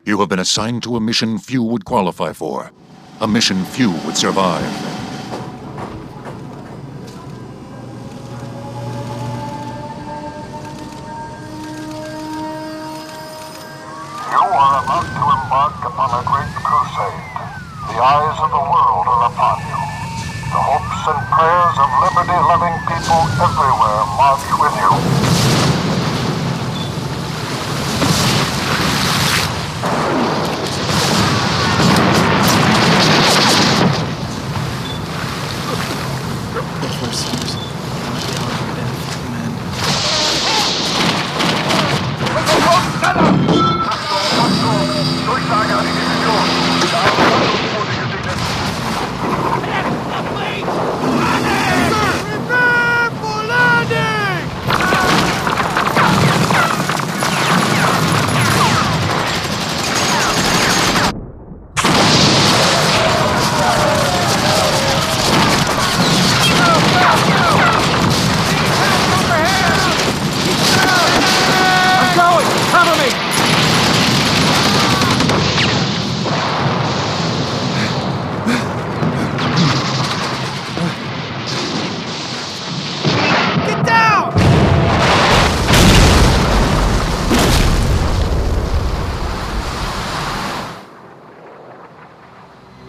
You have been assigned to a mission few would qualify for. A mission few would survive. You are about to embark upon a great crusade. The eyes of the world are upon you. The hopes and prayers of liberty-loving people everywhere march with you.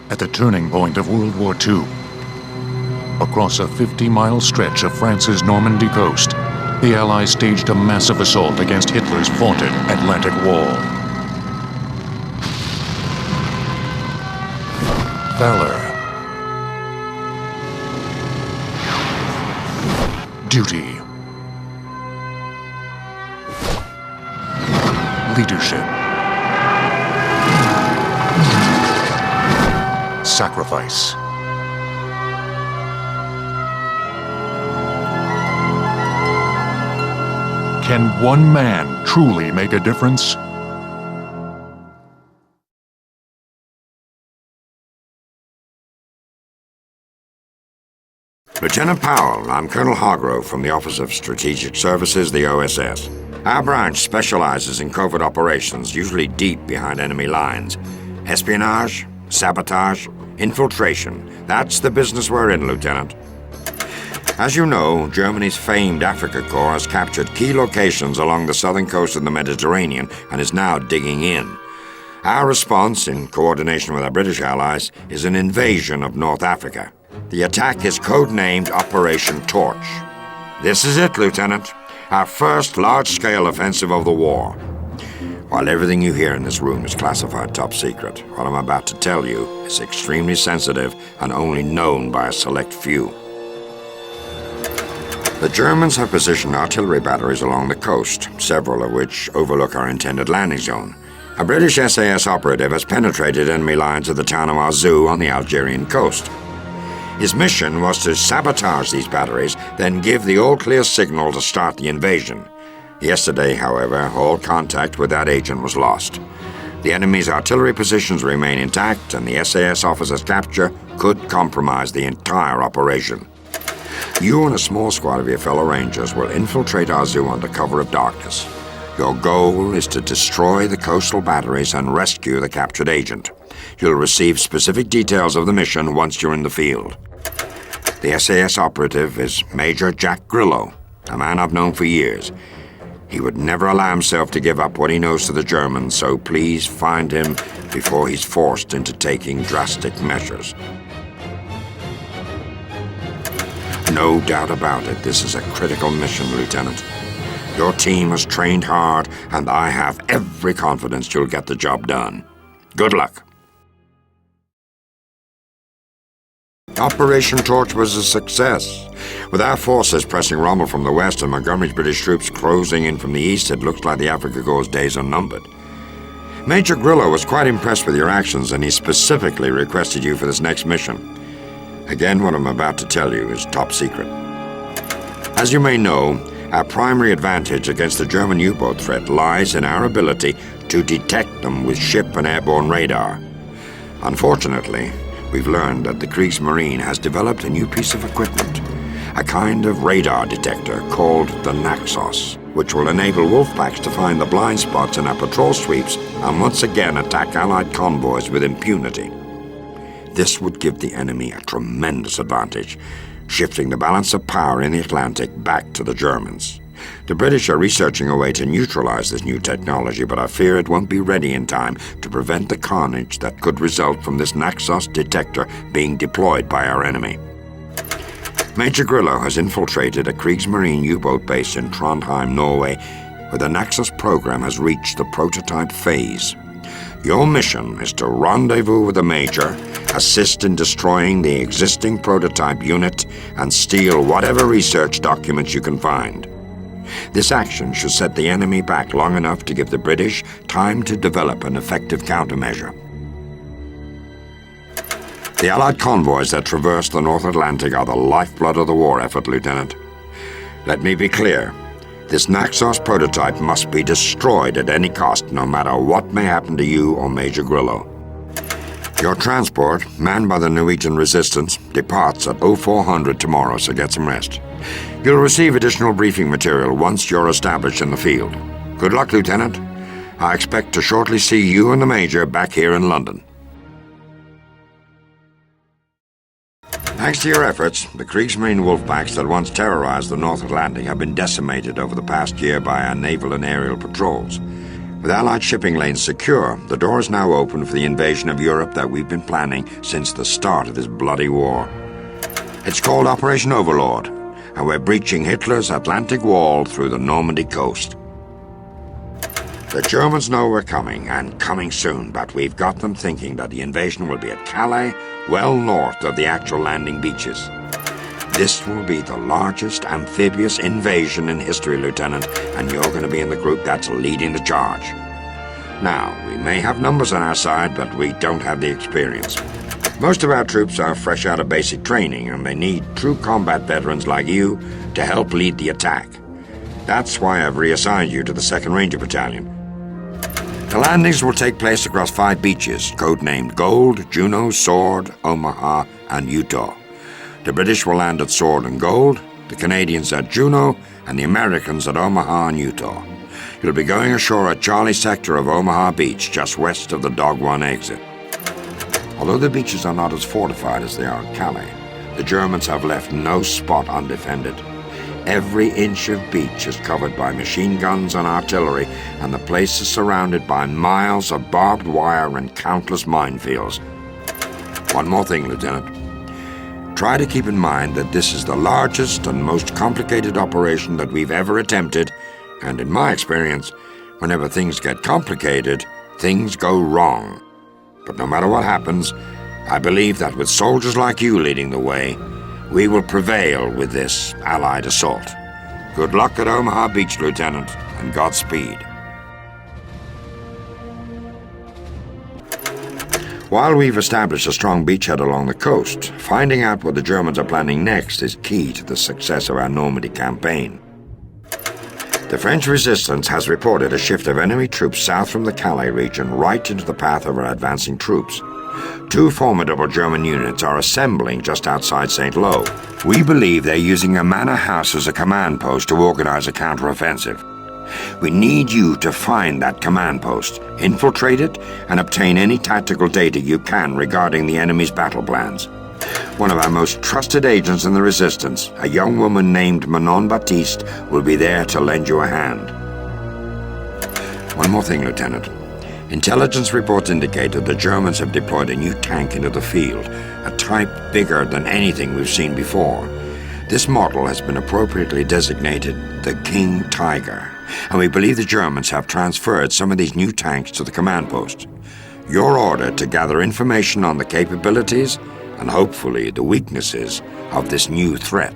At the turning point of World War II, across a 50-mile stretch of France's Normandy coast, the Allies staged a massive assault against Hitler's vaunted Atlantic Wall. Valor, duty, leadership, sacrifice. Can one man truly make a difference? Lieutenant Powell, I'm Colonel Hargrove from the Office of Strategic Services, the OSS. Our branch specializes in covert operations, usually deep behind enemy lines. Espionage, sabotage, infiltration. That's the business we're in, Lieutenant. As you know, Germany's famed Africa Corps has captured key locations along the southern coast of the Mediterranean and is now digging in. Our response, in coordination with our British allies, is an invasion of North Africa. The attack is codenamed Operation Torch. This is it, Lieutenant. Our first large-scale offensive of the war. While everything you hear in this room is classified top secret, what I'm about to tell you is extremely sensitive and only known by a select few. The Germans have positioned artillery batteries along the coast, several of which overlook our intended landing zone. A British SAS operative has penetrated enemy lines at the town of Arzou on the Algerian coast. His mission was to sabotage these batteries, then give the all-clear signal to start the invasion. Yesterday, however, all contact with that agent was lost. The enemy's artillery positions remain intact, and the SAS officer's capture could compromise the entire operation. You and a small squad of your fellow Rangers will infiltrate Arzou under cover of darkness. Your goal is to destroy the coastal batteries and rescue the captured agent. You'll receive specific details of the mission once you're in the field. The SAS operative is Major Jack Grillo, a man I've known for years. He would never allow himself to give up what he knows to the Germans, so please find him before he's forced into taking drastic measures. No doubt about it, this is a critical mission, Lieutenant. Your team has trained hard, and I have every confidence you'll get the job done. Good luck. Operation Torch was a success. With our forces pressing Rommel from the west and Montgomery's British troops closing in from the east, it looks like the Africa Corps' days are numbered. Major Grillo was quite impressed with your actions, and he specifically requested you for this next mission. Again, what I'm about to tell you is top secret. As you may know, our primary advantage against the German U-boat threat lies in our ability to detect them with ship and airborne radar. Unfortunately, we've learned that the Kriegsmarine has developed a new piece of equipment, a kind of radar detector called the Naxos, which will enable wolfpacks to find the blind spots in our patrol sweeps and once again attack Allied convoys with impunity. This would give the enemy a tremendous advantage, shifting the balance of power in the Atlantic back to the Germans. The British are researching a way to neutralize this new technology, but I fear it won't be ready in time to prevent the carnage that could result from this Naxos detector being deployed by our enemy. Major Grillo has infiltrated a Kriegsmarine U-boat base in Trondheim, Norway, where the Naxos program has reached the prototype phase. Your mission is to rendezvous with the Major, assist in destroying the existing prototype unit, and steal whatever research documents you can find. This action should set the enemy back long enough to give the British time to develop an effective countermeasure. The Allied convoys that traverse the North Atlantic are the lifeblood of the war effort, Lieutenant. Let me be clear. This Naxos prototype must be destroyed at any cost, no matter what may happen to you or Major Grillo. Your transport, manned by the Norwegian resistance, departs at 0400 tomorrow, so get some rest. You'll receive additional briefing material once you're established in the field. Good luck, Lieutenant. I expect to shortly see you and the Major back here in London. Thanks to your efforts, the Kriegsmarine wolfpacks that once terrorized the North Atlantic have been decimated over the past year by our naval and aerial patrols. With Allied shipping lanes secure, the door is now open for the invasion of Europe that we've been planning since the start of this bloody war. It's called Operation Overlord, and we're breaching Hitler's Atlantic Wall through the Normandy coast. The Germans know we're coming, and coming soon, but we've got them thinking that the invasion will be at Calais, well north of the actual landing beaches. This will be the largest amphibious invasion in history, Lieutenant, and you're going to be in the group that's leading the charge. Now, we may have numbers on our side, but we don't have the experience. Most of our troops are fresh out of basic training, and they need true combat veterans like you to help lead the attack. That's why I've reassigned you to the 2nd Ranger Battalion. The landings will take place across 5 beaches, codenamed Gold, Juno, Sword, Omaha, and Utah. The British will land at Sword and Gold, the Canadians at Juno, and the Americans at Omaha and Utah. You'll be going ashore at Charlie sector of Omaha Beach, just west of the Dog One exit. Although the beaches are not as fortified as they are at Calais, the Germans have left no spot undefended. Every inch of beach is covered by machine guns and artillery, and the place is surrounded by miles of barbed wire and countless minefields. One more thing, Lieutenant. Try to keep in mind that this is the largest and most complicated operation that we've ever attempted, and in my experience, whenever things get complicated, things go wrong. But no matter what happens, I believe that with soldiers like you leading the way, we will prevail with this Allied assault. Good luck at Omaha Beach, Lieutenant, and Godspeed. While we've established a strong beachhead along the coast, finding out what the Germans are planning next is key to the success of our Normandy campaign. The French resistance has reported a shift of enemy troops south from the Calais region right into the path of our advancing troops. 2 formidable German units are assembling just outside St. Lo. We believe they're using a manor house as a command post to organize a counteroffensive. We need you to find that command post, infiltrate it, and obtain any tactical data you can regarding the enemy's battle plans. One of our most trusted agents in the resistance, a young woman named Manon Baptiste, will be there to lend you a hand. One more thing, Lieutenant. Intelligence reports indicate that the Germans have deployed a new tank into the field, a type bigger than anything we've seen before. This model has been appropriately designated the King Tiger, and we believe the Germans have transferred some of these new tanks to the command post. Your order to gather information on the capabilities and hopefully the weaknesses of this new threat.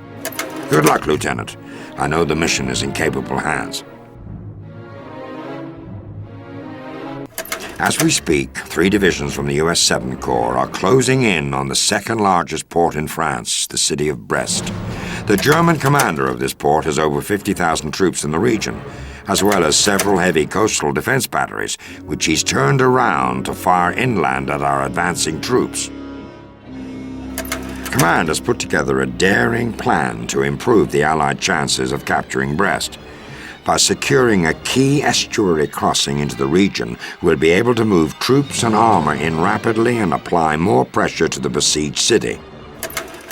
Good luck, Lieutenant. I know the mission is in capable hands. As we speak, 3 divisions from the US 7th Corps are closing in on the 2nd largest port in France, the city of Brest. The German commander of this port has over 50,000 troops in the region, as well as several heavy coastal defense batteries, which he's turned around to fire inland at our advancing troops. Command has put together a daring plan to improve the Allied chances of capturing Brest. By securing a key estuary crossing into the region, we'll be able to move troops and armor in rapidly and apply more pressure to the besieged city.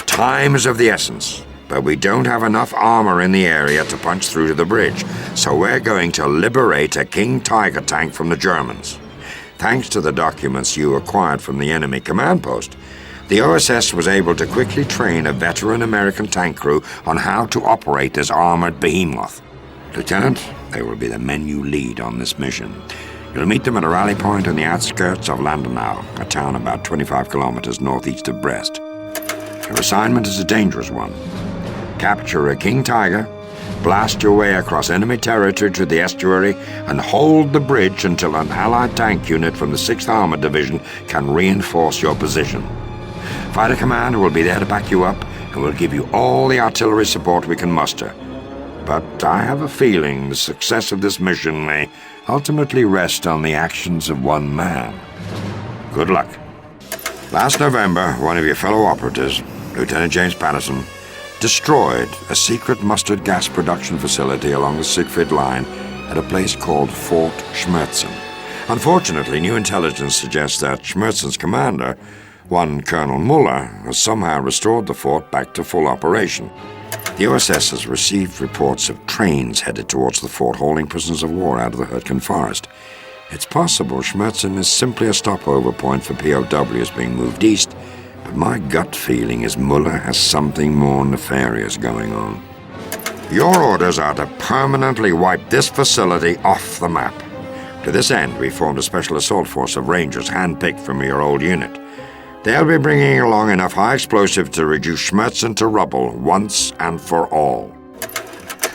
Time is of the essence, but we don't have enough armor in the area to punch through to the bridge, so we're going to liberate a King Tiger tank from the Germans. Thanks to the documents you acquired from the enemy command post, the OSS was able to quickly train a veteran American tank crew on how to operate this armored behemoth. Lieutenant, they will be the men you lead on this mission. You'll meet them at a rally point on the outskirts of Landenau, a town about 25 kilometers northeast of Brest. Your assignment is a dangerous one. Capture a King Tiger, blast your way across enemy territory to the estuary, and hold the bridge until an Allied tank unit from the 6th Armored Division can reinforce your position. Fighter Command will be there to back you up, and will give you all the artillery support we can muster. But I have a feeling the success of this mission may ultimately rest on the actions of one man. Good luck. Last November, one of your fellow operatives, Lieutenant James Patterson, destroyed a secret mustard gas production facility along the Siegfried Line at a place called Fort Schmerzen. Unfortunately, new intelligence suggests that Schmerzen's commander, one Colonel Muller, has somehow restored the fort back to full operation. The OSS has received reports of trains headed towards the fort hauling prisoners of war out of the Hurtgen forest. It's possible Schmerzen is simply a stopover point for POWs being moved east, but my gut feeling is Muller has something more nefarious going on. Your orders are to permanently wipe this facility off the map. To this end, we formed a special assault force of Rangers handpicked from your old unit. They'll be bringing along enough high explosive to reduce Schmerzen to rubble once and for all.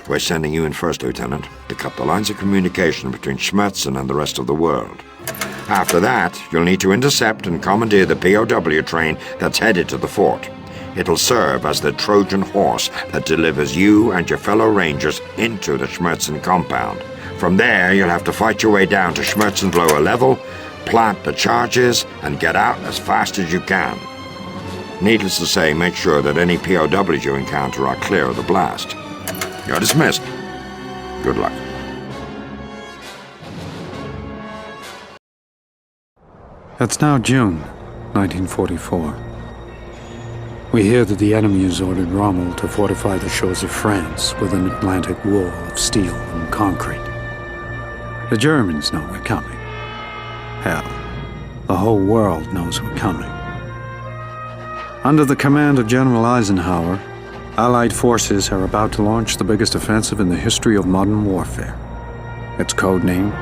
We're sending you in first, Lieutenant, to cut the lines of communication between Schmerzen and the rest of the world. After that, you'll need to intercept and commandeer the POW train that's headed to the fort. It'll serve as the Trojan horse that delivers you and your fellow Rangers into the Schmerzen compound. From there, you'll have to fight your way down to Schmerzen's lower level, plant the charges, and get out as fast as you can. Needless to say, make sure that any POWs you encounter are clear of the blast. You're dismissed. Good luck. It's now June 1944. We hear that the enemy has ordered Rommel to fortify the shores of France with an Atlantic wall of steel and concrete. The Germans know we're coming. Hell, the whole world knows we're coming. Under the command of General Eisenhower, Allied forces are about to launch the biggest offensive in the history of modern warfare. Its code name,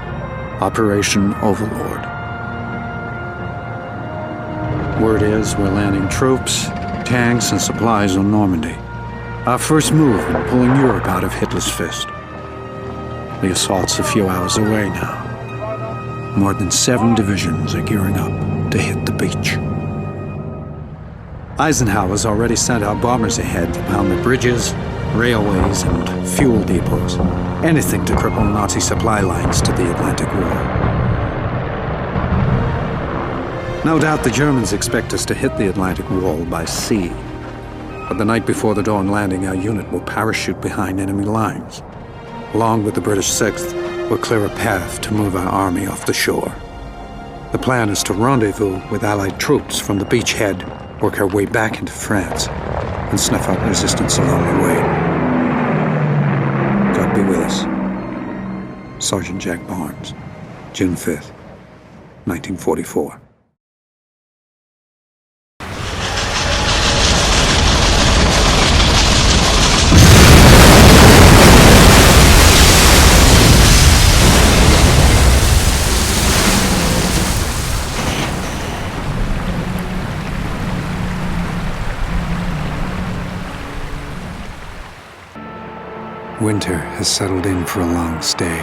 Operation Overlord. Word is we're landing troops, tanks, and supplies on Normandy. Our first move in pulling Europe out of Hitler's fist. The assault's a few hours away now. More than 7 divisions are gearing up to hit the beach. Eisenhower's already sent our bombers ahead to pound the bridges, railways, and fuel depots. Anything to cripple Nazi supply lines to the Atlantic Wall. No doubt the Germans expect us to hit the Atlantic Wall by sea. But the night before the dawn landing, our unit will parachute behind enemy lines. Along with the British 6th, we'll clear a path to move our army off the shore. The plan is to rendezvous with Allied troops from the beachhead, work our way back into France, and snuff out resistance along the way. God be with us. Sergeant Jack Barnes, June 5th, 1944. Winter has settled in for a long stay.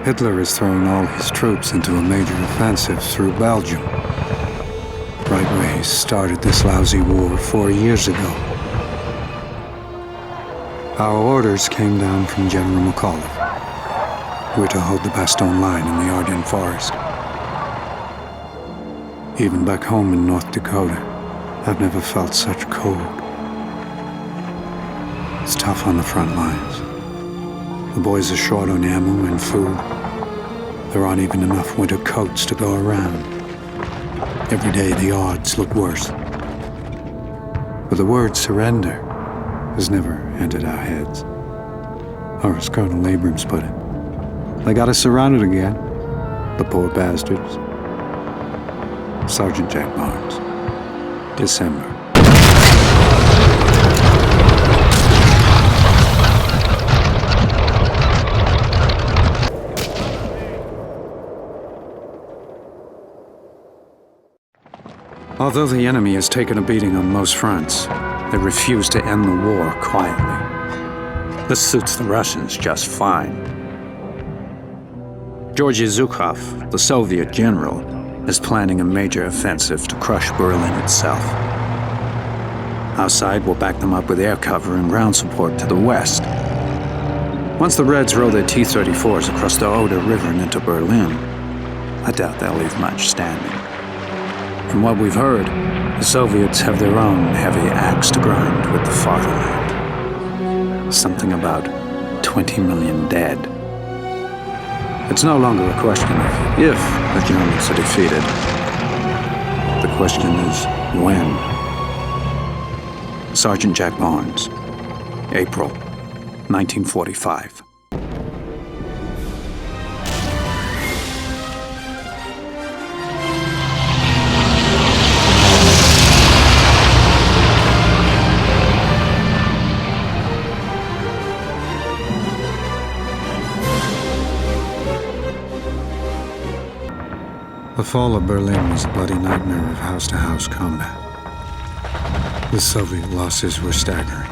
Hitler has thrown all his troops into a major offensive through Belgium. Right where he started this lousy war 4 years ago. Our orders came down from General McAuliffe. We're to hold the Bastogne line in the Ardennes forest. Even back home in North Dakota, I've never felt such cold. It's tough on the front lines. The boys are short on ammo and food. There aren't even enough winter coats to go around. Every day the odds look worse. But the word surrender has never entered our heads. Or as Colonel Abrams put it, they got us surrounded again, the poor bastards. Sergeant Jack Barnes, December. Although the enemy has taken a beating on most fronts, they refuse to end the war quietly. This suits the Russians just fine. Georgy Zhukov, the Soviet general, is planning a major offensive to crush Berlin itself. Our side will back them up with air cover and ground support to the west. Once the Reds roll their T-34s across the Oder River and into Berlin, I doubt they'll leave much standing. From what we've heard, the Soviets have their own heavy axe to grind with the fatherland. Something about 20 million dead. It's no longer a question of if the Germans are defeated. The question is when. Sergeant Jack Barnes, April 1945. The fall of Berlin was a bloody nightmare of house-to-house combat. The Soviet losses were staggering.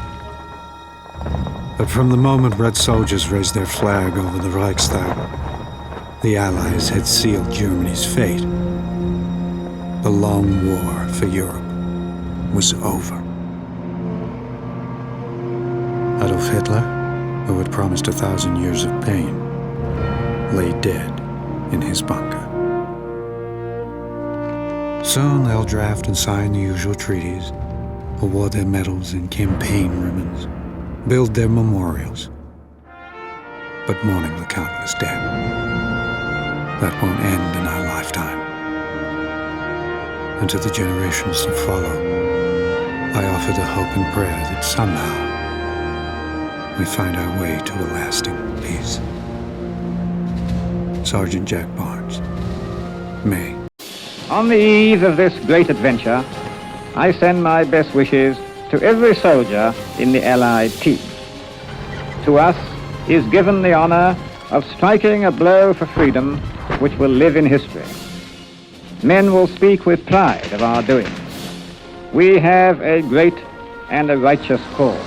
But from the moment Red soldiers raised their flag over the Reichstag, the Allies had sealed Germany's fate. The long war for Europe was over. Adolf Hitler, who had promised 1,000 years of pain, lay dead in his bunker. Soon they'll draft and sign the usual treaties, award their medals and campaign ribbons, build their memorials. But mourning the countless dead, that won't end in our lifetime. And to the generations to follow, I offer the hope and prayer that somehow we find our way to a lasting peace. Sergeant Jack Barnes, May. On the eve of this great adventure, I send my best wishes to every soldier in the Allied team. To us is given the honor of striking a blow for freedom which will live in history. Men will speak with pride of our doings. We have a great and a righteous cause.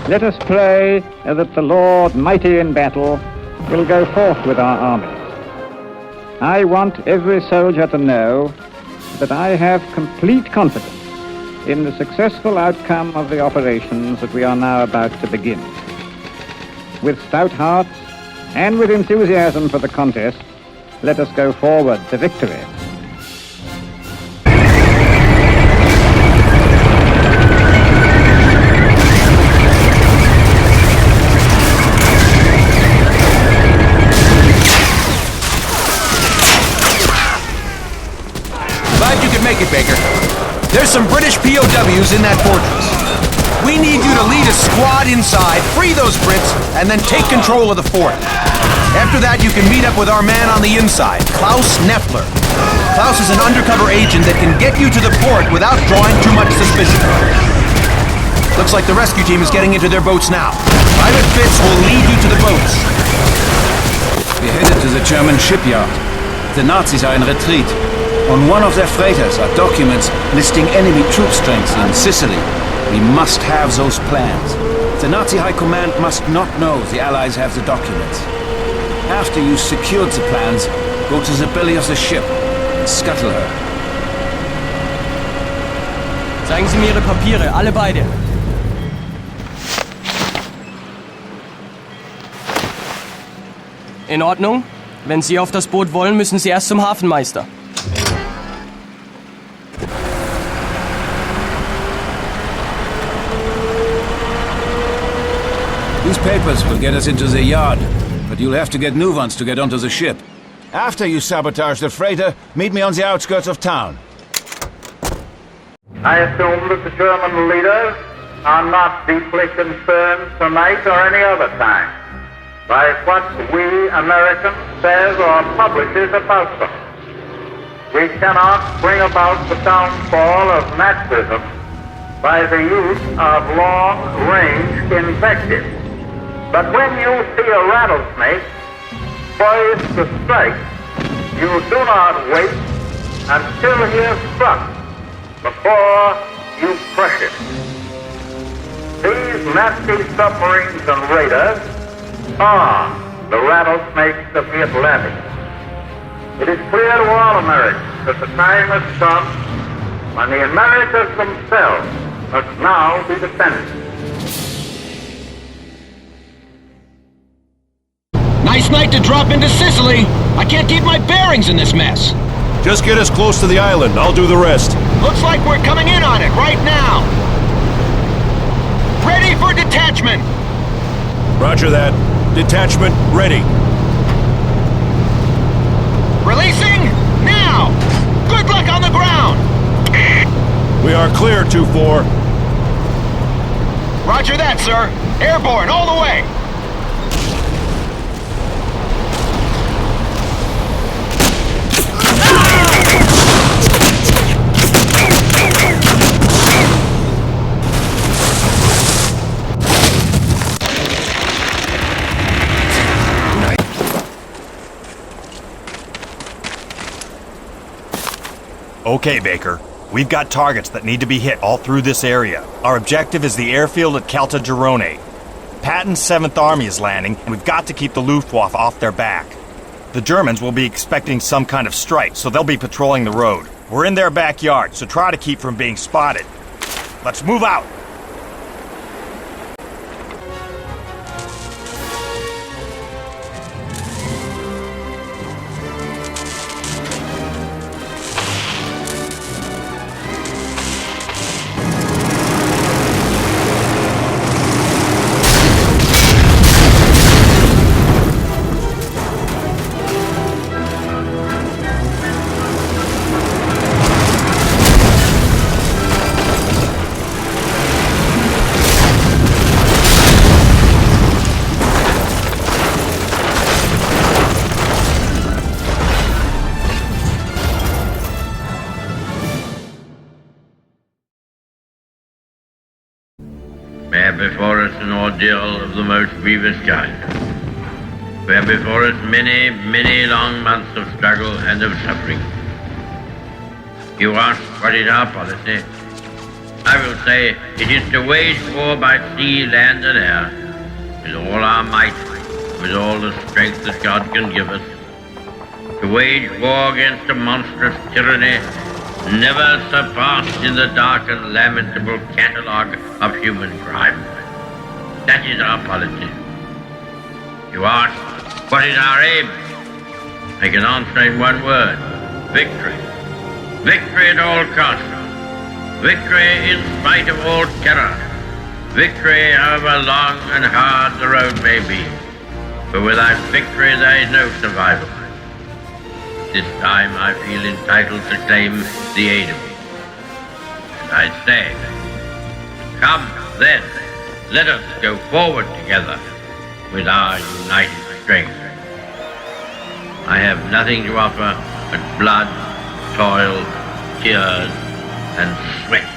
Let us pray that the Lord, mighty in battle, will go forth with our armies. I want every soldier to know that I have complete confidence in the successful outcome of the operations that we are now about to begin. With stout hearts and with enthusiasm for the contest, let us go forward to victory. Make it, Baker. There's some British POWs in that fortress. We need you to lead a squad inside, free those Brits, and then take control of the fort. After that, you can meet up with our man on the inside, Klaus Neffler. Klaus is an undercover agent that can get you to the port without drawing too much suspicion. Looks like the rescue team is getting into their boats now. Private Fitz will lead you to the boats. We're headed to the German shipyard. The Nazis are in retreat. On one of their freighters are documents listing enemy troop strengths in Sicily. We must have those plans. The Nazi High Command must not know the Allies have the documents. After you've secured the plans, go to the belly of the ship and scuttle her. Zeigen Sie mir Ihre Papiere, alle beide. In Ordnung. Wenn Sie auf das Boot wollen, müssen Sie erst zum Hafenmeister. These papers will get us into the yard, but you'll have to get new ones to get onto the ship. After you sabotage the freighter, meet me on the outskirts of town. I assume that the German leaders are not deeply concerned tonight or any other time by what we Americans says or publishes about them. We cannot bring about the downfall of Nazism by the use of long-range invective. But when you see a rattlesnake poised to strike, you do not wait until he is struck before you crush it. These nasty submarines and raiders are the rattlesnakes of the Atlantic. It is clear to all Americans that the time has come when the Americas themselves must now be defended. Nice night to drop into Sicily. I can't keep my bearings in this mess. Just get us close to the island. I'll do the rest. Looks like we're coming in on it right now. Ready for detachment. Roger that. Detachment ready. Releasing now. Good luck on the ground. We are clear, 2-4. Roger that, sir. Airborne all the way. Okay, Baker. We've got targets that need to be hit all through this area. Our objective is the airfield at Caltagirone. Patton's 7th Army is landing, and we've got to keep the Luftwaffe off their back. The Germans will be expecting some kind of strike, so they'll be patrolling the road. We're in their backyard, so try to keep from being spotted. Let's move out! We have before us an ordeal of the most grievous kind. We have before us many, many long months of struggle and of suffering. You ask what is our policy? I will say it is to wage war by sea, land and air, with all our might, with all the strength that God can give us, to wage war against a monstrous tyranny never surpassed in the dark and lamentable catalogue of human crime. That is our policy. You ask, what is our aim? I can answer in one word: victory. Victory at all costs. Victory in spite of all terror. Victory however long and hard the road may be. For without victory there is no survival. This time I feel entitled to claim the aid of you. And I say, come then, let us go forward together with our united strength. I have nothing to offer but blood, toil, tears, and sweat.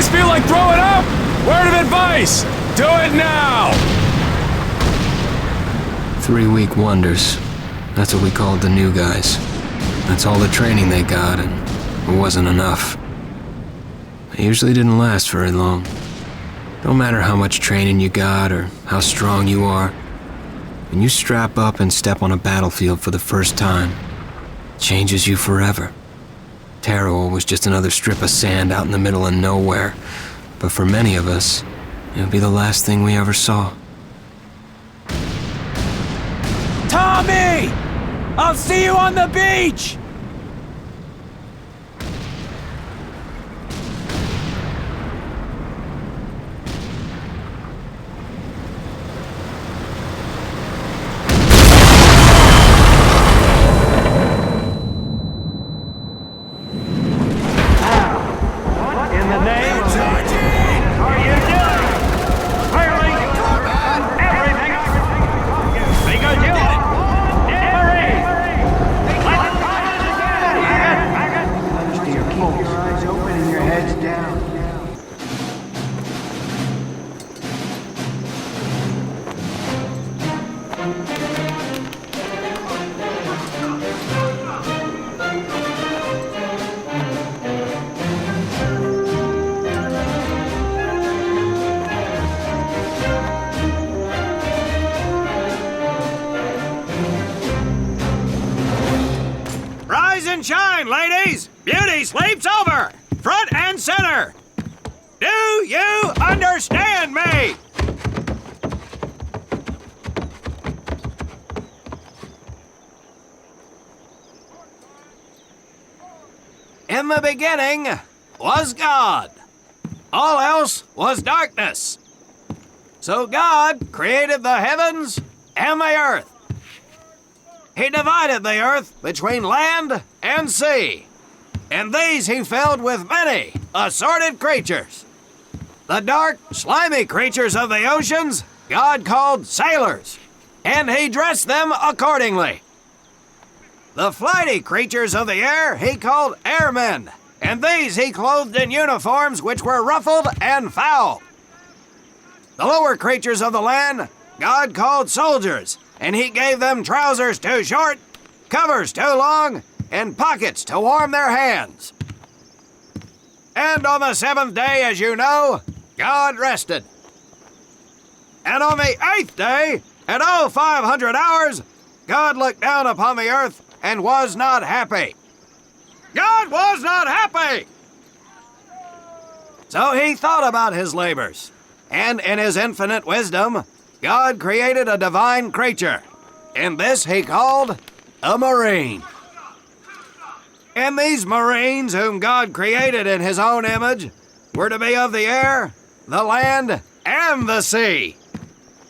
guys feel like throwing up? Word of advice! Do it now! 3-week wonders. That's what we called the new guys. That's all the training they got, and it wasn't enough. It usually didn't last very long. No matter how much training you got or how strong you are, when you strap up and step on a battlefield for the first time, it changes you forever. Terror was just another strip of sand out in the middle of nowhere, but for many of us, it would be the last thing we ever saw. Tommy! I'll see you on the beach! Shine, ladies! Beauty sleeps over! Front and center! Do you understand me? In the beginning was God. All else was darkness. So God created the heavens and the earth. He divided the earth between land and sea, and these he filled with many assorted creatures. The dark, slimy creatures of the oceans God called sailors, and he dressed them accordingly. The flighty creatures of the air he called airmen, and these he clothed in uniforms which were ruffled and foul. The lower creatures of the land God called soldiers, and he gave them trousers too short, covers too long, and pockets to warm their hands. And on the seventh day, as you know, God rested. And on the eighth day, at 0500 hours, God looked down upon the earth and was not happy. God was not happy! So he thought about his labors, and in his infinite wisdom, God created a divine creature, and this he called a Marine. And these Marines, whom God created in his own image, were to be of the air, the land, and the sea.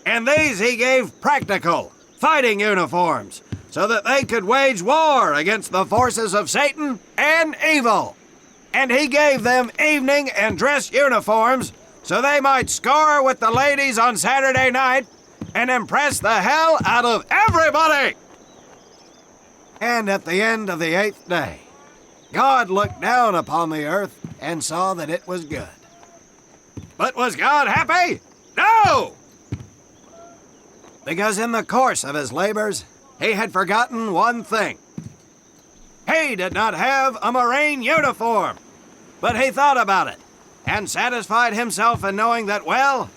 And these he gave practical, fighting uniforms, so that they could wage war against the forces of Satan and evil. And he gave them evening and dress uniforms, so they might score with the ladies on Saturday night and impress the hell out of everybody. And at the end of the eighth day, God looked down upon the earth and saw that it was good. But was God happy? No! Because in the course of his labors, he had forgotten one thing. He did not have a Marine uniform, but he thought about it and satisfied himself in knowing that, well,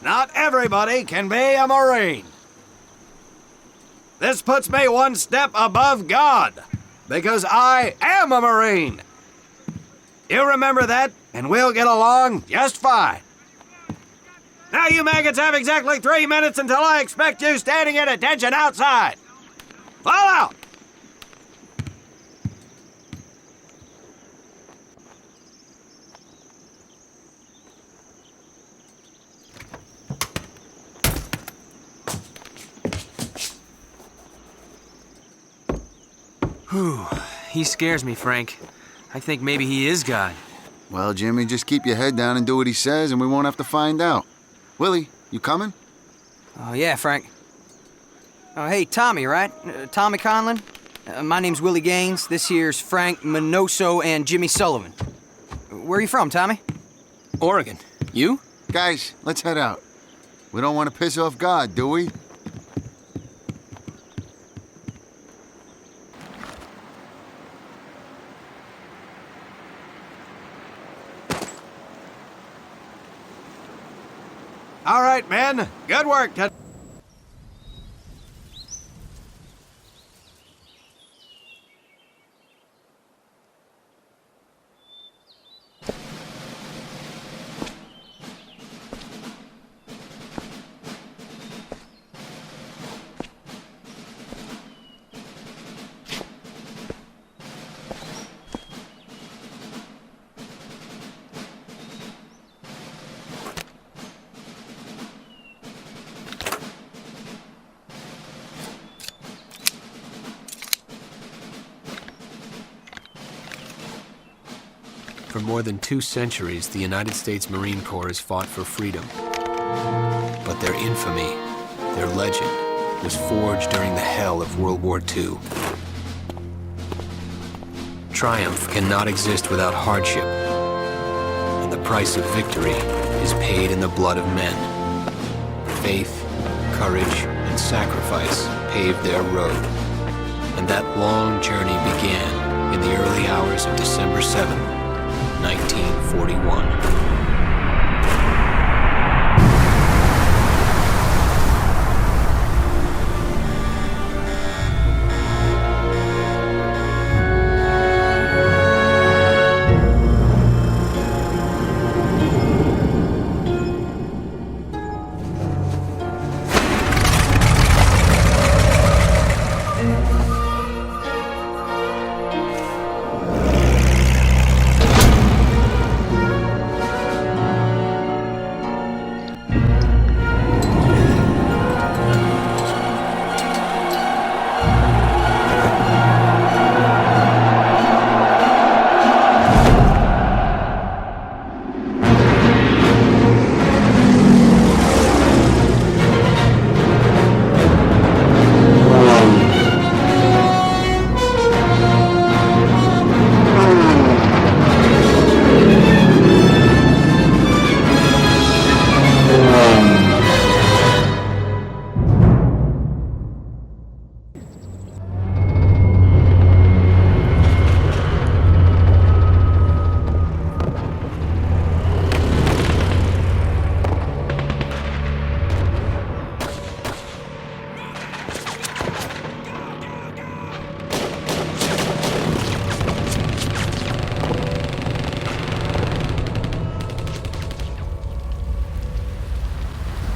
not everybody can be a Marine. This puts me one step above God, because I am a Marine. You remember that, and we'll get along just fine. Now you maggots have exactly 3 minutes until I expect you standing at attention outside. Fall out! Whew. He scares me, Frank. I think maybe he is God. Well, Jimmy, just keep your head down and do what he says, and we won't have to find out. Willie, you coming? Oh, yeah, Frank. Oh, hey, Tommy, right? Tommy Conlon? My name's Willie Gaines. This here's Frank Minoso and Jimmy Sullivan. Where are you from, Tommy? Oregon. You? Guys, let's head out. We don't want to piss off God, do we? All right, men. Good work. For more than 2 centuries, the United States Marine Corps has fought for freedom. But their infamy, their legend, was forged during the hell of World War II. Triumph cannot exist without hardship, and the price of victory is paid in the blood of men. Faith, courage, and sacrifice paved their road, and that long journey began in the early hours of December 7th, 1941.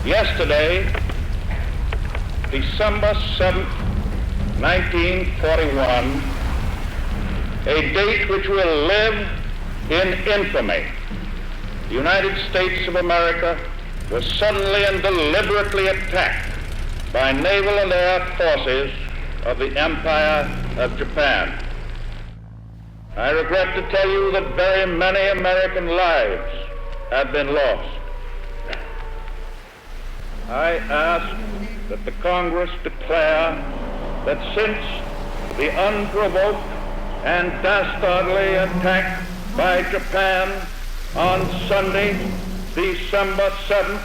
Yesterday, December 7th, 1941, a date which will live in infamy. The United States of America was suddenly and deliberately attacked by naval and air forces of the Empire of Japan. I regret to tell you that very many American lives have been lost. I ask that the Congress declare that since the unprovoked and dastardly attack by Japan on Sunday, December 7th,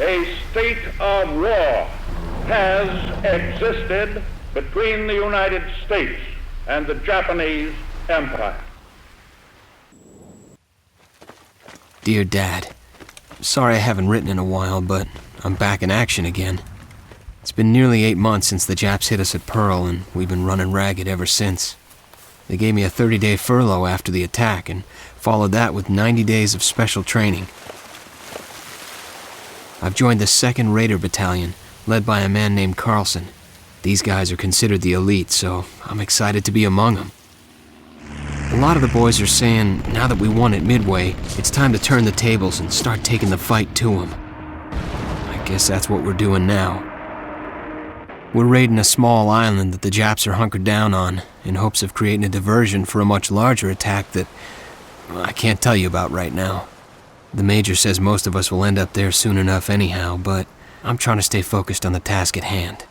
a state of war has existed between the United States and the Japanese Empire. Dear Dad, sorry I haven't written in a while, but I'm back in action again. It's been nearly 8 months since the Japs hit us at Pearl, and we've been running ragged ever since. They gave me a 30-day furlough after the attack, and followed that with 90 days of special training. I've joined the 2nd Raider Battalion, led by a man named Carlson. These guys are considered the elite, so I'm excited to be among them. A lot of the boys are saying, now that we won at Midway, it's time to turn the tables and start taking the fight to them. I guess that's what we're doing now. We're raiding a small island that the Japs are hunkered down on, in hopes of creating a diversion for a much larger attack that I can't tell you about right now. The Major says most of us will end up there soon enough anyhow, but I'm trying to stay focused on the task at hand.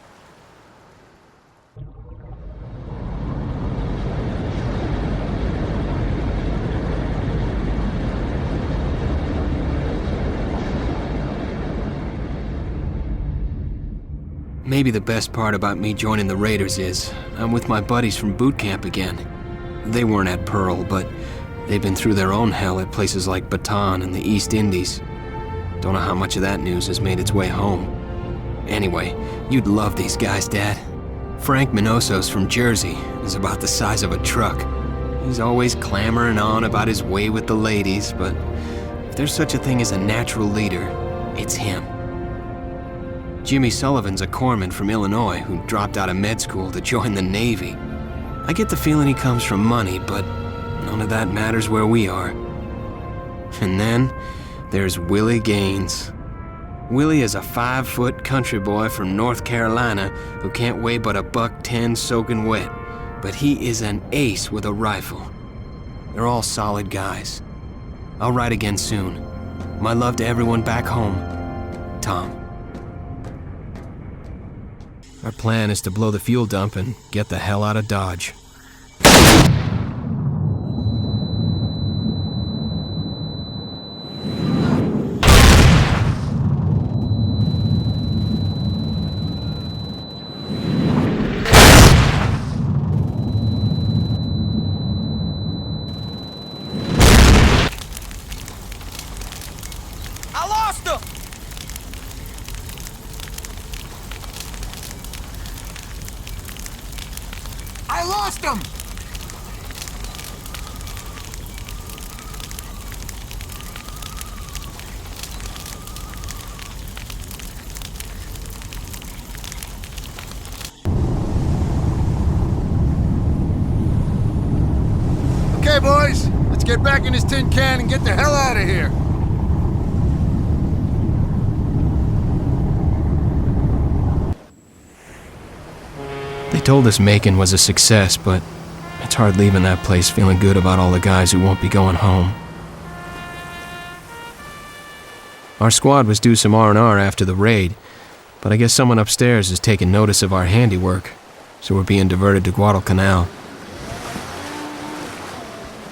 Maybe the best part about me joining the Raiders is I'm with my buddies from boot camp again. They weren't at Pearl, but they've been through their own hell at places like Bataan and the East Indies. Don't know how much of that news has made its way home. Anyway, you'd love these guys, Dad. Frank Minoso's from Jersey, is about the size of a truck. He's always clamoring on about his way with the ladies, but if there's such a thing as a natural leader, it's him. Jimmy Sullivan's a corpsman from Illinois who dropped out of med school to join the Navy. I get the feeling he comes from money, but none of that matters where we are. And then there's Willie Gaines. Willie is a 5-foot country boy from North Carolina who can't weigh but $110 soaking wet, but he is an ace with a rifle. They're all solid guys. I'll write again soon. My love to everyone back home. Tom. Our plan is to blow the fuel dump and get the hell out of Dodge. I lost him! I lost him! Okay, boys, let's get back in this tin can and get the hell out of here. They told us Macon was a success, but it's hard leaving that place feeling good about all the guys who won't be going home. Our squad was due some R&R after the raid, but I guess someone upstairs has taken notice of our handiwork, so we're being diverted to Guadalcanal.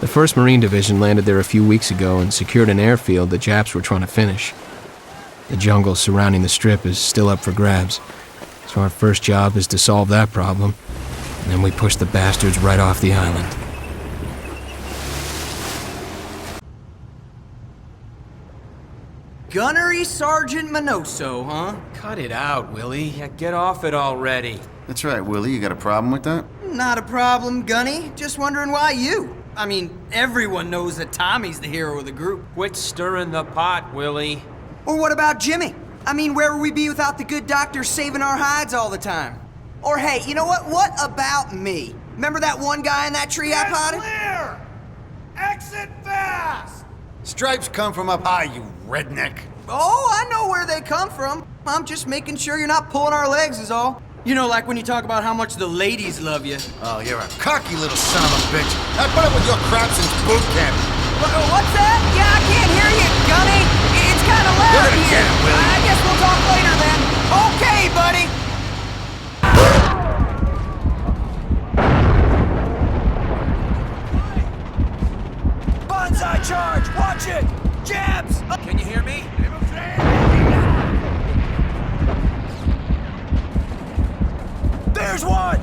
The 1st Marine Division landed there a few weeks ago and secured an airfield the Japs were trying to finish. The jungle surrounding the strip is still up for grabs, so our first job is to solve that problem, and then we push the bastards right off the island. Gunnery Sergeant Minoso, huh? Cut it out, Willie. Yeah, get off it already. That's right, Willie. You got a problem with that? Not a problem, Gunny. Just wondering why you. I mean, everyone knows that Tommy's the hero of the group. Quit stirring the pot, Willie. Or what about Jimmy? I mean, where would we be without the good doctor saving our hides all the time? Or hey, you know what? What about me? Remember that one guy in that tree I potted? Clear! Exit fast! Stripes come from up high, you redneck. Oh, I know where they come from. I'm just making sure you're not pulling our legs is all. You know, like when you talk about how much the ladies love you. Oh, you're a cocky little son of a bitch. I put up with your crap since boot camp. What's that? Yeah, I can't hear you, Gunny. It's kind of loud You're gonna here. get it, Willie. I guess we'll talk later then. Okay, buddy. Bonsai charge! Watch it! Jabs! Can you hear me? There's one!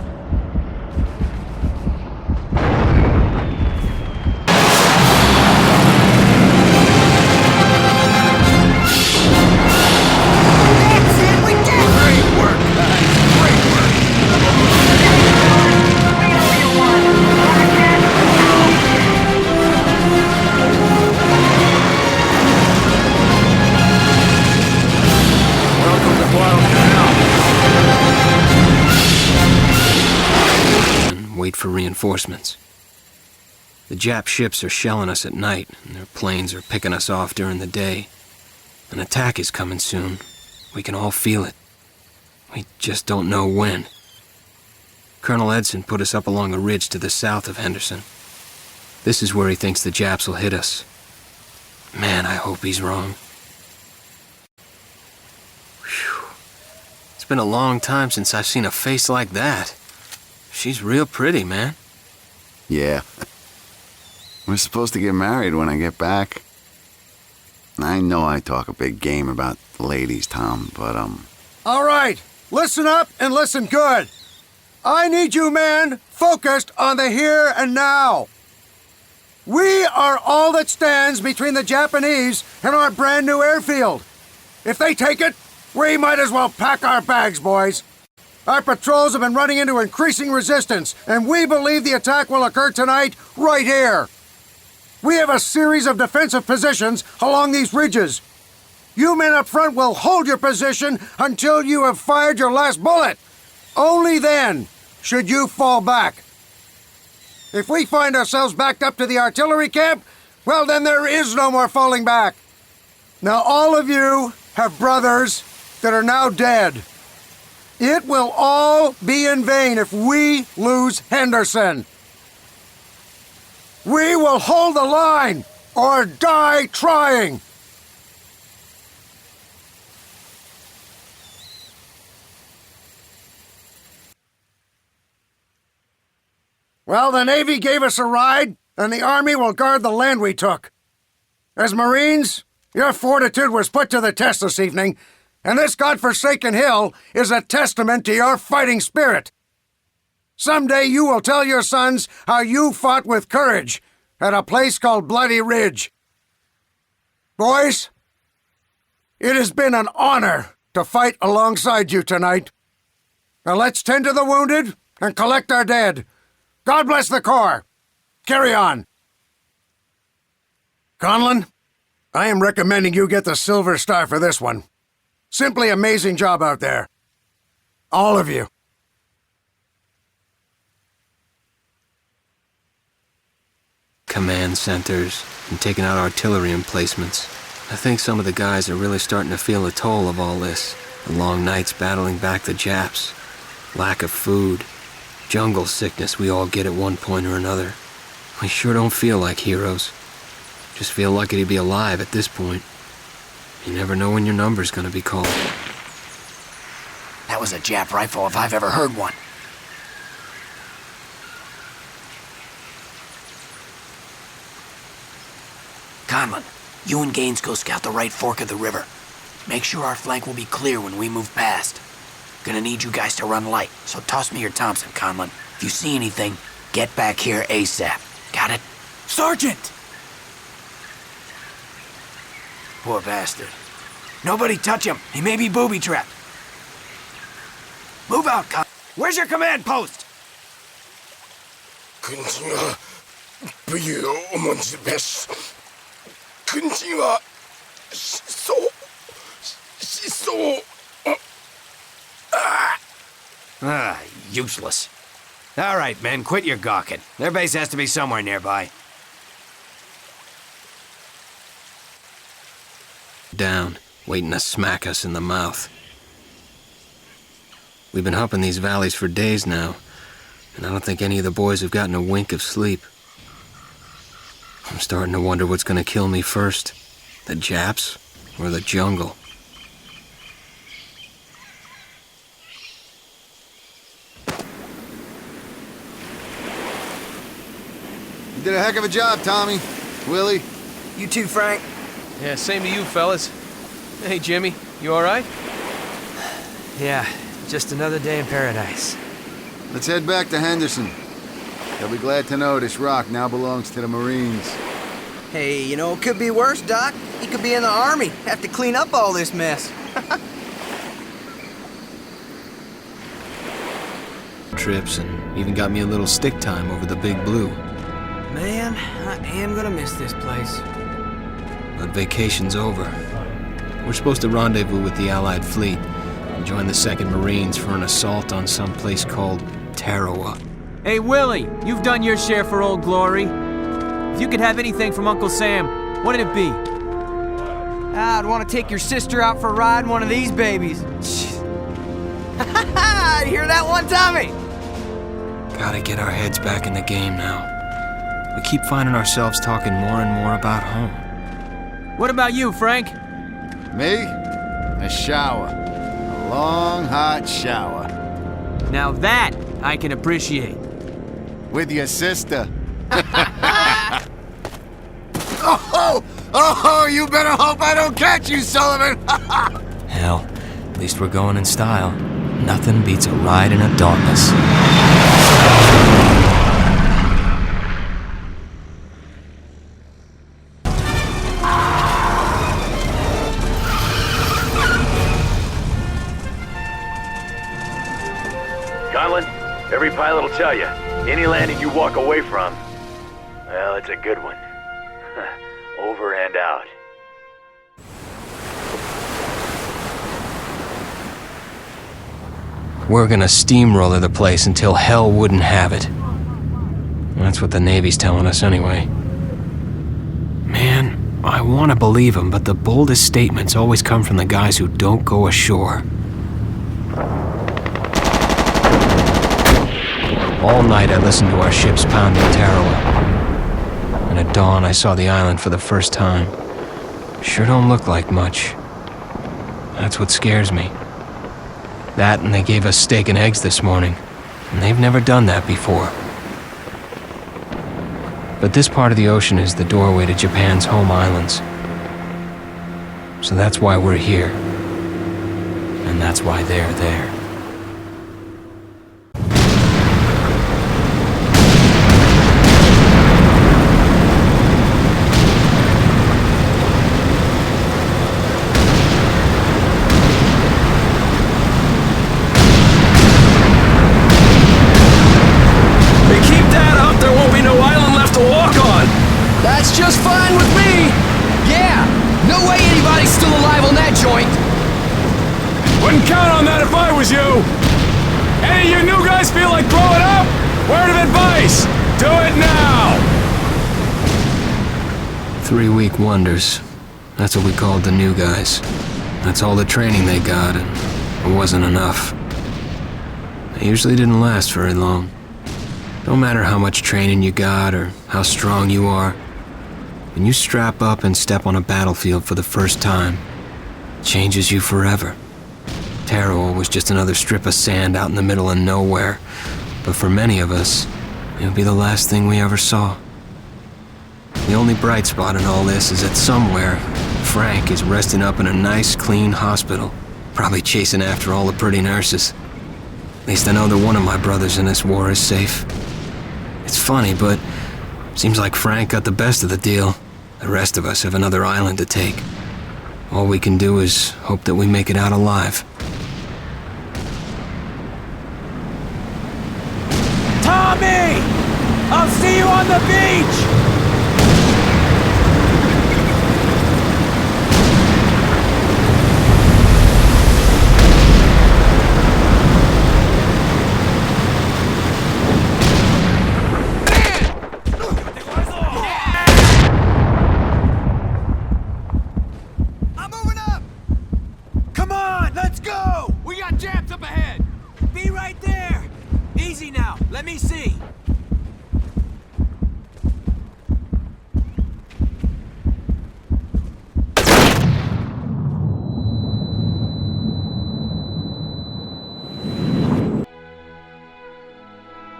That's it, we did it! Great work, guys. Great work. Welcome to Guadalcanal. Wait for reinforcements. The Jap ships are shelling us at night, and their planes are picking us off during the day. An attack is coming soon. We can all feel it. We just don't know when. Colonel Edson put us up along a ridge to the south of Henderson. This is where he thinks the Japs will hit us. Man, I hope he's wrong. Whew. It's been a long time since I've seen a face like that. She's real pretty, man. Yeah. We're supposed to get married when I get back. I know I talk a big game about the ladies, Tom, but, All right, Listen up and listen good. I need you men focused on the here and now. We are all that stands between the Japanese and our brand new airfield. If they take it, we might as well pack our bags, boys. Our patrols have been running into increasing resistance, and we believe the attack will occur tonight right here. We have a series of defensive positions along these ridges. You men up front will hold your position until you have fired your last bullet. Only then should you fall back. If we find ourselves backed up to the artillery camp, well, then there is no more falling back. Now, all of you have brothers that are now dead. It will all be in vain if we lose Henderson. We will hold the line or die trying. Well, the Navy gave us a ride, and the Army will guard the land we took. As Marines, your fortitude was put to the test this evening, and this godforsaken hill is a testament to your fighting spirit. Someday you will tell your sons how you fought with courage at a place called Bloody Ridge. Boys, it has been an honor to fight alongside you tonight. Now let's tend to the wounded and collect our dead. God bless the Corps. Carry on. Conlon, I am recommending you get the Silver Star for this one. Simply amazing job out there. All of you. Command centers and taking out artillery emplacements. I think some of the guys are really starting to feel the toll of all this. The long nights battling back the Japs. Lack of food. Jungle sickness we all get at one point or another. We sure don't feel like heroes. Just feel lucky to be alive at this point. You never know when your number's gonna be called. That was a Jap rifle if I've ever heard one. Conlon, you and Gaines go scout the right fork of the river. Make sure our flank will be clear when we move past. Gonna need you guys to run light, so toss me your Thompson, Conlon. If you see anything, get back here ASAP. Got it? Sergeant! Poor bastard. Nobody touch him. He may be booby-trapped. Move out, Con. Where's your command post? Useless. All right, men, quit your gawking. Their base has to be somewhere nearby. Down, waiting to smack us in the mouth. We've been humping these valleys for days now, and I don't think any of the boys have gotten a wink of sleep. I'm starting to wonder what's gonna kill me first, the Japs or the jungle. You did a heck of a job, Tommy. Willie. You too, Frank. Yeah, same to you, fellas. Hey, Jimmy, you all right? Yeah, just another day in paradise. Let's head back to Henderson. They'll be glad to know this rock now belongs to the Marines. Hey, you know, it could be worse, Doc. He could be in the Army. Have to clean up all this mess. Trips and even got me a little stick time over the Big Blue. Man, I am gonna miss this place. But vacation's over. We're supposed to rendezvous with the Allied fleet and join the 2nd Marines for an assault on some place called Tarawa. Hey, Willie, you've done your share for Old Glory. If you could have anything from Uncle Sam, what'd it be? I'd want to take your sister out for a ride in one of these babies. You hear that one, Tommy? Gotta get our heads back in the game now. We keep finding ourselves talking more and more about home. What about you, Frank? Me? A shower. A long, hot shower. Now that I can appreciate. With your sister. Oh, you better hope I don't catch you, Sullivan! Hell, at least we're going in style. Nothing beats a ride in a Dauntless. Conlon, every pilot will tell you, any landing you walk away from, well, it's a good one. Over and out. We're gonna steamroller the place until hell wouldn't have it. That's what the Navy's telling us anyway. Man, I want to believe them, but the boldest statements always come from the guys who don't go ashore. All night I listened to our ships pounding Tarawa. And at dawn I saw the island for the first time. Sure don't look like much. That's what scares me. That, and they gave us steak and eggs this morning. And they've never done that before. But this part of the ocean is the doorway to Japan's home islands. So that's why we're here. And that's why they're there. That's just fine with me! Yeah! No way anybody's still alive on that joint! Wouldn't count on that if I was you! Any of you new guys feel like blowing up? Word of advice! Do it now! 3-week wonders. That's what we called the new guys. That's all the training they got, and it wasn't enough. They usually didn't last very long. No matter how much training you got or how strong you are, when you strap up and step on a battlefield for the first time, it changes you forever. Tarawa was just another strip of sand out in the middle of nowhere, but for many of us, it would be the last thing we ever saw. The only bright spot in all this is that somewhere, Frank is resting up in a nice, clean hospital, probably chasing after all the pretty nurses. At least I know that one of my brothers in this war is safe. It's funny, but seems like Frank got the best of the deal. The rest of us have another island to take. All we can do is hope that we make it out alive. Tommy! I'll see you on the beach! Let me see.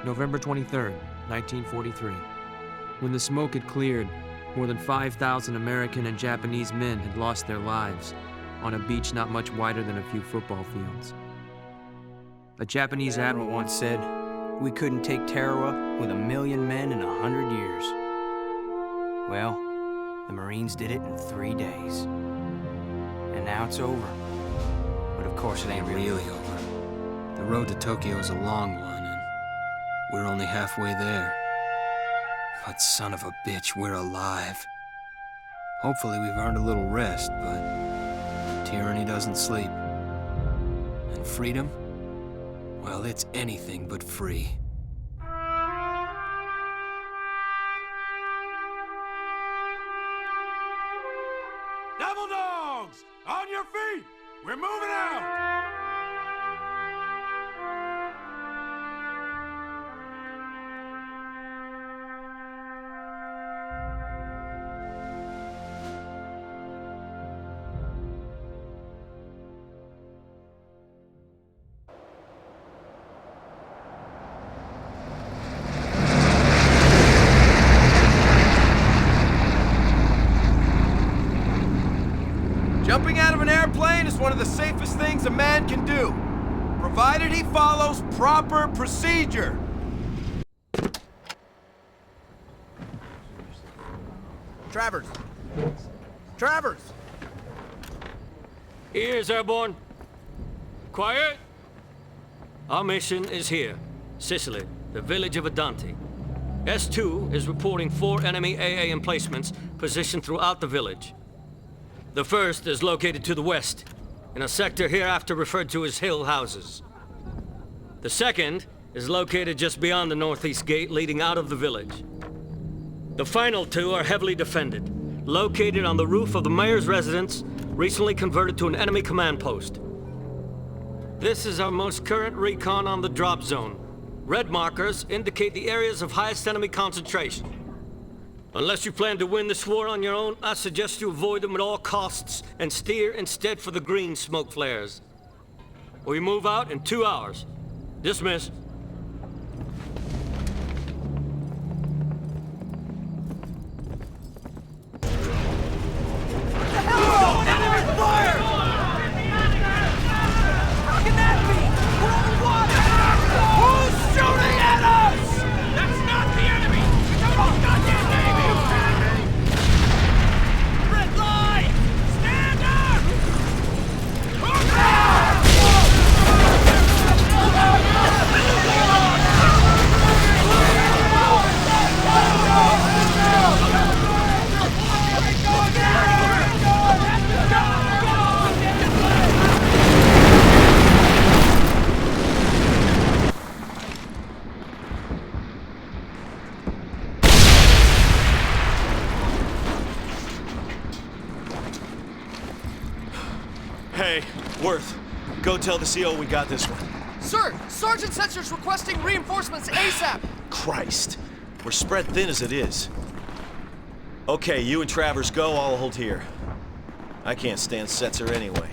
November 23rd, 1943. When the smoke had cleared, more than 5,000 American and Japanese men had lost their lives on a beach not much wider than a few football fields. A Japanese admiral once said, "We couldn't take Tarawa with 1,000,000 men in 100 years. Well, the Marines did it in 3 days. And now it's over. But of course it ain't really over. The road to Tokyo is a long one, and we're only halfway there. But son of a bitch, we're alive. Hopefully we've earned a little rest, but tyranny doesn't sleep. And freedom? Well, it's anything but free. Devil dogs! On your feet! We're moving out! Jumping out of an airplane is one of the safest things a man can do. provided he follows proper procedure. Travers! Travers! Ears, Airborne. Quiet! Our mission is here. Sicily, the village of Adante. S2 is reporting 4 enemy AA emplacements positioned throughout the village. The first is located to the west, in a sector hereafter referred to as Hill Houses. The second is located just beyond the northeast gate leading out of the village. The final 2 are heavily defended, located on the roof of the mayor's residence, recently converted to an enemy command post. This is our most current recon on the drop zone. Red markers indicate the areas of highest enemy concentration. Unless you plan to win this war on your own, I suggest you avoid them at all costs and steer instead for the green smoke flares. We move out in 2 hours. Dismiss. Hey, Worth, go tell the CO we got this one. Sir, Sergeant Setcher's requesting reinforcements ASAP! Christ, we're spread thin as it is. Okay, you and Travers go, I'll hold here. I can't stand Setzer anyway.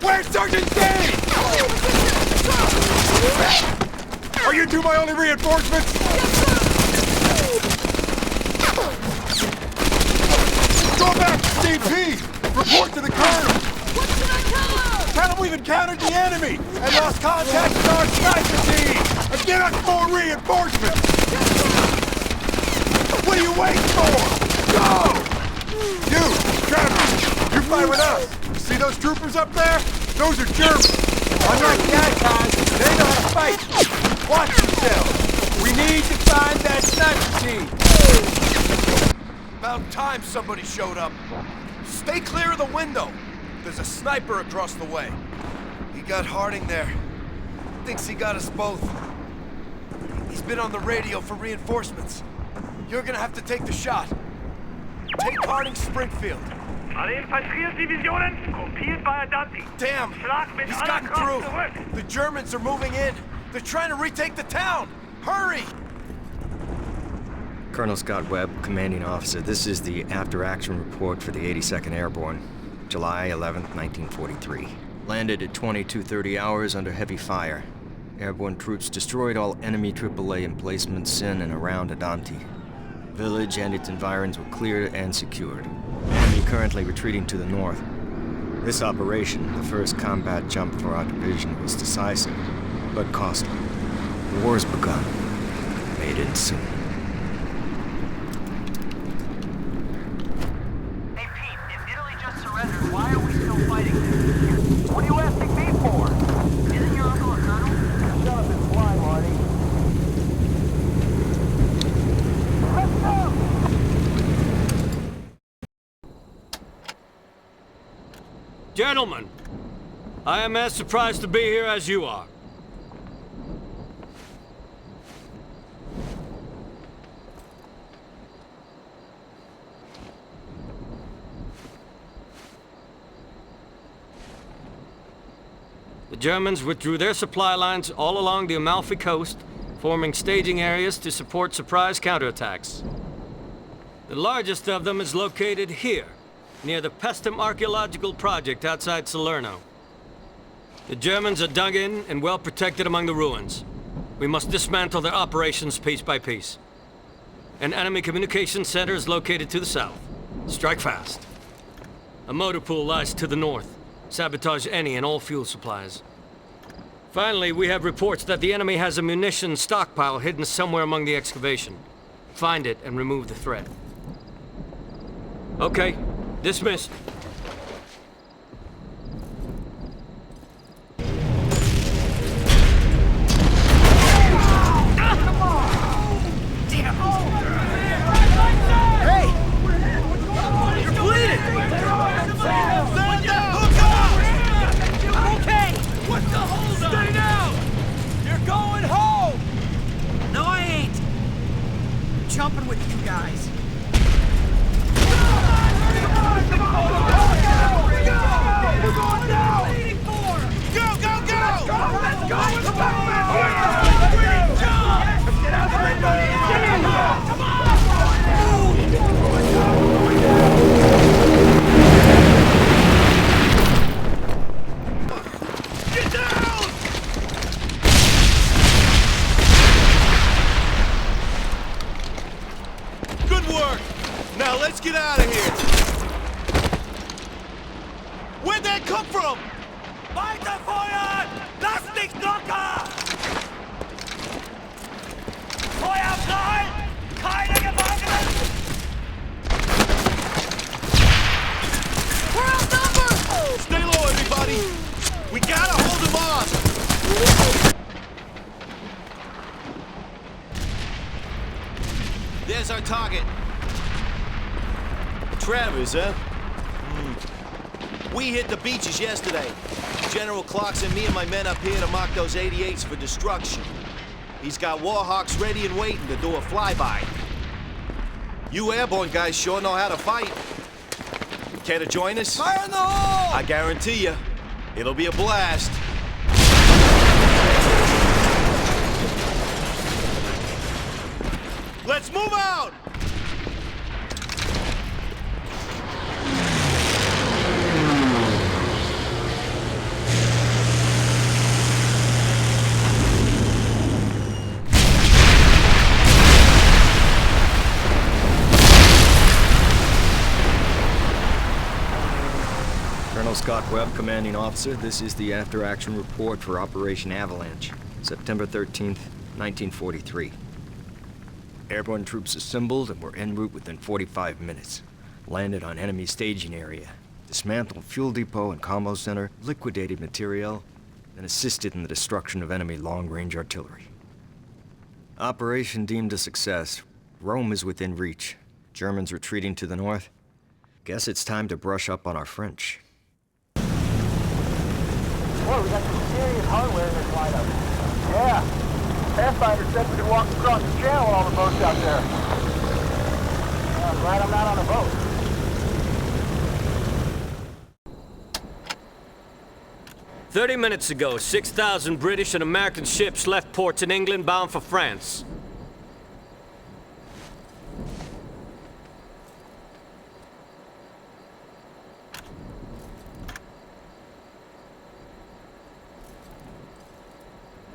Where's Sergeant Dane? Are you two my only reinforcements? Go back, CP! Report to the Colonel! What should I tell him? Tell him we've encountered the enemy and lost contact with our sniper team! And get us more reinforcements! What are you waiting for? Go! You, Travis, you fight with us! See those troopers up there? Those are Germans! Unlike the icons, they know how to fight! Watch yourself! We need to find that sniper team! About time somebody showed up. Stay clear of the window. There's a sniper across the way. He got Harding there. Thinks he got us both. He's been on the radio for reinforcements. You're gonna have to take the shot. Take Harding Springfield. Alle Infanteriedivisionen gruppiert bei Adante. Damn! Schlag mit He's aller gotten Kraft through. zurück. The Germans are moving in. They're trying to retake the town. Hurry! Colonel Scott Webb, commanding officer. This is the after-action report for the 82nd Airborne, July 11th, 1943. Landed at 22:30 hours under heavy fire. Airborne troops destroyed all enemy AAA emplacements in and around Adante. Village and its environs were cleared and secured. Enemy currently retreating to the north. This operation, the first combat jump for our division, was decisive, but costly. The war's begun. May it end soon. Hey Pete, if Italy just surrendered, why are we still fighting there? What are you asking me for? Isn't your uncle a colonel? Shut up and fly, Marty. Let's go! Gentlemen, I am as surprised to be here as you are. The Germans withdrew their supply lines all along the Amalfi coast, forming staging areas to support surprise counterattacks. The largest of them is located here, near the Pestum archaeological project outside Salerno. The Germans are dug in and well protected among the ruins. We must dismantle their operations piece by piece. An enemy communications center is located to the south. Strike fast. A motor pool lies to the north. Sabotage any and all fuel supplies. Finally, we have reports that the enemy has a munitions stockpile hidden somewhere among the excavation. Find it and remove the threat. Okay, dismissed. Jumping with you guys. Now let's get out of here! Where'd that come from? Weiterfeuern! Lass nicht locker! Feuer frei! Keine Gefangenen! We're outnumbered! Stay low, everybody! We gotta hold them off! There's our target. Travers, huh? We hit the beaches yesterday. General Clark sent me and my men up here to mark those 88s for destruction. He's got Warhawks ready and waiting to do a flyby. You Airborne guys sure know how to fight. Care to join us? Fire in the hole! I guarantee you, it'll be a blast. Let's move out! Colonel Scott Webb, Commanding Officer. This is the after-action report for Operation Avalanche, September 13th, 1943. Airborne troops assembled and were en route within 45 minutes. Landed on enemy staging area, dismantled fuel depot and combo center, liquidated materiel, and assisted in the destruction of enemy long-range artillery. Operation deemed a success. Rome is within reach. Germans retreating to the north. Guess it's time to brush up on our French. Boy, we got some serious hardware in this lineup. Yeah. Pathfinder said we could walk across the channel with all the boats out there. I'm glad I'm not on a boat. "30 minutes ago, 6,000 British and American ships left ports in England bound for France.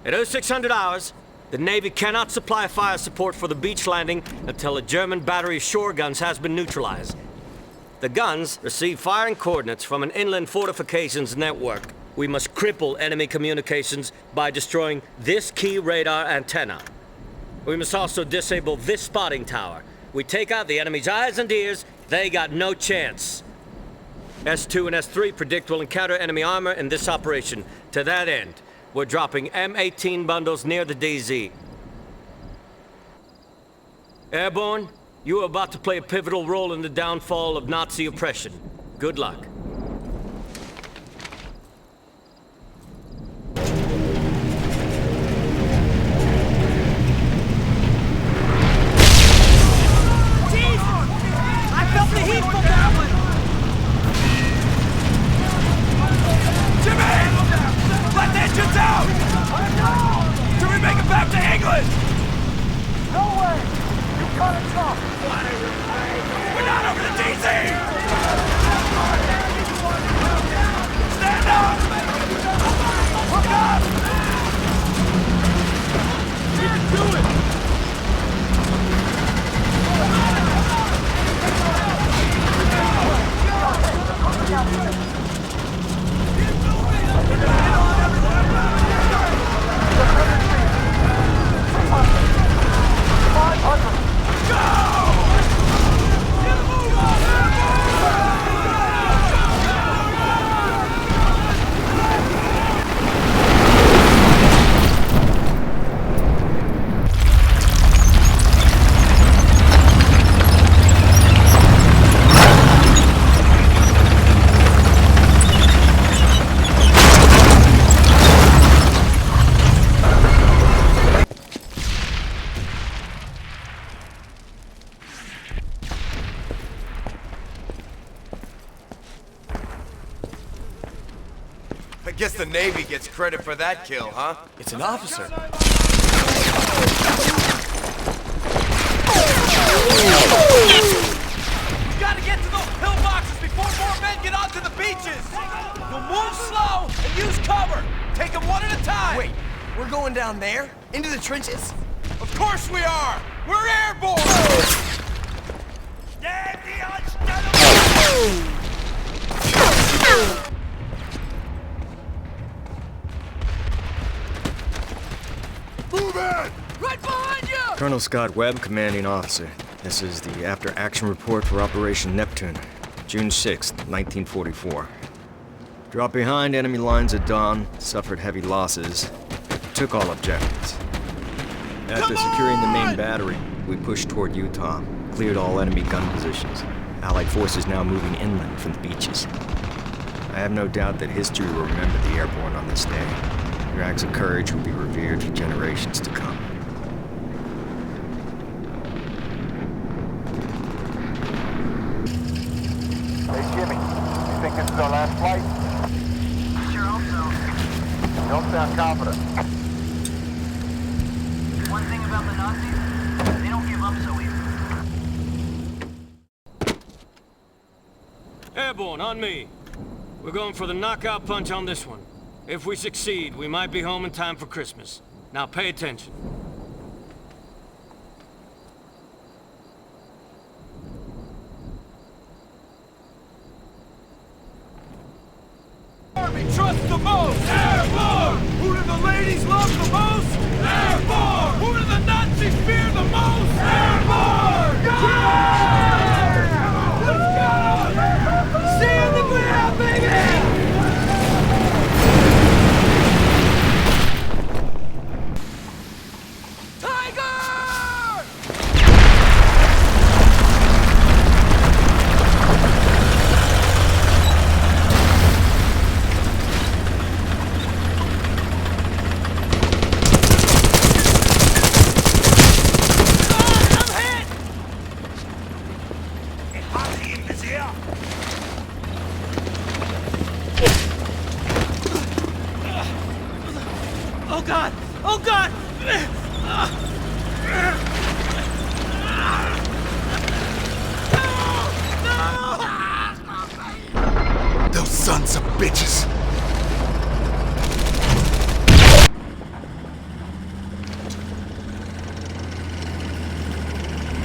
At 0600 hours, the Navy cannot supply fire support for the beach landing until a German battery of shore guns has been neutralized. The guns receive firing coordinates from an inland fortifications network. We must cripple enemy communications by destroying this key radar antenna. We must also disable this spotting tower. We take out the enemy's eyes and ears, they got no chance. S2 and S3 predict we'll encounter enemy armor in this operation. To that end, we're dropping M18 bundles near the DZ. Airborne, you are about to play a pivotal role in the downfall of Nazi oppression. Good luck. I felt the heat from that one! Jimmy! Let the engines out! Can we make it back to England? No way! You cut us off! We're not over the DZ! Stand up! Look up! We can do it! the Navy gets credit for that kill, huh? It's an officer. We gotta get to those pillboxes before more men get onto the beaches! You'll move slow and use cover! Take them one at a time! Wait, we're going down there? Into the trenches? Of course we are! We're airborne! Stand the unstoppable! Move in! Right behind you! Colonel Scott Webb, commanding officer. This is the after-action report for Operation Neptune, June 6th, 1944. Dropped behind enemy lines at dawn, suffered heavy losses, took all objectives. After securing the main battery, we pushed toward Utah, cleared all enemy gun positions. Allied forces now moving inland from the beaches. I have no doubt that history will remember the airborne on this day. Your acts of courage will be revered for generations to come. Hey, Jimmy, you think this is our last flight? Sure hope so. You don't sound confident. One thing about the Nazis, they don't give up so easy. Airborne, on me. We're going for the knockout punch on this one. If we succeed, we might be home in time for Christmas. Now pay attention. Army trusts the most! Airborne! Who do the ladies love the most? Airborne! Who do the Nazis fear the most? Airborne! Let's go! See you in the ground, baby! Oh God! Oh God! Those sons of bitches!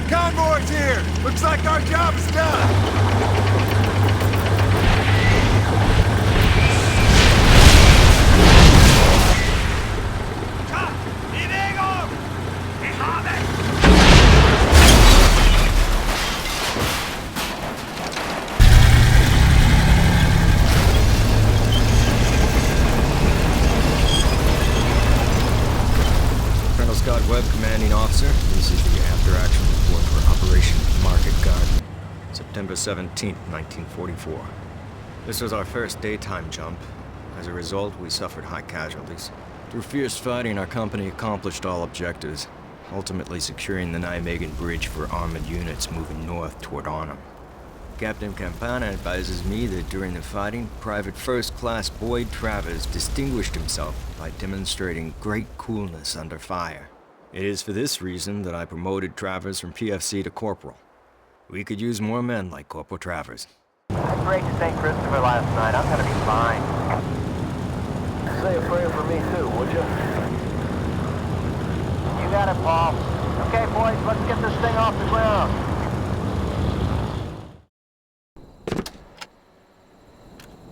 Convoy's here! Looks like our job is done! Scott Webb, commanding officer. This is the after-action report for Operation Market Garden, September 17th, 1944. This was our first daytime jump. As a result, we suffered high casualties. Through fierce fighting, our company accomplished all objectives, ultimately securing the Nijmegen Bridge for armored units moving north toward Arnhem. Captain Campana advises me that during the fighting, Private First Class Boyd Travers distinguished himself by demonstrating great coolness under fire. It is for this reason that I promoted Travers from PFC to Corporal. We could use more men like Corporal Travers. I prayed to St. Christopher last night. I'm gonna be fine. Say a prayer for me too, would you? You got it, Paul. Okay, boys, let's get this thing off the ground.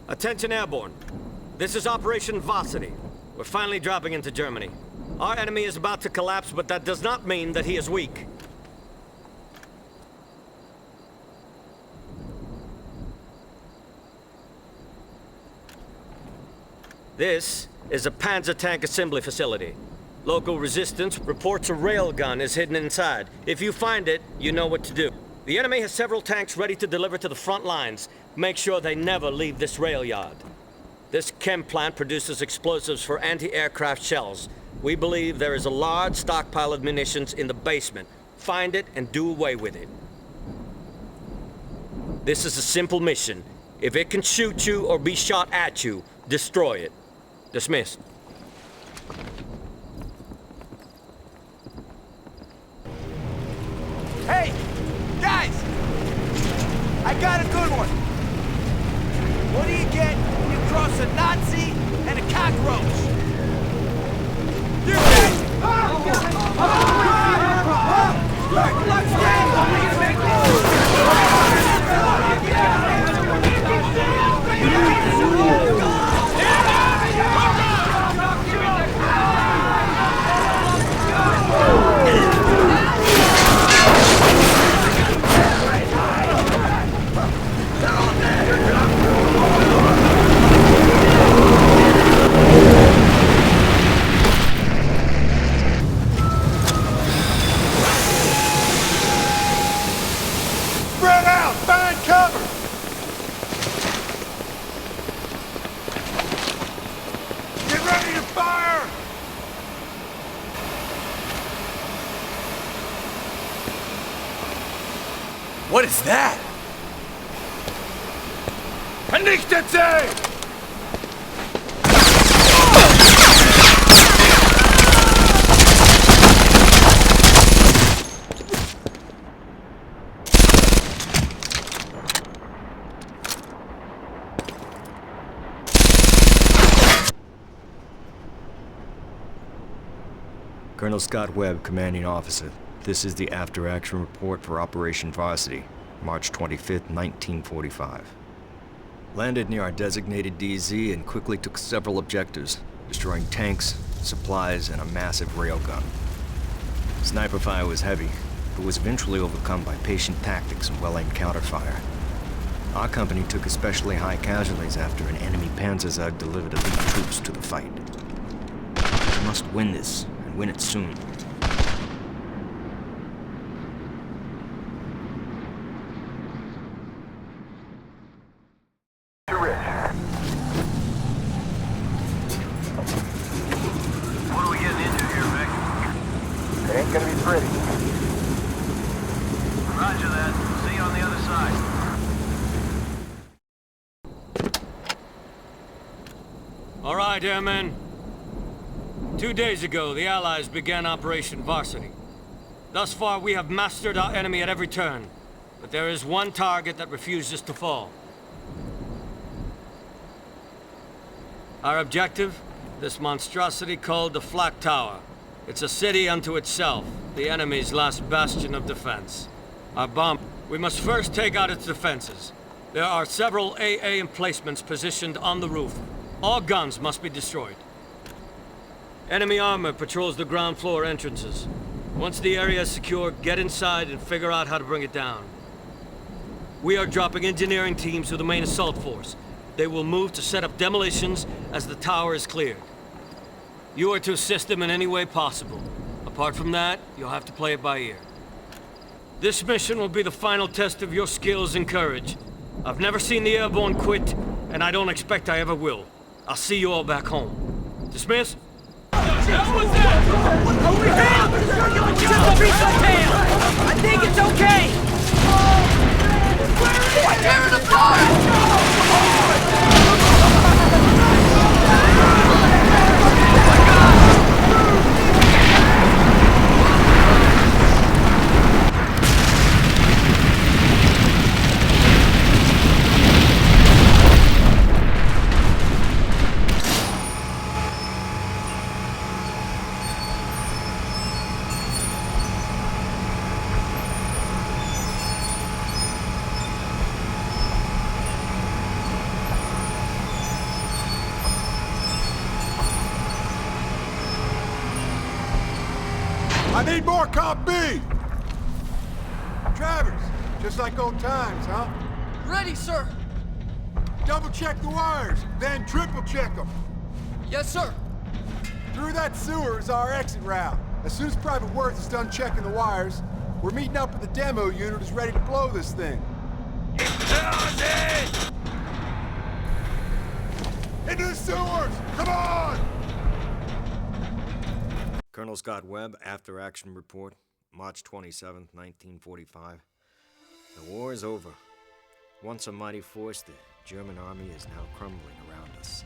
Attention Airborne. This is Operation Varsity. We're finally dropping into Germany. Our enemy is about to collapse, but that does not mean that he is weak. This is a Panzer tank assembly facility. Local resistance reports a railgun is hidden inside. If you find it, you know what to do. The enemy has several tanks ready to deliver to the front lines. Make sure they never leave this rail yard. This chem plant produces explosives for anti-aircraft shells. We believe there is a large stockpile of munitions in the basement. Find it and do away with it. This is a simple mission. If it can shoot you or be shot at you, destroy it. Dismissed. Hey! Guys! I got a good one! What do you get when you cross a Nazi and a cockroach? You Spread out! Find cover! Get ready to fire! What is that? Vernichtet sie! Colonel Scott Webb, Commanding Officer. This is the after-action report for Operation Varsity, March 25th, 1945. Landed near our designated DZ and quickly took several objectives, destroying tanks, supplies, and a massive railgun. Sniper fire was heavy, but was eventually overcome by patient tactics and well-aimed counterfire. Our company took especially high casualties after an enemy Panzerzug delivered elite troops to the fight. We must win this, and win it soon. What are we getting into here, Vic? It ain't gonna be pretty. Roger that. See you on the other side. All right, airmen. 2 days ago, the Allies began Operation Varsity. Thus far, we have mastered our enemy at every turn. But there is one target that refuses to fall. Our objective? This monstrosity called the Flak Tower. It's a city unto itself, the enemy's last bastion of defense. Our bomb... We must first take out its defenses. There are several AA emplacements positioned on the roof. All guns must be destroyed. Enemy armor patrols the ground floor entrances. Once the area is secure, get inside and figure out how to bring it down. We are dropping engineering teams to the main assault force. They will move to set up demolitions as the tower is cleared. You are to assist them in any way possible. Apart from that, you'll have to play it by ear. This mission will be the final test of your skills and courage. I've never seen the Airborne quit, and I don't expect I ever will. I'll see you all back home. Dismissed? Over here! Just a piece of tail! I think it's okay! We're tearing apart! I need more Cop B! Travers, just like old times, huh? Ready, sir. Double check the wires, then triple check them. Yes, sir. Through that sewer is our exit route. As soon as Private Worth is done checking the wires, we're meeting up with the demo unit who's ready to blow this thing. Into the sewers! Come on! Colonel Scott Webb, After Action Report, March 27th, 1945. The war is over. Once a mighty force, the German army is now crumbling around us.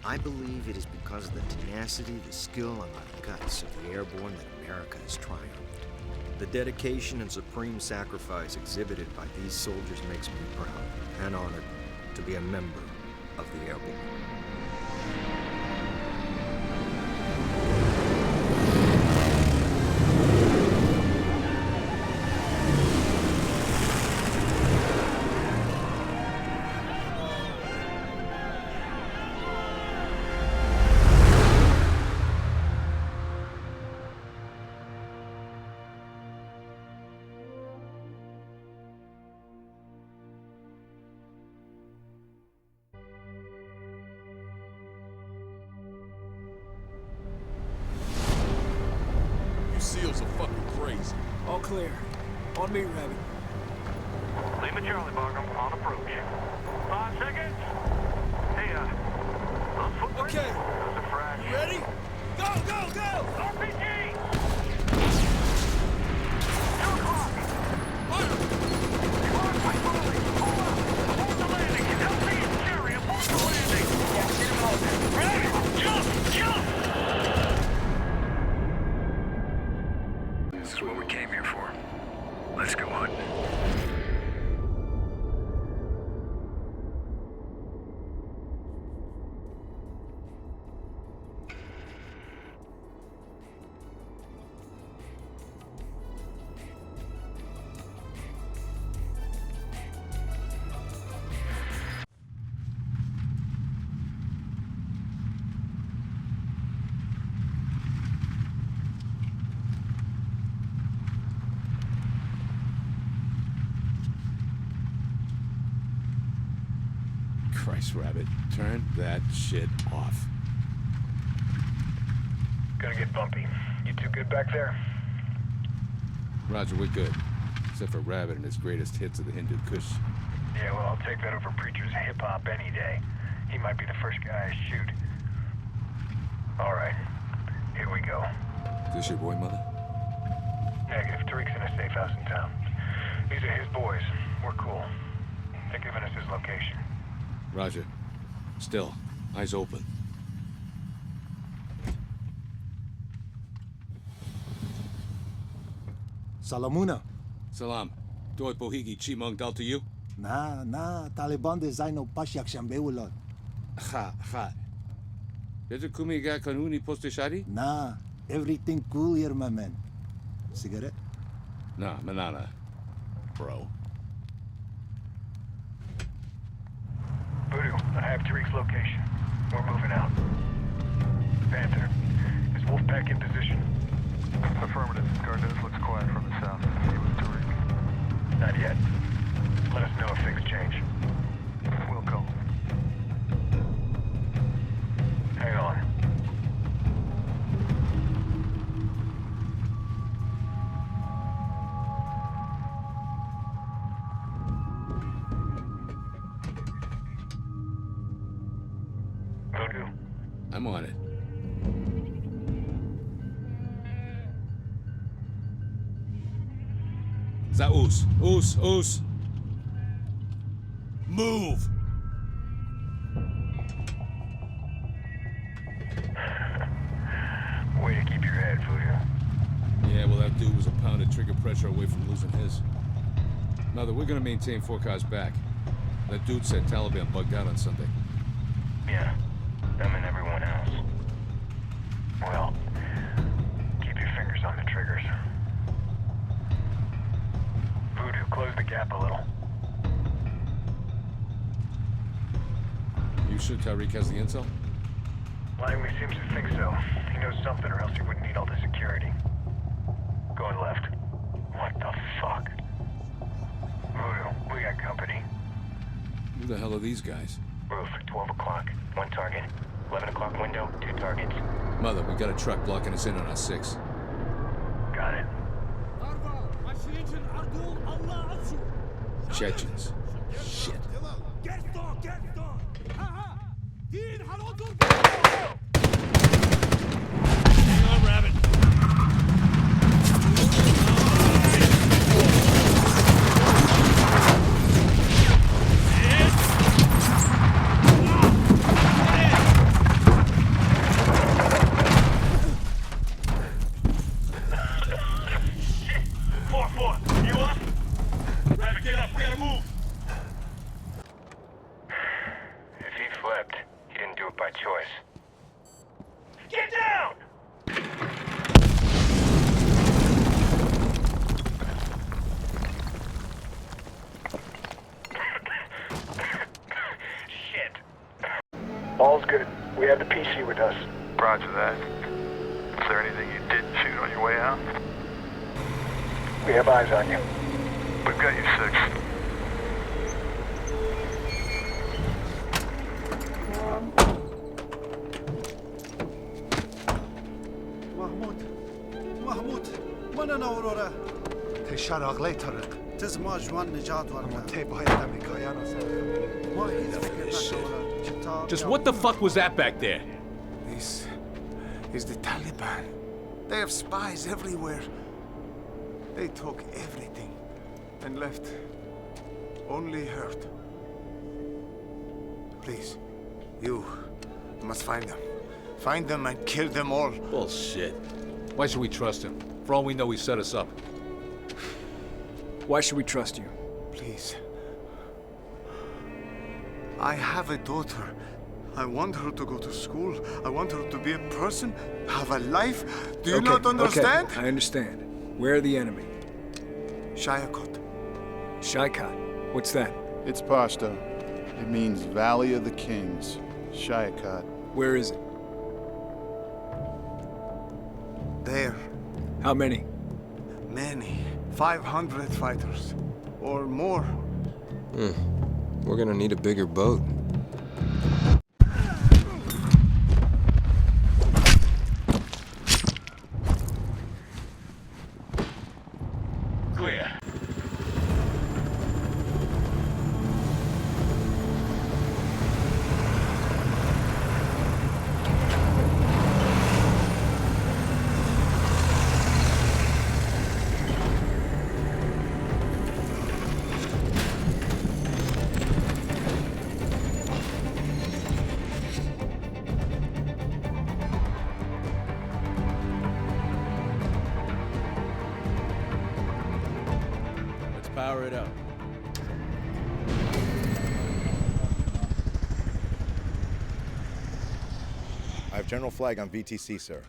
I believe it is because of the tenacity, the skill, and the guts of the Airborne that America has triumphed. The dedication and supreme sacrifice exhibited by these soldiers makes me proud and honored to be a member of the Airborne. SEALs are fucking crazy. All clear. On me, Rabbit. Lima Charlie, Barkham, on approach. 5 seconds. Hey, those footprints? Okay. Those are fresh. You ready? Go, go, go! RPG! 2 o'clock. Fire! Hold the landing. You come see it, Jerry. Abort the landing. Ready? Jump! Jump! This is what we came here for. Let's go hunting. Christ, Rabbit, turn that shit off. Gonna get bumpy. You two good back there? Roger, we're good. Except for Rabbit and his greatest hits of the Hindu Kush. Yeah, well, I'll take that over Preacher's hip-hop any day. He might be the first guy I shoot. All right, here we go. Is this your boy, Mother? Negative. Tariq's in a safe house in town. These are his boys. We're cool. They're giving us his location. Roger. Still. Eyes open. Salamuna. Salam. Doi pohigi chimong dal to you? Na, Taliban de zaino pasyak shambewulot. Ha. Did you kumi ga kanuni posteshari? Nah, everything cool here, my man. Cigarette? Nah, manana. Bro. Voodoo, I have Tariq's location. We're moving out. Panther, is Wolfpack in position? Affirmative. Gardos looks quiet from the south. You with Tariq? Not yet. Let us know if things change. We'll go. Hang on. Voodoo. I'm on it. Zaus. Us. Move! Way to keep your head, Voodoo. Yeah, well, that dude was a pound of trigger pressure away from losing his. Mother, we're gonna maintain 4 cars back. That dude said Taliban bugged out on Sunday. Yeah, them and everyone else. Well, keep your fingers on the triggers. Voodoo, close the gap a little. You sure Tariq has the intel? Langley seems to think so. He knows something or else he wouldn't need all the security. Going left. What the fuck? Voodoo, we got company. Who the hell are these guys? Roof, 12 o'clock. 1 target. 11 o'clock window, 2 targets. Mother, we got a truck blocking us in on our 6. Got it. Chechens. Shit. Hang on, Rabbit. Roger that. Is there anything you didn't shoot on your way out? We have eyes on you. We've got you 6. محمود من نورورا تشارق لی طرق تز ما جوان نجات ورده تی باید امریکایان رو ما هیچ فکر ندارم Just what the fuck was that back there? This is the Taliban. They have spies everywhere. They took everything and left only hurt. Please, you must find them. Find them and kill them all. Bullshit. Why should we trust him? For all we know, he set us up. Why should we trust you? Please. I have a daughter. I want her to go to school. I want her to be a person, have a life. Do you not understand? Okay, I understand. Where are the enemy? Shayakot. Shaikot? What's that? It's Pashto. It means Valley of the Kings. Shayakot. Where is it? There. How many? Many. 500 fighters. Or more. We're gonna need a bigger boat. Clear. Power it up. I have General Flag on VTC, sir.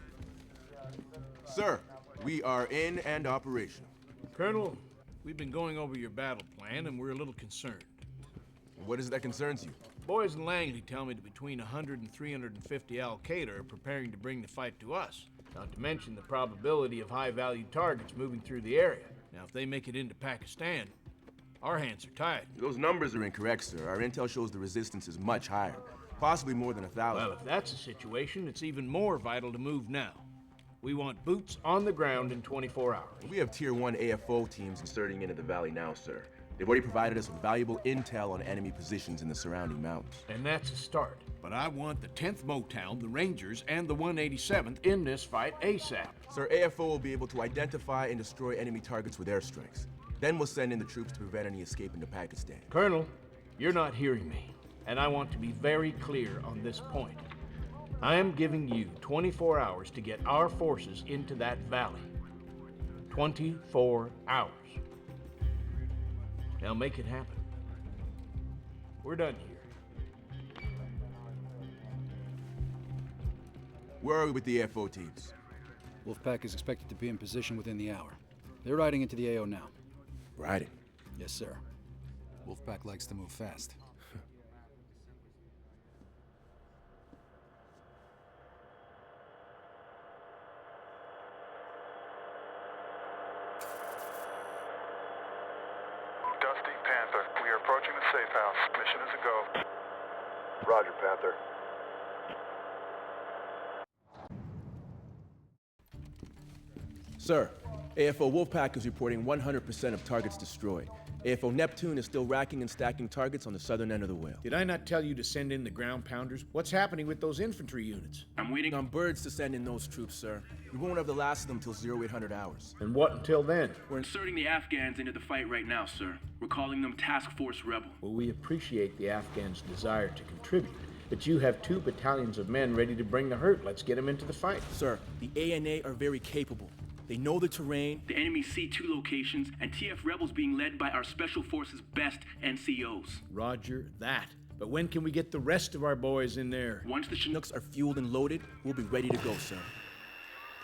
Sir, we are in and operational. Colonel, we've been going over your battle plan and we're a little concerned. What is it that concerns you? Boys in Langley tell me that between 100 and 350 Al-Qaeda are preparing to bring the fight to us. Not to mention the probability of high-value targets moving through the area. Now, if they make it into Pakistan, our hands are tied. Those numbers are incorrect, sir. Our intel shows the resistance is much higher. Possibly more than 1,000. Well, if that's the situation, it's even more vital to move now. We want boots on the ground in 24 hours. We have Tier 1 AFO teams inserting into the valley now, sir. They've already provided us with valuable intel on enemy positions in the surrounding mountains. And that's a start. But I want the 10th Motown, the Rangers, and the 187th in this fight ASAP. Sir, AFO will be able to identify and destroy enemy targets with airstrikes. Then we'll send in the troops to prevent any escape into Pakistan. Colonel, you're not hearing me, and I want to be very clear on this point. I am giving you 24 hours to get our forces into that valley. 24 hours. Now make it happen. We're done here. Where are we with the AFO teams? Wolfpack is expected to be in position within the hour. They're riding into the AO now. Riding? Yes, sir. Wolfpack likes to move fast. Dusty Panther, we are approaching the safe house. Mission is a go. Roger, Panther. Sir, AFO Wolfpack is reporting 100% of targets destroyed. AFO Neptune is still racking and stacking targets on the southern end of the whale. Did I not tell you to send in the ground pounders? What's happening with those infantry units? I'm waiting on birds to send in those troops, sir. We won't have the last of them till 0800 hours. And what until then? We're inserting the Afghans into the fight right now, sir. We're calling them Task Force Rebel. Well, we appreciate the Afghans' desire to contribute, but you have 2 battalions of men ready to bring the hurt. Let's get them into the fight. Sir, the ANA are very capable. They know the terrain. The enemy's C2 locations, and TF Rebels being led by our Special Forces' best NCOs. Roger that. But when can we get the rest of our boys in there? Once the Chinooks are fueled and loaded, we'll be ready to go, sir.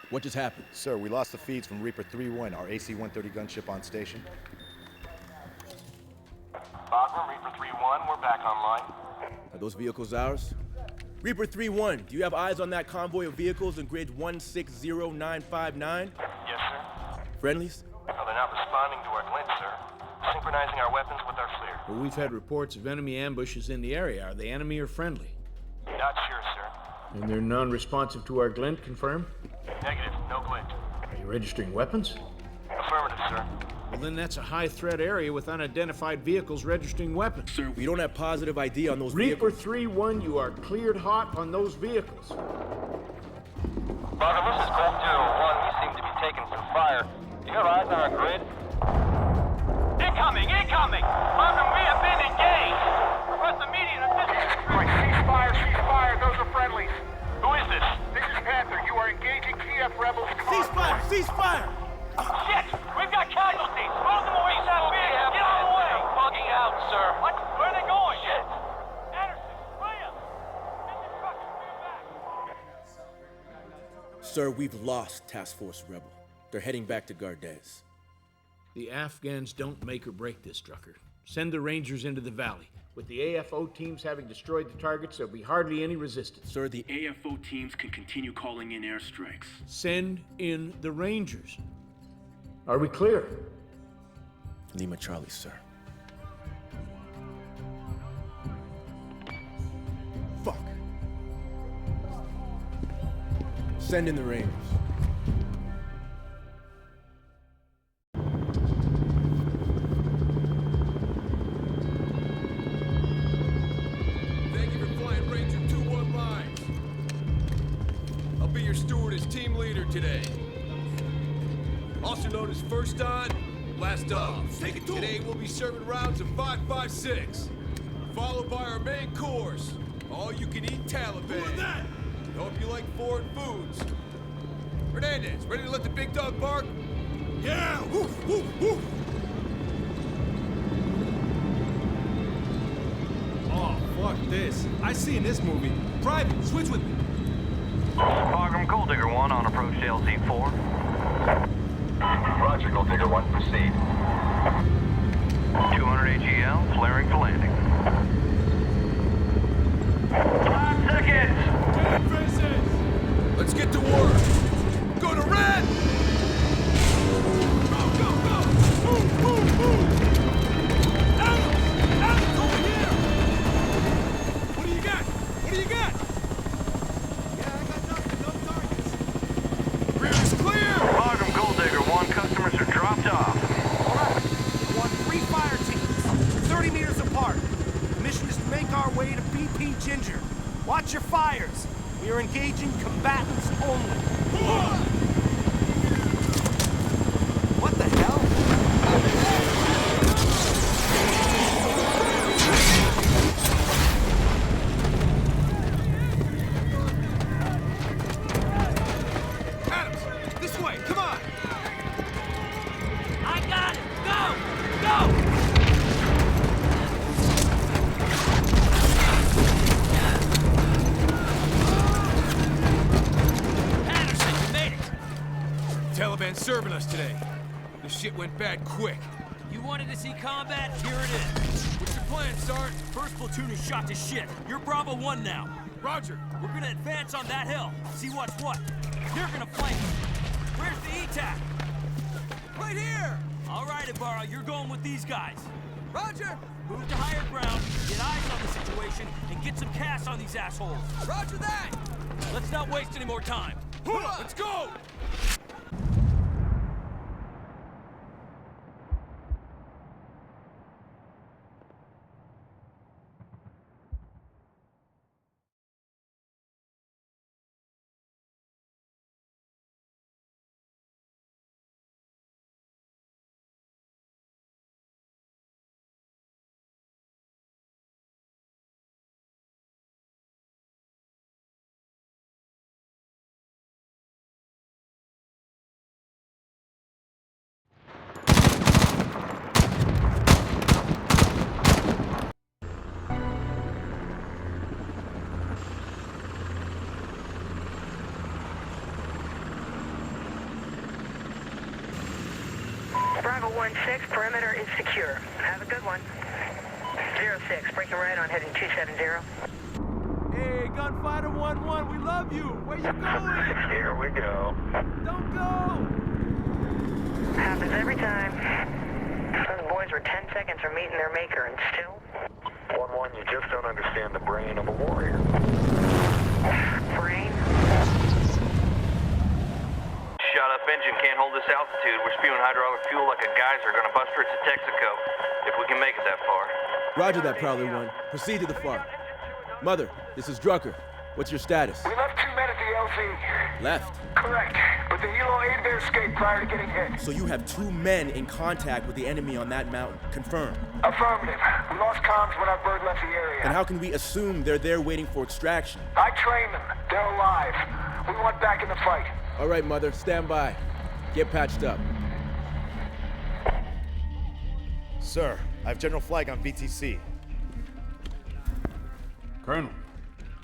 What just happened? Sir, we lost the feeds from Reaper 3-1, our AC-130 gunship on station. Bogger, Reaper 3-1, we're back online. Are those vehicles ours? Reaper 3-1, do you have eyes on that convoy of vehicles in grid 160959? Yes, sir. Friendlies? Well, they're not responding to our glint, sir. Synchronizing our weapons with our FLIR. Well, we've had reports of enemy ambushes in the area. Are they enemy or friendly? Not sure, sir. And they're non-responsive to our glint, confirm? Negative, no glint. Are you registering weapons? Affirmative, sir. Well, then that's a high-threat area with unidentified vehicles registering weapons. Sir, we don't have positive ID on those Reaper vehicles. 3-1, you are cleared hot on those vehicles. Bogger, this is Colt 01. We seem to be taking some fire. Do you have eyes on our grid? Incoming! Incoming! Bogger, we have been engaged! Request immediate assistance! Right, ceasefire, ceasefire. Those are friendlies. Who is this? This is Panther. You are engaging Kiev rebels. Ceasefire! Ceasefire! Shit! We've got casualties! Hold them away, Saddle! Get out of the way! Bugging out, sir. What? Where are they going? Shit! Anderson, William! Get the truck and bring it back! Sir, we've lost Task Force Rebel. They're heading back to Gardez. The Afghans don't make or break this, Drucker. Send the Rangers into the valley. With the AFO teams having destroyed the targets, there'll be hardly any resistance. Sir, the AFO teams can continue calling in airstrikes. Send in the Rangers. Are we clear? Lima Charlie, sir. Fuck. Send in the Rangers. Thank you for flying Ranger 2-1 line. I'll be your steward as team leader today. Also known as first on, last off. Today we'll be serving rounds of 5.56, followed by our main course, all-you-can-eat Taliban. Hope you like foreign foods. Hernandez, ready to let the big dog bark? Yeah! Woof, woof, woof! Oh, fuck this. I seen this movie. Private, switch with me. Program Gold Digger 1 on approach to LZ4. Roger, Gold Digger 1, proceed. 200 AGL, flaring for landing. 5 seconds! Let's get to work. Go to red! Go, go, go! Move, move, move! Adams, over here! What do you got? What do you got? Yeah, I got nothing. No targets. Rear is clear! Program Gold Digger 1, customers are dropped off. All right. We want 3 fire teams, 30 meters apart. The mission is to make our way to BP Ginger. Watch your fires. We are engaging combatants only. What the hell? Adams, this way, come on! I got it! Go! Go! Taliban serving us today. This shit went bad quick. You wanted to see combat? Here it is. What's your plan, Sergeant? First platoon is shot to shit. You're Bravo 1 now. Roger. We're gonna advance on that hill. See what's what. You're gonna flank. Where's the ETAC? Right here! All right, Ibarra, you're going with these guys. Roger! Move to higher ground, get eyes on the situation, and get some cash on these assholes. Roger that! Let's not waste any more time. Let's go! Bravo 1-6, perimeter is secure. Have a good one. 06, breaking right on heading 270. Hey, Gunfighter 1-1. We love you. Where you going? Here we go. Don't go. Happens every time. Those boys were 10 seconds from meeting their maker, and still. 1-1, you just don't understand the brain of a warrior. Brain? Shut up engine, can't hold this altitude. We're spewing hydraulic fuel like a geyser. Gonna bust her to Texaco, if we can make it that far. Roger that, Prowler 1. Proceed to the far. Mother, this is Drucker. What's your status? We left 2 men at the LZ. Left? Correct, but the helo aided their escape prior to getting hit. So you have 2 men in contact with the enemy on that mountain. Confirm. Affirmative. We lost comms when our bird left the area. And how can we assume they're there waiting for extraction? I trained them. They're alive. We want back in the fight. All right, Mother, stand by. Get patched up. Sir, I have General Flag on VTC. Colonel,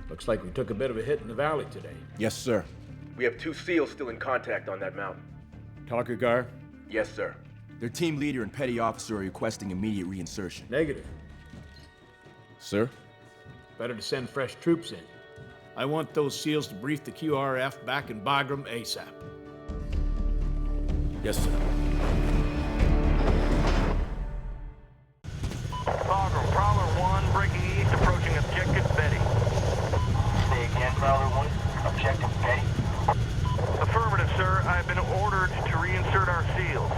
looks like we took a bit of a hit in the valley today. Yes, sir. We have 2 SEALs still in contact on that mountain. Talkergar? Yes, sir. Their team leader and petty officer are requesting immediate reinsertion. Negative. Sir? Better to send fresh troops in. I want those SEALs to brief the QRF back in Bagram ASAP. Yes, sir. Bagram, Prowler 1, breaking east, approaching objective Betty. Say again, Prowler 1, objective Betty. Affirmative, sir. I've been ordered to reinsert our SEALs.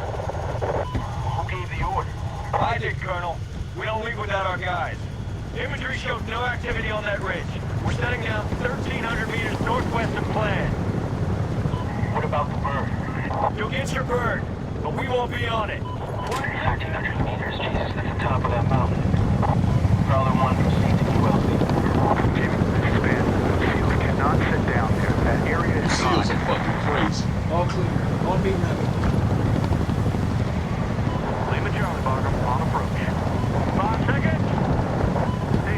Who gave the order? I did, Colonel. We don't leave without our guys. Imagery showed no activity on that ridge. We're setting down 1,300 meters northwest of plan. What about the bird? You'll get your bird, but we won't be on it. 1,300 meters, Jesus, that's the top of that mountain. Prowler 1, proceed to ULB. Jimmy, expand. SEALs cannot sit down there. That area is SEALs are fucking crazy. All clear. All being ready. Lima Charlie, Bagram, on approach. 5 seconds.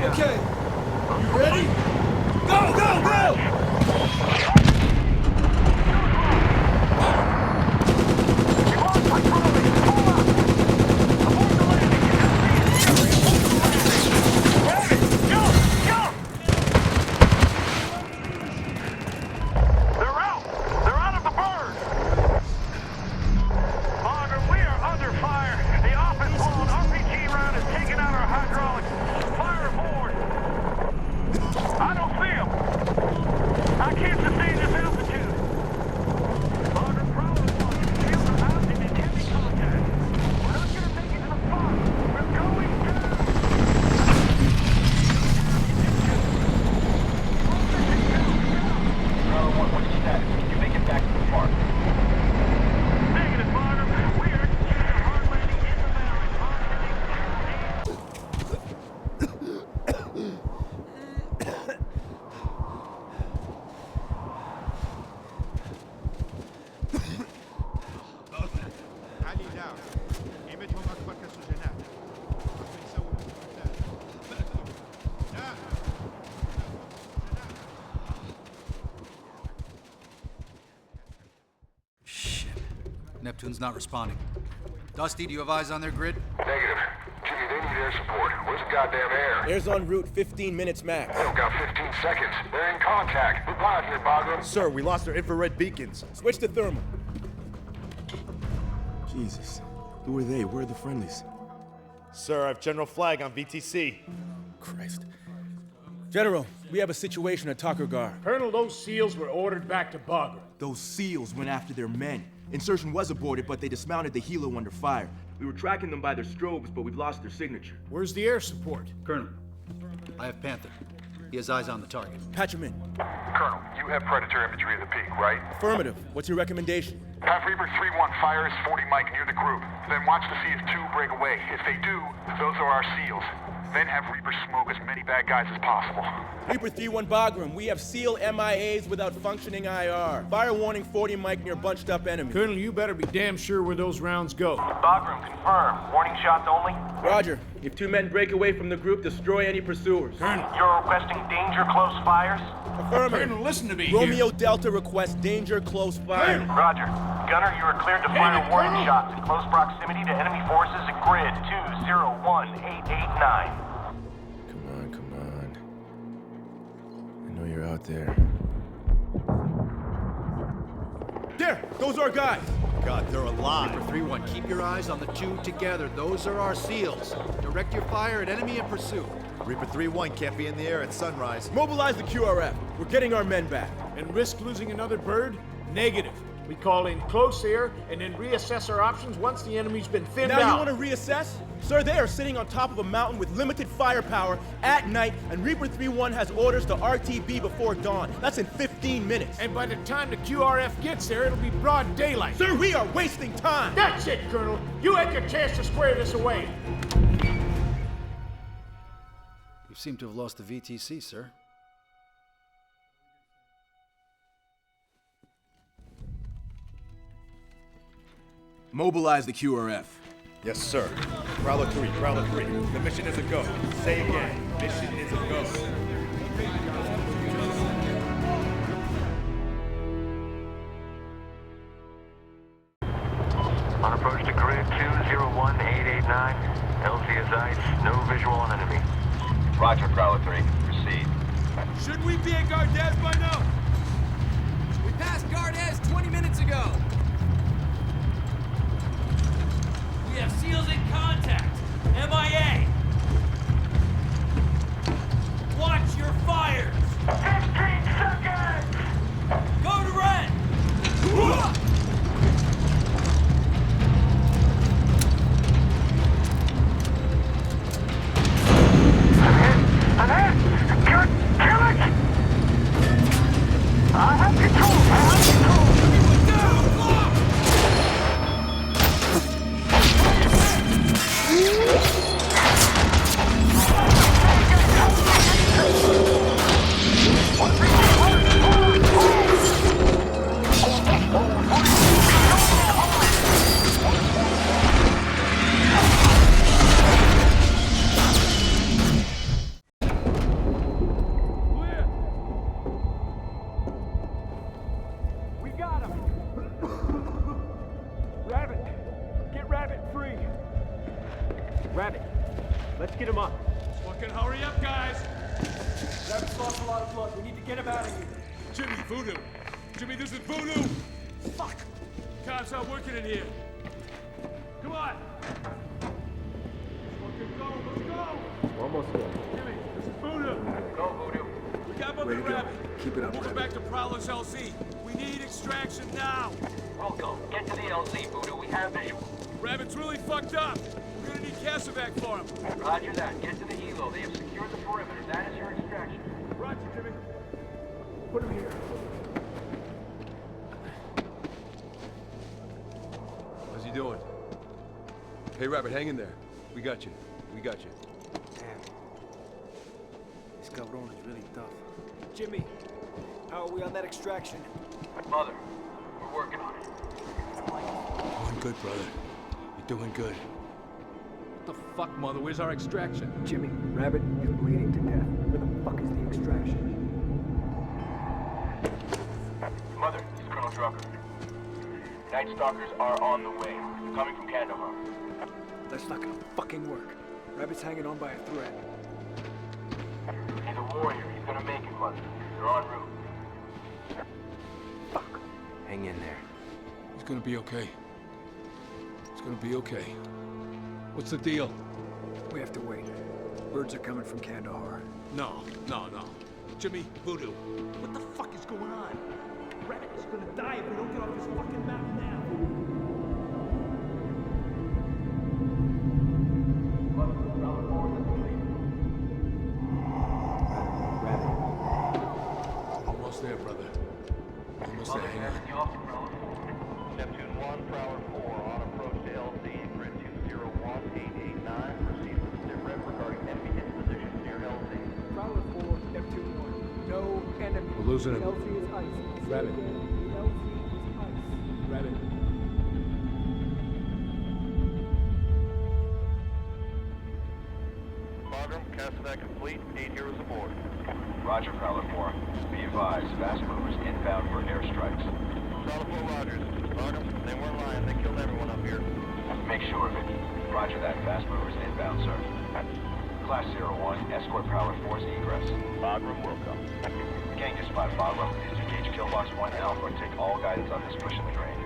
Okay. You ready? Go, go, go! Neptune's not responding. Dusty, do you have eyes on their grid? Negative. Jimmy, they need air support. Where's the goddamn air? Air's en route, 15 minutes max. They don't got 15 seconds. They're in contact. Reply here, Bagram. Sir, we lost our infrared beacons. Switch to thermal. Jesus. Who are they? Where are the friendlies? Sir, I have General Flag on VTC. Christ. General, we have a situation at Talkergar. Colonel, those SEALs were ordered back to Bagram. Those SEAls went after their men. Insertion was aborted, but they dismounted the helo under fire. We were tracking them by their strobes, but we've lost their signature. Where's the air support? Colonel, I have Panther. He has eyes on the target. Patch him in. Colonel, you have Predator imagery of the peak, right? Affirmative. What's your recommendation? Have Reaper 3-1 fire his 40 mic near the group. Then watch to see if 2 break away. If they do, those are our SEAls. Then have Reaper smoke as many bad guys as possible. Reaper 3-1 Bagram, we have SEAL MIAs without functioning IR. Fire warning 40 mic near bunched up enemy. Colonel, you better be damn sure where those rounds go. Bagram, confirmed. Warning shots only. Roger. If 2 men break away from the group, destroy any pursuers. Colonel. You're requesting danger close fires? Affirmative. Colonel, listen to me Romeo here. Delta requests danger close fire. Roger. Gunner, you are cleared to fire warning shots in close proximity to enemy forces at grid 201889. Come on. know you're out there. There! Those are our guys! God, they're alive. Reaper 3-1, keep your eyes on the two together. Those are our SEALs. Direct your fire at enemy in pursuit. Reaper 3-1 can't be in the air at sunrise. Mobilize the QRF. We're getting our men back. And risk losing another bird? Negative. We call in close air and then reassess our options once the enemy's been thinned out. Now you want to reassess? Sir, they are sitting on top of a mountain with limited firepower at night, and Reaper 3-1 has orders to RTB before dawn. That's in 15 minutes. And by the time the QRF gets there, it'll be broad daylight. Sir, we are wasting time! That's it, Colonel. You had your chance to square this away. You seem to have lost the VTC, sir. Mobilize the QRF. Yes, sir. Prowler 3, Prowler 3. The mission is a go. Say again. Mission is a go. On approach to grid 201889. LZ is ice. No visual on enemy. Roger, Prowler 3. Proceed. Should we be at Gardez by now? We passed Gardez 20 minutes ago. We have SEALs in contact. MIA. Watch your fires. 15 seconds! Go to red. I'm hit! Kill it! I have control! Rabbit, let's get him up. Fucking hurry up, guys! Rabbit's lost a lot of blood. We need to get him out of here. Jimmy, Voodoo! Jimmy, this is Voodoo! Fuck! Cops aren't working in here. Come on! Let's fucking go, let's go! We're almost there. Jimmy, this is Voodoo! Go, Voodoo. We got him up Way in to go. Rabbit. Keep it up, Moving Rabbit. back to Prowler's LZ. We need extraction now! Welcome. Get to the LZ, Voodoo. We have visual. Rabbit's really fucked up. We're gonna need Casevac for him. Roger that. Get to the helo. They have secured the perimeter. That is your extraction. Roger, Jimmy. Put him here. How's he doing? Hey, Rabbit, hang in there. We got you. We got you. Damn. This cabron is really tough. Jimmy, how are we on that extraction? Mother, we're working on it. Doing good, brother. You're doing good. What the fuck, Mother? Where's our extraction? Jimmy, Rabbit is bleeding to death. Where the fuck is the extraction? Mother, this is Colonel Drucker. Night Stalkers are on the way. They're coming from Kandahar. That's not gonna fucking work. Rabbit's hanging on by a thread. He's a warrior. He's gonna make it, Mother. They're en route. Fuck. Hang in there. He's gonna be okay. It's gonna be okay. What's the deal? We have to wait. Birds are coming from Kandahar. No. Jimmy, Voodoo. What the fuck is going on? Rabbit is gonna die if we don't get off this fucking mountain now. Almost there, brother. Almost there. Hang on. Neptune 1, Prowler 4, on approach to LZ, grid 201889. Proceed with sit rep regarding enemy hit position near LZ. Prowler 4, Neptune 1. No enemy. We're losing him. LZ is ice. Rabbit. LZ is ice. Rabbit. Margam, Casevac complete. 8 heroes aboard. Roger, Prowler 4. Be advised, fast movers inbound for airstrikes. Prowler 4, Rogers. Margam, they weren't lying. They killed everyone up here. Make sure of it. Roger that, fast movers inbound, sir. Class 01, escort power force egress. Bagram will come. Gang dispatch Bagram. Engage Killbox 1 Alpha. Take all guidance on this push in the drain.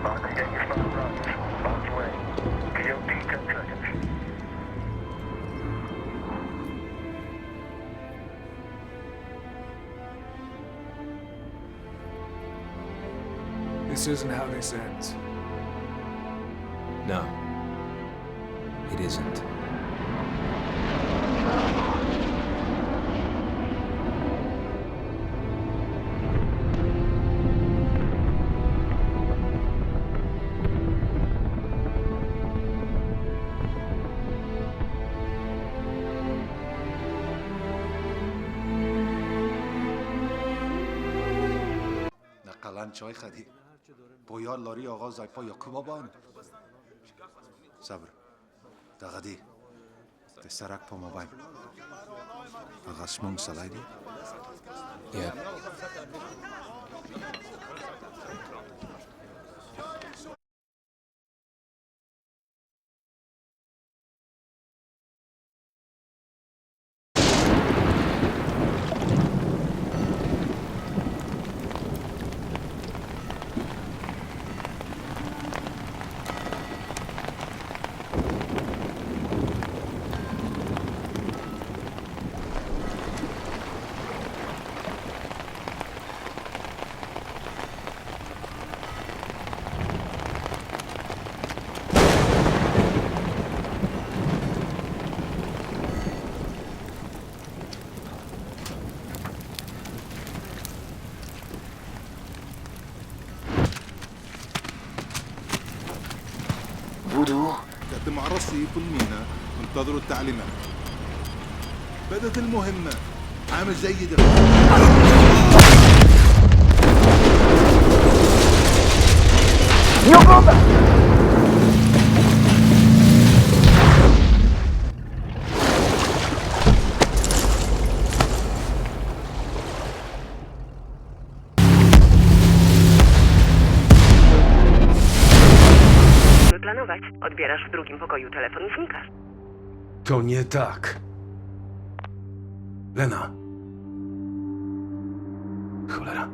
Bagram, gang dispatch Bravo. Bombs away. POT 10 seconds. This isn't how this ends. No. It isn't. نقلان چای خدی پویا لاری آقا زایپا یا کوبابان صبر دغدی تسرق پا موبایل اغاسمون سلايدي Yeah. تقدم على الرصيف والمينا انتظروا التعليمات. بدت المهمة عامل جيد. Odbierasz w drugim pokoju telefon i znikasz. To nie tak. Lena. Cholera.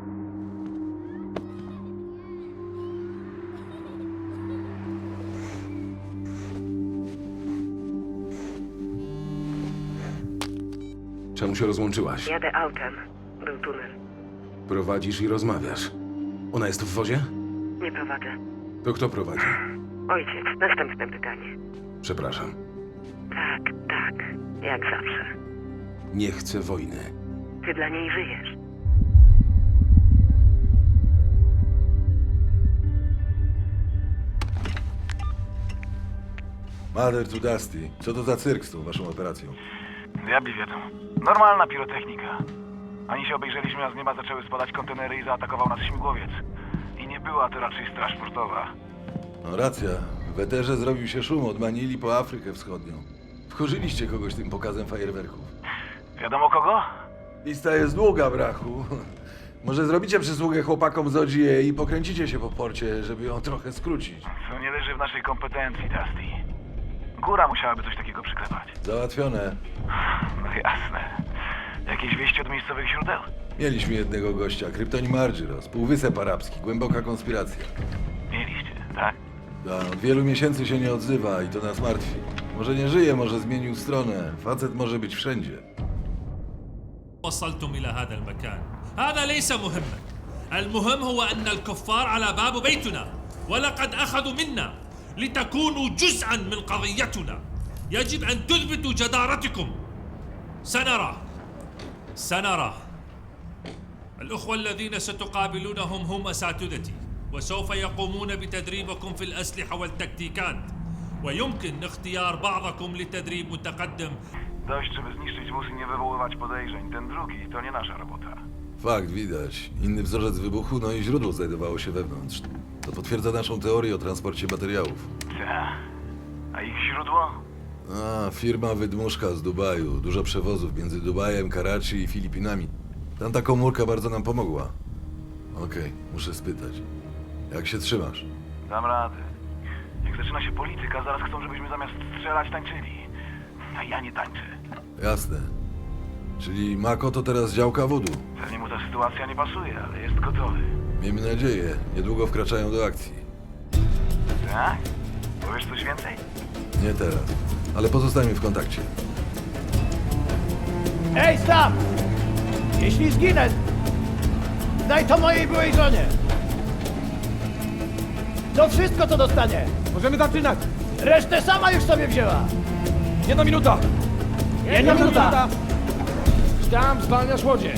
Czemu się rozłączyłaś? Jadę autem. Był tunel. Prowadzisz i rozmawiasz. Ona jest w wozie? Nie prowadzę. To kto prowadzi? Ojciec, następne pytanie. Przepraszam. Tak, jak zawsze. Nie chcę wojny. Ty dla niej żyjesz. Mother to Dusty. Co to za cyrk z tą waszą operacją? Diabli wiedzą. Normalna pirotechnika. Ani się obejrzeliśmy, a z nieba zaczęły spadać kontenery i zaatakował nas śmigłowiec. I nie była to raczej straż portowa. No racja. W Weterze zrobił się szum od Manili po Afrykę Wschodnią. Wkurzyliście kogoś tym pokazem fajerwerków. Wiadomo kogo? Lista jest długa, brachu. Może zrobicie przysługę chłopakom z OGA i pokręcicie się po porcie, żeby ją trochę skrócić. To nie leży w naszej kompetencji, Dusty. Góra musiałaby coś takiego przyklepać. Załatwione. No jasne. Jakieś wieści od miejscowych źródeł? Mieliśmy jednego gościa, kryptonim Argyros, Półwysep Arabski, głęboka konspiracja. Mieliście, tak? Od wielu miesięcy się nie odzywa i to nas martwi. Może nie żyje, może zmienił stronę. Facet może być wszędzie. وصلتم إلى هذا المكان. هذا ليس مهما. المهم هو أن الكفار على باب بيتنا ولقد أخذوا منا لتكونوا جزءا من قضيتنا. يجب أن تثبتوا جدارتكم. سنرى. الأخوة الذين ستقابلونهم هم أساتذتي وسوف يقومون بتدريبكم في الأسلحة والتكتيكات ويمكن اختيار بعضكم لتدريب متقدم. Dość, żeby zniszczyć wóz i nie wywoływać podejrzeń. Ten drugi to nie nasza robota. Fakt, widać. Inny wzorzec wybuchu, no i źródło znajdowało się wewnątrz. To potwierdza naszą teorię o transporcie materiałów. A ich źródło? Firma wydmuszka z Dubaju. Dużo przewozów między Dubajem, Karachi i Filipinami. Tamta komórka bardzo nam pomogła. Okej, muszę spytać. Jak się trzymasz? Dam radę. Jak zaczyna się polityka, zaraz chcą, żebyśmy zamiast strzelać tańczyli. A ja nie tańczę. Jasne. Czyli Mako to teraz działka wodu. Pewnie mu ta sytuacja nie pasuje, ale jest gotowy. Miejmy nadzieję, niedługo wkraczają do akcji. Tak? Powiesz coś więcej? Nie teraz, ale pozostajmy w kontakcie. Ej, stop! Jeśli zginę, daj to mojej byłej żonie. To wszystko, co dostanie. Możemy zaczynać. Resztę sama już sobie wzięła. 1 minuta. 1 minuta. Tam zwalniasz łodzie.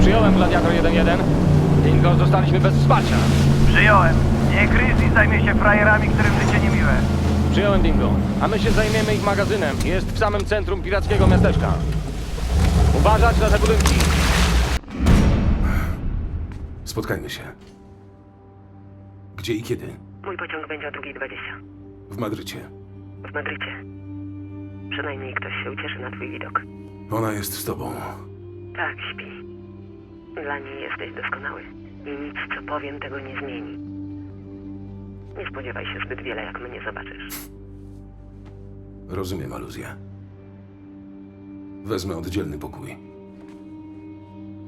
Przyjąłem Gladiator 1-1. Dingo, zostaliśmy bez wsparcia. Przyjąłem. Nie Kryzys zajmie się frajerami, którym życie niemiłe. Przyjąłem Dingo, a my się zajmiemy ich magazynem. Jest w samym centrum pirackiego miasteczka. Uważać na te budynki. Spotkajmy się. Gdzie i kiedy? Mój pociąg będzie o 2:20. W Madrycie. W Madrycie. Przynajmniej ktoś się ucieszy na twój widok. Ona jest z tobą. Tak, śpi. Dla niej jesteś doskonały. I nic, co powiem, tego nie zmieni. Nie spodziewaj się zbyt wiele, jak mnie zobaczysz. Rozumiem aluzję. Wezmę oddzielny pokój.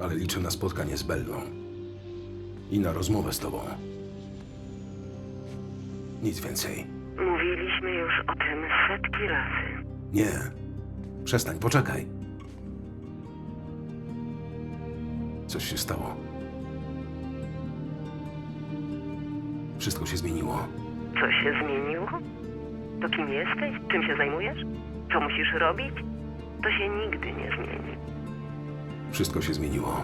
Ale liczę na spotkanie z Bellą. I na rozmowę z tobą. Nic więcej. Mówiliśmy już o tym setki razy. Nie. Przestań, poczekaj. Coś się stało. Wszystko się zmieniło. Co się zmieniło? To kim jesteś? Czym się zajmujesz? Co musisz robić? To się nigdy nie zmieni. Wszystko się zmieniło.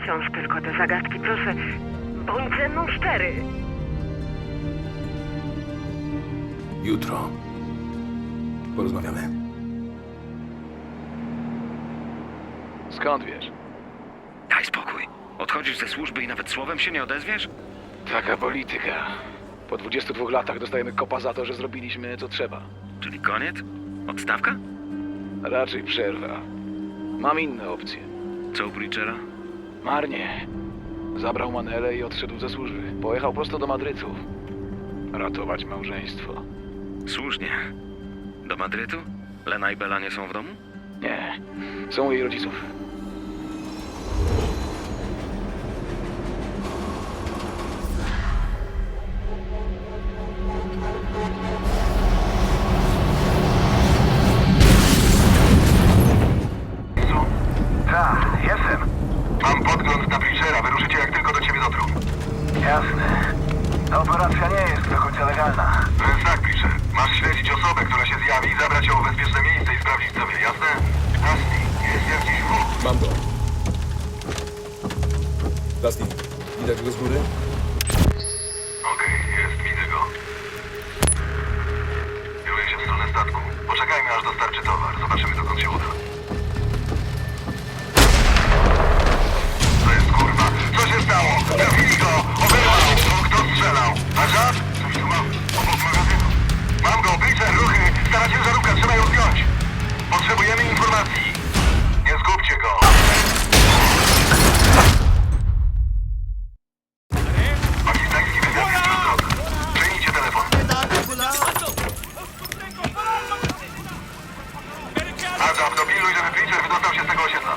Wciąż tylko te zagadki, proszę. Bądź ze mną szczery. Jutro. Porozmawiamy. Skąd wiesz? Daj spokój. Odchodzisz ze służby i nawet słowem się nie odezwiesz? Taka polityka. Po 22 latach dostajemy kopa za to, że zrobiliśmy co trzeba. Czyli koniec? Odstawka? Raczej przerwa. Mam inne opcje. Co u Preachera? Marnie. Zabrał Manelę i odszedł ze służby. Pojechał prosto do Madrytu. Ratować małżeństwo. Słusznie. Do Madrytu? Lena i Bella nie są w domu? Nie. Są u jej rodziców. Tak, jestem. Mam podgląd na Preachera. Wyruszycie jak tylko do ciebie dotrą. Jasne. Ta operacja nie jest do końca legalna. Więc tak, Preacher. Masz śledzić osobę, która się zjawi, zabrać ją w bezpieczne miejsce i sprawdzić sobie, jasne? Jasne. Jest jakiś wróg. Mam go. Dusty, widać go z góry? Okej, jest, widzę go. Kieruję się w stronę statku. Poczekajmy, aż dostarczy towar. Zobaczymy, dokąd się uda. To jest kurwa. Co się stało? Trafili go! Oberwał! Kto strzelał? A żad? Coś tu mam. Obok magazynu. Mam go! Preacher, ruchy! Stara ciężarówka, trzeba ją zdjąć! Potrzebujemy informacji. Nie zgubcie go! Pakistański wywiad jest już w drodze. Przyjmijcie telefon. Azab, dopilnuj, żeby Preacher wydostał się z tego osiedla.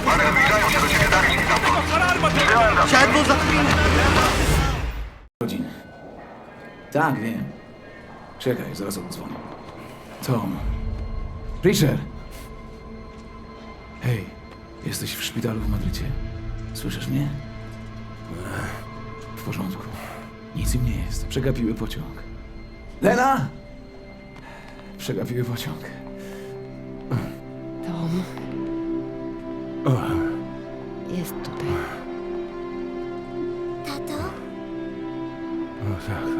Panie, zbliżają się do ciebie, Dariusz i tam. Siadło za chwilę! Godzin. Tak, wiem. Czekaj, zaraz odzwonię. Tom. Preacher! Hej, jesteś w szpitalu w Madrycie. Słyszysz mnie? W porządku. Nic im nie jest. Przegapiły pociąg. Lena? Przegapiły pociąg. Tom. Jest tutaj. Tato? O, tak.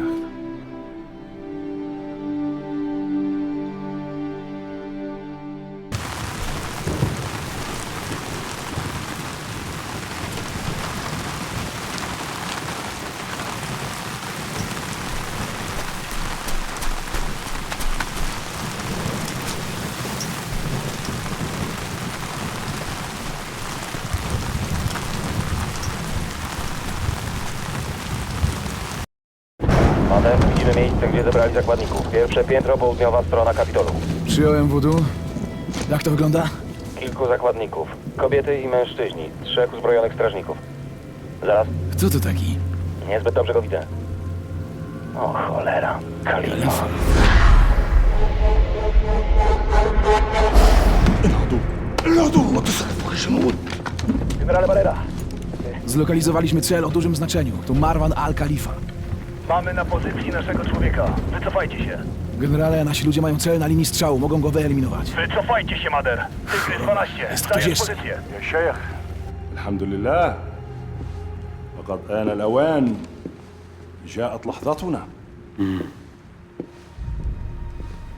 Mader, widzimy miejsce, gdzie zebrali zakładników. Pierwsze piętro, południowa strona Kapitolu. Przyjąłem wudu. Jak to wygląda? Kilku zakładników. Kobiety i mężczyźni. 3 uzbrojonych strażników. Zaraz. Kto to taki? Niezbyt dobrze go widzę. O cholera. Kalifa. Generale Valera. Zlokalizowaliśmy cel o dużym znaczeniu. To Marwan al-Khalifa. Mamy na pozycji naszego człowieka. Wycofajcie się. Generale, nasi ludzie mają cel na linii strzału. Mogą go wyeliminować. Wycofajcie się, Mader. Tygrys 12. Jest ktoś jeszcze. pozycję. يا شيخ الحمد لله لقد آن الأوان جاءت لحظتنا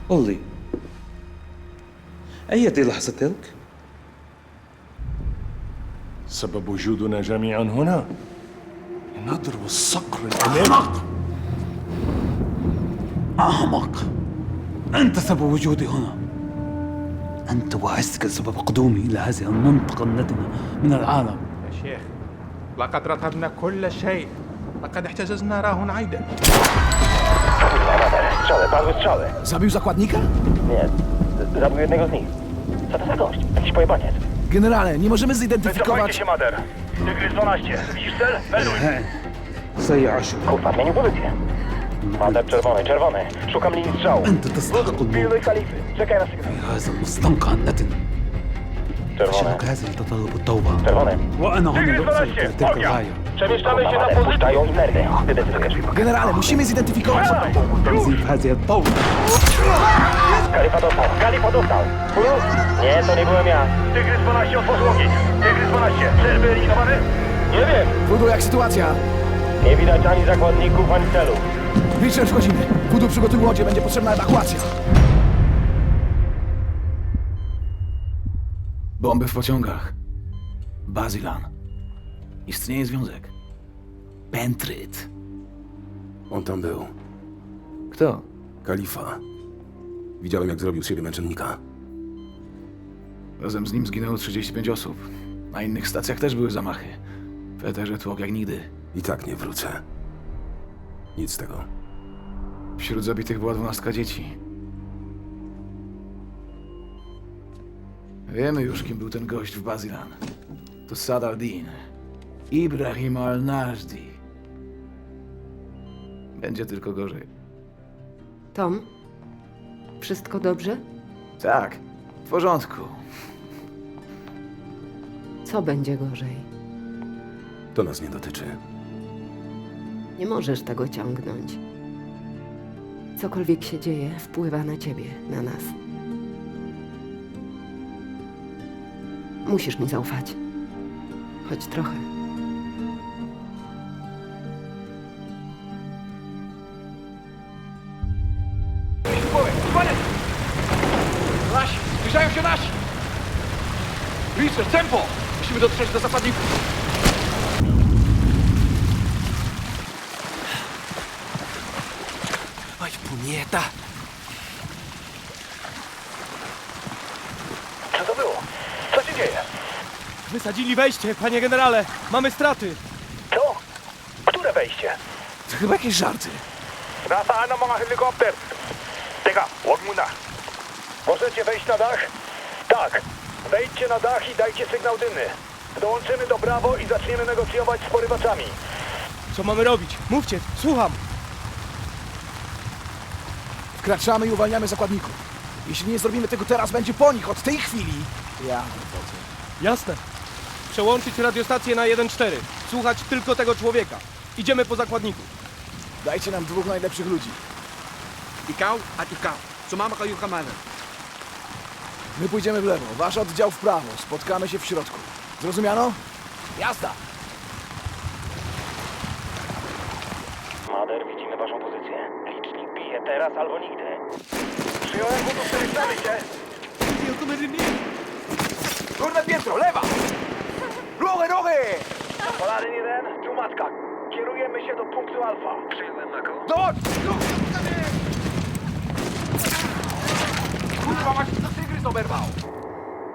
قل لي أية لحظة تلك؟ سبب وجودنا جميعا هنا نضرب الصقر الأمامي أحمق أنت سبب وجودي هنا أنت وعزتك سبب قدومي إلى هذه المنطقة النتنة من العالم يا شيخ لقد رتبنا كل شيء لقد احتجزنا راهن عيدا Strzały, padły strzały. Zabił zakładnika? Nie, zabił jednego z nich. Co to za gość? Jakiś pojebaniec. Generale, nie możemy zidentyfikować... Wycofajcie się, Mader. Tygrys 12. Widzisz cel? Meluj. سيعيش Kurwa, zmienił pozycję. Mader czerwony. Szukam linii strzału. أنت تستحق الموت Pilnuj kalify. Czekaj na sygnał. في هذا المستنقع النتن أشهدك هذا يتطلب التوبة Czerwony. وأنا هنا لأوصل إلى تلك الغاية Przemieszczamy się na pozycję. Puszczają i nerwy. Ty decydujesz. Generale, musimy zidentyfikować... تنظيف هذه الطاولة Kalifa dostał. Nie, to nie byłem ja. Tygrys 12 otworzył ogień. Tygrys 12. Cel wyeliminowany? Nie wiem. Wudu, jak sytuacja? Nie widać ani zakładników, ani celów. Witcher, wchodzimy. Wudu, przygotuj łodzie, będzie potrzebna ewakuacja. Bomby w pociągach. Bazilan. Istnieje związek. Pentryt. On tam był. Kto? Kalifa. Widziałem, jak zrobił z siebie męczennika. Razem z nim zginęło 35 osób. Na innych stacjach też były zamachy. W eterze tłok jak nigdy. I tak nie wrócę. Nic z tego. Wśród zabitych była 12 dzieci. Wiemy już, kim był ten gość w Bazilan. To Sad al-Din. Ibrahim al-Najdi. Będzie tylko gorzej. Tom? Wszystko dobrze? Tak, w porządku. Co będzie gorzej? To nas nie dotyczy. Nie możesz tego ciągnąć. Cokolwiek się dzieje, wpływa na ciebie, na nas. Musisz mi zaufać. Choć trochę. Nasi! Zbliżają się nasi! Witcher, tempo! Musimy dotrzeć do zapadników. Oj, punieta! Co to było? Co się dzieje? Wysadzili wejście, panie generale. Mamy straty. Co? Które wejście? To chyba jakieś żarty. Nasaan ang mga helikopter. Teka, huwag muna. Możecie wejść na dach? Tak. Wejdźcie na dach i dajcie sygnał dymny. Dołączymy do Brawo i zaczniemy negocjować z porywaczami. Co mamy robić? Mówcie, słucham. Wkraczamy i uwalniamy zakładników. Jeśli nie zrobimy tego teraz, będzie po nich od tej chwili. Ja wychodzę. Jasne. Przełączyć radiostację na 1-4. Słuchać tylko tego człowieka. Idziemy po zakładników. Dajcie nam 2 najlepszych ludzi. Ikaw at ikaw. Sumama kayo kamanan. My pójdziemy w lewo, wasz oddział w prawo. Spotkamy się w środku. Zrozumiano? Jazda! Mader, widzimy waszą pozycję. Licznik bije teraz albo nigdy. Przyjąłem gotów, przejdziemy się. Górne piętro, lewa! Ruchy! Paladin 1, tu matka. Kierujemy się do punktu alfa. Przyjąłem, Mako. Dodź! Kurwa, masz to tygrys oberwał!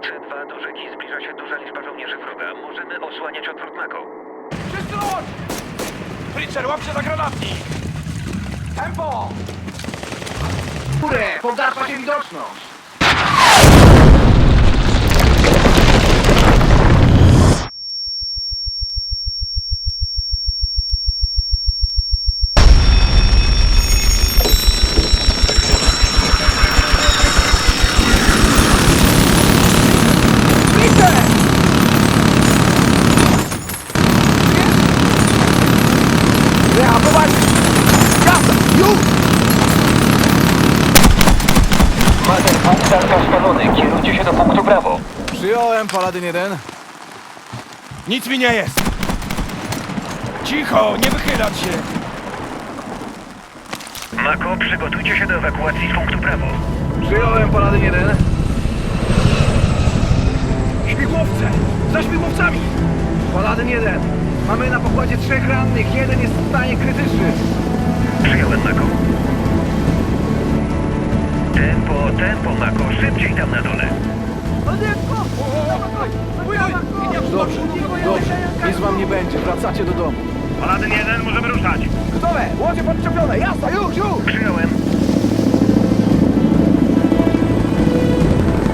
C2 do rzeki zbliża się duża liczba żołnierzy wroga. Możemy osłaniać odwrót, Mako. Wszyscy ląd! Pritcher, łap się za granatnik! Tempo! Górę, pogarsza się widoczność! Kierujcie się do punktu prawo. Przyjąłem, Paladin 1. Nic mi nie jest! Cicho, nie wychylać się! Mako, przygotujcie się do ewakuacji z punktu prawo. Przyjąłem, Paladin 1. Śmigłowce! Za śmigłowcami! Paladin 1. Mamy na pokładzie 3 rannych. Jeden jest w stanie krytycznym. Przyjąłem, Mako. Tempo, Mako. Szybciej tam na dole. Dobrze. Nic wam nie będzie. Wracacie do domu. Paladin 1, możemy ruszać. Gotowe! Łodzie podczepione! Jasna, już! Przyjąłem.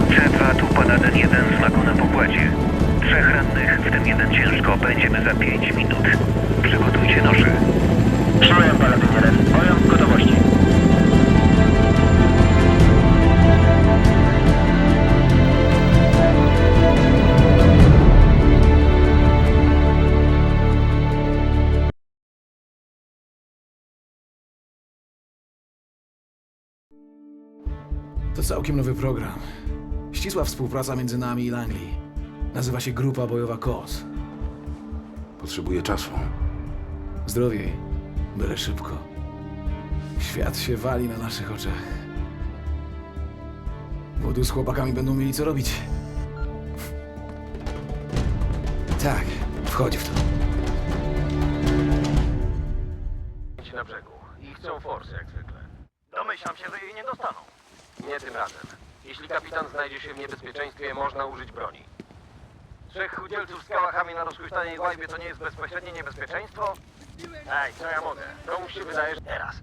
C2, tu Paladin 1 z Mako na pokładzie. 3 rannych, w tym 1 ciężko. Będziemy za 5 minut. Przygotujcie nosze. Przyjąłem, Paladin 1. Pojazd w gotowości. To całkiem nowy program. Ścisła współpraca między nami i Langley. Nazywa się Grupa Bojowa KOS. Potrzebuję czasu. Zdrowiej, byle szybko. Świat się wali na naszych oczach. Wodu z chłopakami będą mieli co robić. Tak, wchodzi w to. Na brzegu. I chcą forsy jak zwykle. Domyślam się, że jej nie dostaną. Nie tym razem. Jeśli kapitan znajdzie się w niebezpieczeństwie, można użyć broni. 3 chudzielców z kałachami na rozhuśtanej łajbie to nie jest bezpośrednie niebezpieczeństwo? Ej, co ja mogę? Komuś się wydaje, że teraz.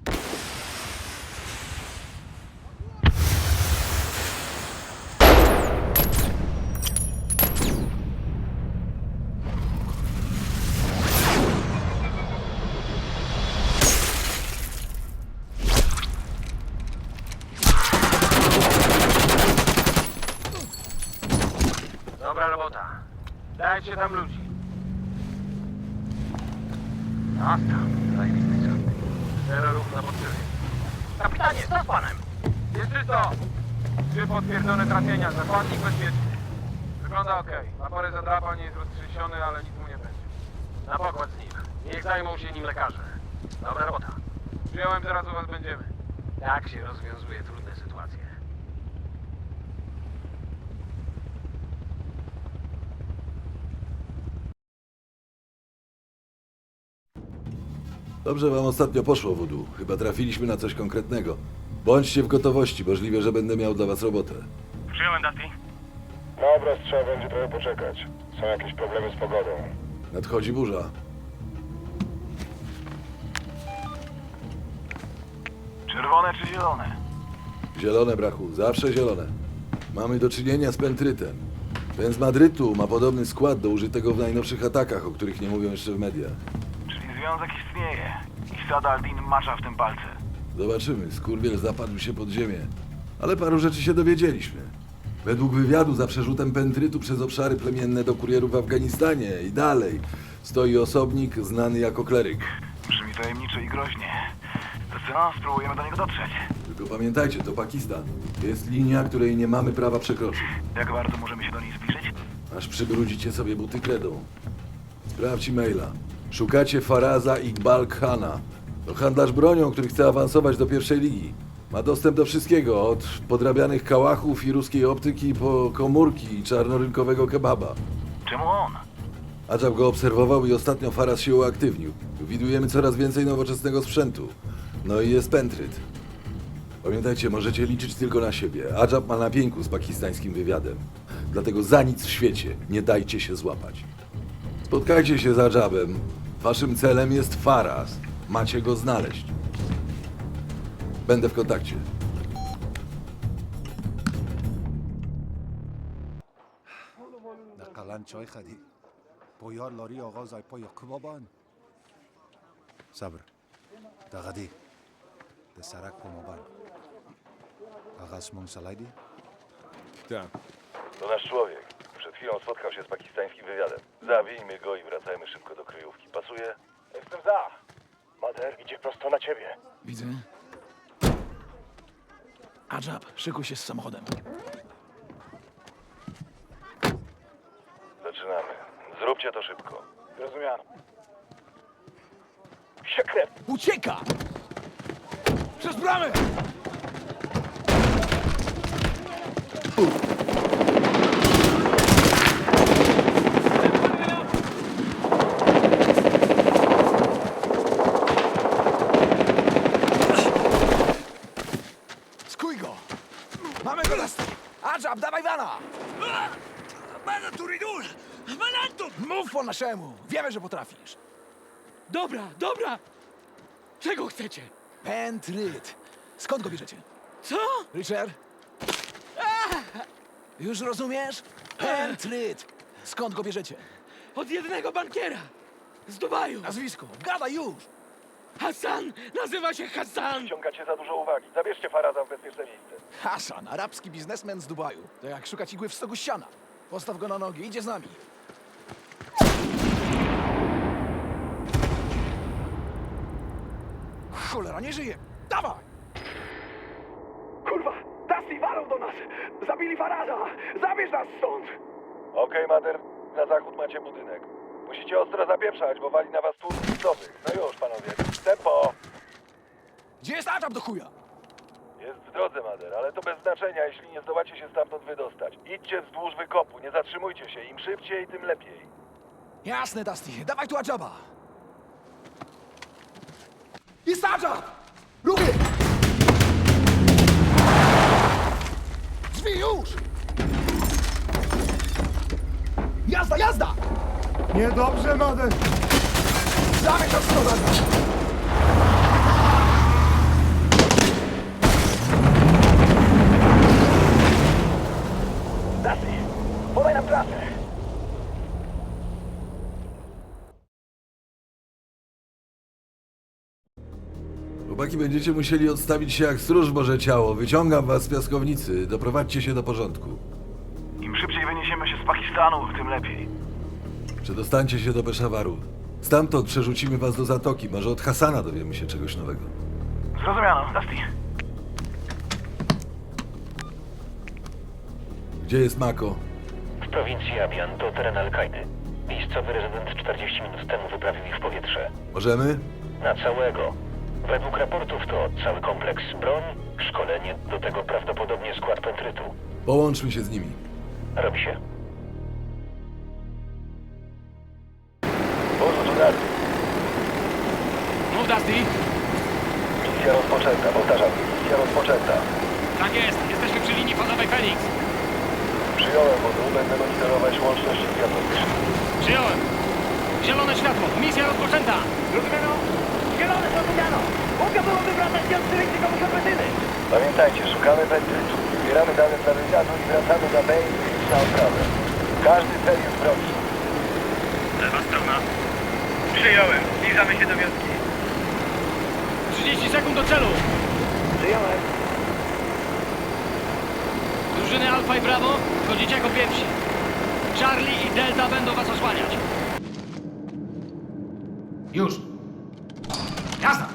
Dobra robota. Dajcie tam ludzi. Nastał. Zajebisty czas. 0 ruch na potrzebie. Kapitanie, co z panem? Jest czysto. 3 potwierdzone trafienia. Zakładnik bezpieczny. Wygląda okej. Ma parę zadrapań, jest roztrzęsiony, ale nic mu nie będzie. Na pokład z nim. Niech zajmą się nim lekarze. Dobra robota. Przyjąłem, zaraz u was będziemy. Tak się rozwiązuje trudne sytuacje. Dobrze wam ostatnio poszło, Wudu. Chyba trafiliśmy na coś konkretnego. Bądźcie w gotowości, możliwe, że będę miał dla was robotę. Przyjąłem, Dusty. Na obraz trzeba będzie trochę poczekać. Są jakieś problemy z pogodą. Nadchodzi burza. Czerwone czy zielone? Zielone, brachu. Zawsze zielone. Mamy do czynienia z pentrytem. Ten z Madrytu ma podobny skład do użytego w najnowszych atakach, o których nie mówią jeszcze w mediach. Czyli związek istnieje. I Sad al-Din macza w tym palce. Zobaczymy. Skurwiel zapadł się pod ziemię. Ale paru rzeczy się dowiedzieliśmy. Według wywiadu za przerzutem pentrytu przez obszary plemienne do kurierów w Afganistanie i dalej stoi osobnik znany jako kleryk. Brzmi tajemniczo i groźnie. To co? Spróbujemy do niego dotrzeć. Tylko Tylko pamiętajcie, to Pakistan. Jest linia, której nie mamy prawa przekroczyć. Jak bardzo możemy się do niej zbliżyć? Aż przybrudzicie sobie buty kredą. Sprawdź e-maila. Szukacie Faraza Iqbal Khana. To handlarz bronią, który chce awansować do pierwszej ligi. Ma dostęp do wszystkiego, od podrabianych kałachów i ruskiej optyki po komórki i czarnorynkowego kebaba. Czemu on? Adżab go obserwował i ostatnio Faraz się uaktywnił. Widujemy coraz więcej nowoczesnego sprzętu. No i jest pentryt. Pamiętajcie, możecie liczyć tylko na siebie. Adżab ma na pięku z pakistańskim wywiadem. Dlatego za nic w świecie nie dajcie się złapać. Spotkajcie się z Adżabem. Waszym celem jest Faraz. Macie go znaleźć. Będę w kontakcie. صبر ده غدي ده سرک po moban. Agas Saladi? Tak. To nasz człowiek. Przed chwilą spotkał się z pakistańskim wywiadem. Zabijmy go i wracajmy szybko do kryjówki. Pasuje? Jestem za. Mader idzie prosto na ciebie. Widzę. Adżab, szykuj się z samochodem. Zaczynamy. Zróbcie to szybko. Zrozumiano. Siekret! Ucieka! Przez bramę! Skuj go! Mamy go nas! Adżab, dawaj wana! Mów po naszemu! Wiemy, że potrafisz! Dobra, dobra! Czego chcecie? Pentryt. Skąd go bierzecie? Co? Richard? Już rozumiesz? Pentryt. Skąd go bierzecie? Od jednego bankiera. Z Dubaju. Nazwisko. Gadaj już. Hassan! Nazywa się Hassan! Ściągacie za dużo uwagi. Zabierzcie Faraza w bezpieczne miejsce. Hassan, arabski biznesmen z Dubaju. To jak szukać igły w stogu ściana. Postaw go na nogi, idzie z nami. Cholera, nie żyje! Dawaj! Kurwa! Dusty walą do nas! Zabili Faraza! Zabierz nas stąd! Okej, Mader. Na zachód macie budynek. Musicie ostro zapieprzać, bo wali na was tłum widzowych. No już, panowie. Tempo! Gdzie jest Adżab do chuja? Jest w drodze, Mader, ale to bez znaczenia, jeśli nie zdołacie się stamtąd wydostać. Idźcie wzdłuż wykopu, nie zatrzymujcie się. Im szybciej, tym lepiej. Jasne, Dusty. Dawaj tu Adżaba. Jest Adżab! Ruchy! Drzwi już! Jazda, jazda! Niedobrze, Mader! Zamykaj od strony! Dusty! Podaj nam trasę! Chłopaki, będziecie musieli odstawić się jak stróż Boże Ciało. Wyciągam was z piaskownicy. Doprowadźcie się do porządku. Im szybciej wyniesiemy się z Pakistanu, tym lepiej. Przedostańcie się do Peszawaru. Stamtąd przerzucimy was do Zatoki. Może od Hassana dowiemy się czegoś nowego. Zrozumiano, Dusty. Gdzie jest Mako? W prowincji Abian to teren Al-Kaidy. Miejscowy rezydent 40 minut temu wyprawił ich w powietrze. Możemy? Na całego. Według raportów to cały kompleks broń, szkolenie, do tego prawdopodobnie skład pentrytu. Połączmy się z nimi. Robi się. Mów, Dusty. Misja rozpoczęta, powtarzam. Misja rozpoczęta. Tak jest. Jesteśmy przy linii fazowej Fenix. Przyjąłem wodu, będę monitorować łączność światłową. Przyjąłem. Zielone światło. Misja rozpoczęta. Rozumiano? Zielone zrozumiano! Łódka było wywracać i odsylić komuś odwetyny! Pamiętajcie, szukamy pentrytu. Zbieramy dane dla wywiadu i wracamy na Bay na odprawę. Każdy cel jest wrogi. Lewa strona. Przyjąłem. Zbliżamy się do wioski. 30 sekund do celu. Przyjąłem. Drużyny Alfa i Bravo, wchodzicie jako pierwsi. Charlie i Delta będą was osłaniać. Już! Jazda!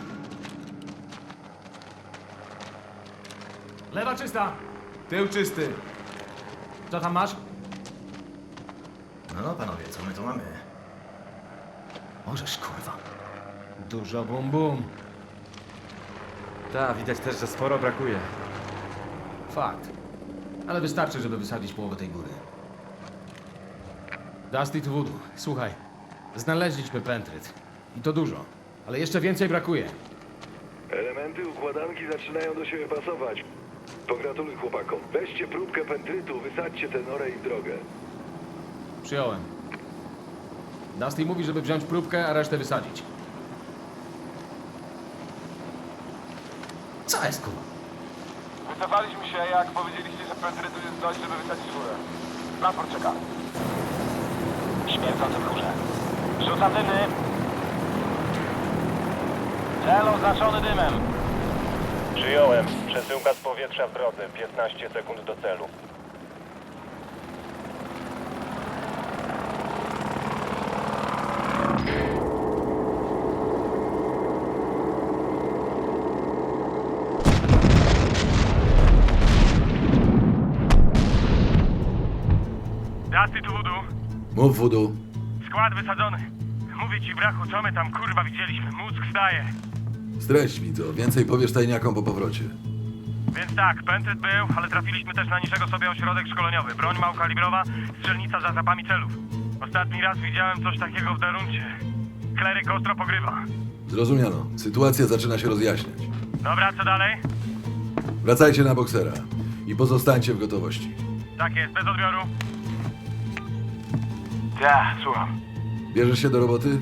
Lewa czysta. Tył czysty. Co tam masz? No panowie, co my tu mamy? Możesz, kurwa. Dużo bum bum. Tak, widać też, że sporo brakuje. Fakt. Ale wystarczy, żeby wysadzić połowę tej góry. Dusty to Voodoo. Słuchaj. Znaleźliśmy pentryt. I to dużo. Ale jeszcze więcej brakuje. Elementy układanki zaczynają do siebie pasować. Pogratuluj chłopakom. Weźcie próbkę pentrytu, wysadźcie tę norę i w drogę. Przyjąłem. Dusty mówi, żeby wziąć próbkę, a resztę wysadzić. Co jest, kurwa? Wycofaliśmy się, jak powiedzieliście, że pentrytu jest dość, żeby wysadzić górę. Transport czeka. Śmierdzące w górze. Rzucam dymy. Cel oznaczony dymem. Przyjąłem. Przesyłka z powietrza w drodze. 15 sekund do celu. Dusty tu Voodoo. Mów, Voodoo. Skład wysadzony. Mówię ci, brachu, co my tam kurwa widzieliśmy. Mózg staje. Streść mi to. Więcej powiesz tajniakom po powrocie. Więc tak, pentryt był, ale trafiliśmy też na niczego sobie ośrodek szkoleniowy. Broń małkalibrowa, strzelnica za zapami celów. Ostatni raz widziałem coś takiego w Daruncie. Kleryk ostro pogrywa. Zrozumiano. Sytuacja zaczyna się rozjaśniać. Dobra, co dalej? Wracajcie na boksera i pozostańcie w gotowości. Tak jest, bez odbioru. Ja, słucham. Bierzesz się do roboty?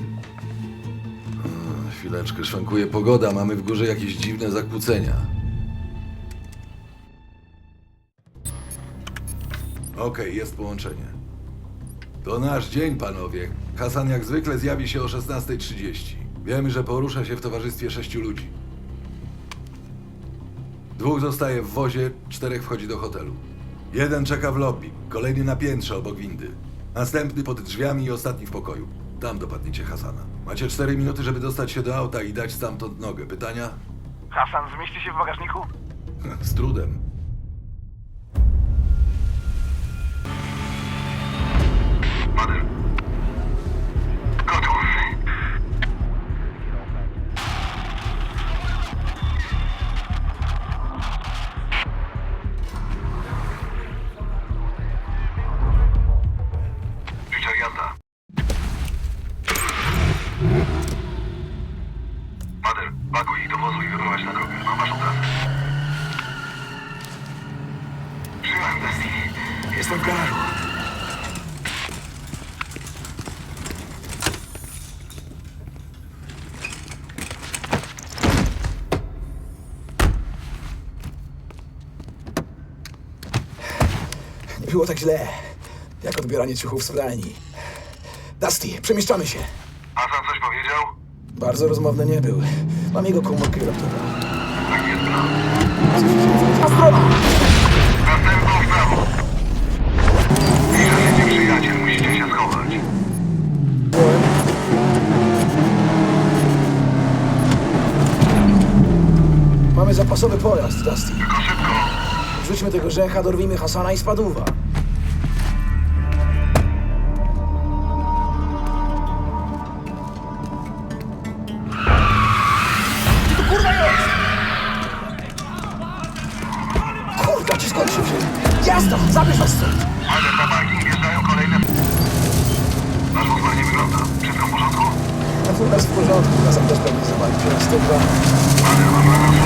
Chwileczkę, szwankuje pogoda. Mamy w górze jakieś dziwne zakłócenia. Okej, jest połączenie. To nasz dzień, panowie. Hasan jak zwykle zjawi się o 16:30. Wiemy, że porusza się w towarzystwie 6 ludzi. 2 zostaje w wozie, 4 wchodzi do hotelu. 1 czeka w lobby, kolejny na piętrze obok windy. Następny pod drzwiami i ostatni w pokoju. Tam dopadniecie Hasana. Macie 4 minuty, żeby dostać się do auta i dać stamtąd nogę. Pytania? Hasan zmieści się w bagażniku? Z trudem. Gotów. Życzę jazda. Mader, pakuj ich do wozu i wyprowadź na drogę. Mam waszą trasę. Przyjąłem, Dusty. Jestem w garażu. Nie było tak źle, jak odbieranie ciuchów z pralni. Dusty, przemieszczamy się. Hasan coś powiedział? Bardzo rozmowny nie był. Mam jego komórkę i laptopa. Tak jest plan. Następną w prawo. Zbliża się nieprzyjaciel, musicie się schować. Mamy zapasowy pojazd, Dusty. Tylko szybko. Wrzućmy tego rzecha, dorwijmy Hasana i spadówa. To kurwa jest! Kurwa, ci skończył się! Jazda! Zabierz was stąd! Ale na parking wjeżdżają kolejne... Nasz wóz nie wygląda. Wszystko w porządku? Na furę jest w porządku, na sam też pewnie zawalił się raz to dwa. Ale mam na nas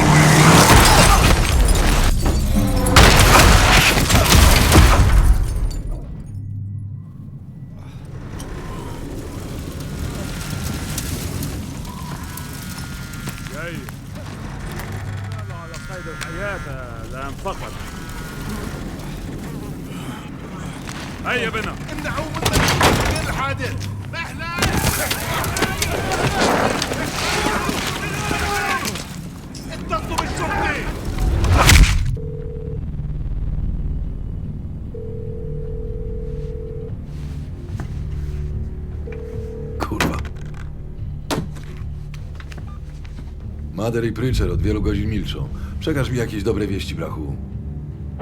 جاي لا على قيد الحياة الآن فقط هيا بنا امنعوا من الحادث رحلة اتصلوا بالشرطي Kurwa. Mader i Preacher od wielu godzin milczą. Przekaż mi jakieś dobre wieści, brachu.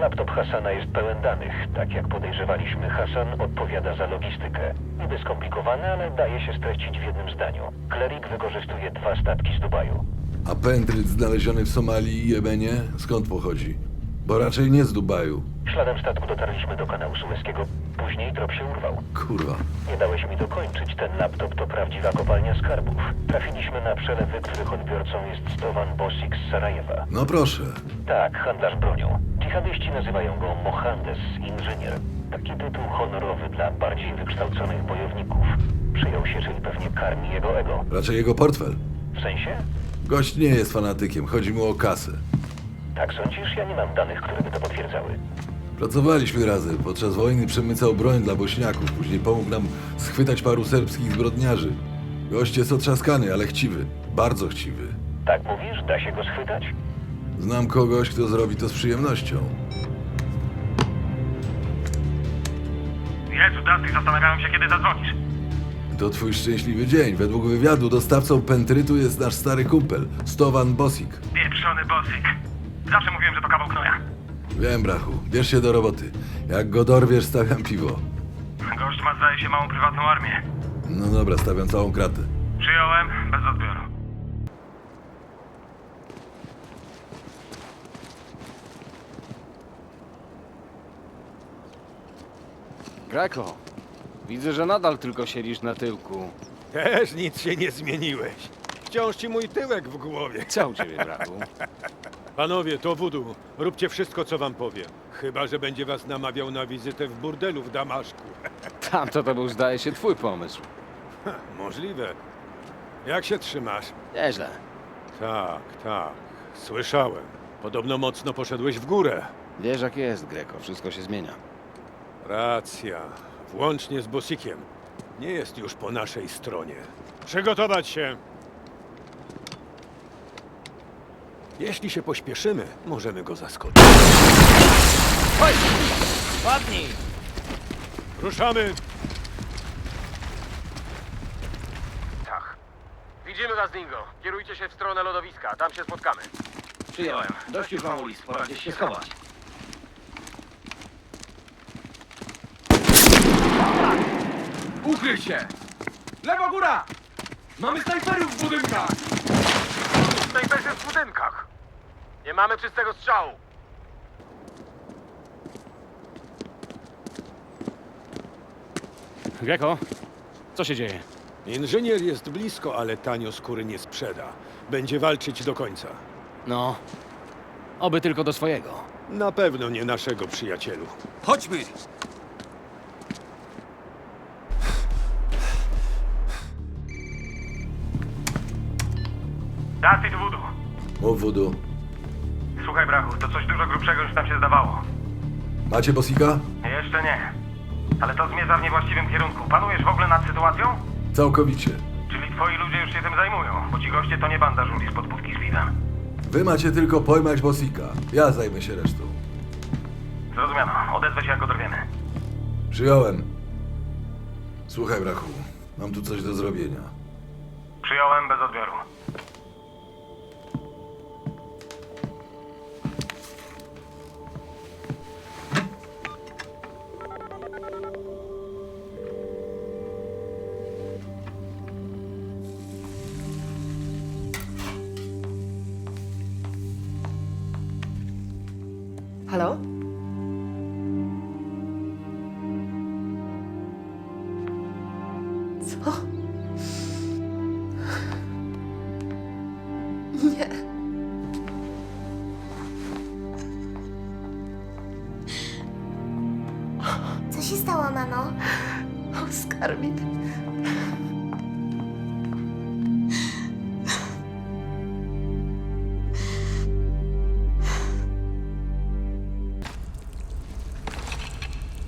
Laptop Hasana jest pełen danych. Tak jak podejrzewaliśmy, Hasan odpowiada za logistykę. Niby skomplikowane, ale daje się streścić w jednym zdaniu. Klerik wykorzystuje 2 statki z Dubaju. A pentryt znaleziony w Somalii i Jemenie skąd pochodzi? Bo raczej nie z Dubaju. Śladem statku dotarliśmy do kanału Sueskiego. Później trop się urwał. Kurwa. Nie dałeś mi dokończyć. Ten laptop to prawdziwa kopalnia skarbów. Trafiliśmy na przelewy, których odbiorcą jest Stovan Bosik z Sarajewa. No proszę. Tak, handlarz bronią. Dżihadyści nazywają go Mohandes, inżynier. Taki tytuł honorowy dla bardziej wykształconych bojowników. Przyjął się, czyli pewnie karmi jego ego. Raczej jego portfel. W sensie? Gość nie jest fanatykiem, chodzi mu o kasę. Tak sądzisz? Ja nie mam danych, które by to potwierdzały. Pracowaliśmy razem. Podczas wojny przemycał broń dla bośniaków. Później pomógł nam schwytać paru serbskich zbrodniarzy. Gość jest otrzaskany, ale chciwy. Bardzo chciwy. Tak mówisz? Da się go schwytać? Znam kogoś, kto zrobi to z przyjemnością. Jezu, Dusty, zastanawiałem się, kiedy zadzwonisz. To twój szczęśliwy dzień. Według wywiadu dostawcą pentrytu jest nasz stary kumpel, Stovan Bosik. Pieprzony Bosik. Zawsze mówiłem, że to kawał knoja. Wiem, brachu. Bierz się do roboty. Jak go dorwiesz, stawiam piwo. Gość ma, zdaje się, małą prywatną armię. No dobra, stawiam całą kratę. Przyjąłem, bez odbioru. Greko, widzę, że nadal tylko siedzisz na tyłku. Też nic się nie zmieniłeś. Wciąż ci mój tyłek w głowie. Co u ciebie, brachu? Panowie, to wudu. Róbcie wszystko, co wam powiem. Chyba że będzie was namawiał na wizytę w burdelu w Damaszku. Tamto to był, zdaje się, twój pomysł. Możliwe. Jak się trzymasz? Nieźle. Tak. Słyszałem. Podobno mocno poszedłeś w górę. Wiesz, jak jest, Greko. Wszystko się zmienia. Racja. Włącznie z Bosikiem. Nie jest już po naszej stronie. Przygotować się! Jeśli się pośpieszymy, możemy go zaskoczyć. Chodź! Padnij! Ruszamy! Tak. Widzimy was, Dingo. Kierujcie się w stronę lodowiska. Tam się spotkamy. Przyjąłem. Dość już mam ulic. Pora gdzieś się schować. Ukryj się! Lewa góra! Mamy snajperów w budynkach! Snajperzy w budynkach! Nie mamy czystego strzału! Greko, co się dzieje? Inżynier jest blisko, ale tanio skóry nie sprzeda. Będzie walczyć do końca. No, oby tylko do swojego. Na pewno nie naszego, przyjacielu. Chodźmy! Dusty, tu wudu. Mów, wudu. Słuchaj, brachu, to coś dużo grubszego niż nam się zdawało. Macie Bosika? Jeszcze nie. Ale to zmierza w niewłaściwym kierunku. Panujesz w ogóle nad sytuacją? Całkowicie. Czyli twoi ludzie już się tym zajmują, bo ci goście to nie banda żuli z podpówki z piwem. Wy macie tylko pojmać Bosika. Ja zajmę się resztą. Zrozumiano. Odezwę się, jak go dorwiemy. Przyjąłem. Słuchaj, brachu. Mam tu coś do zrobienia. Przyjąłem, bez odbioru. Halo? Co? Nie. Co się stało, mamo? Oskar mi...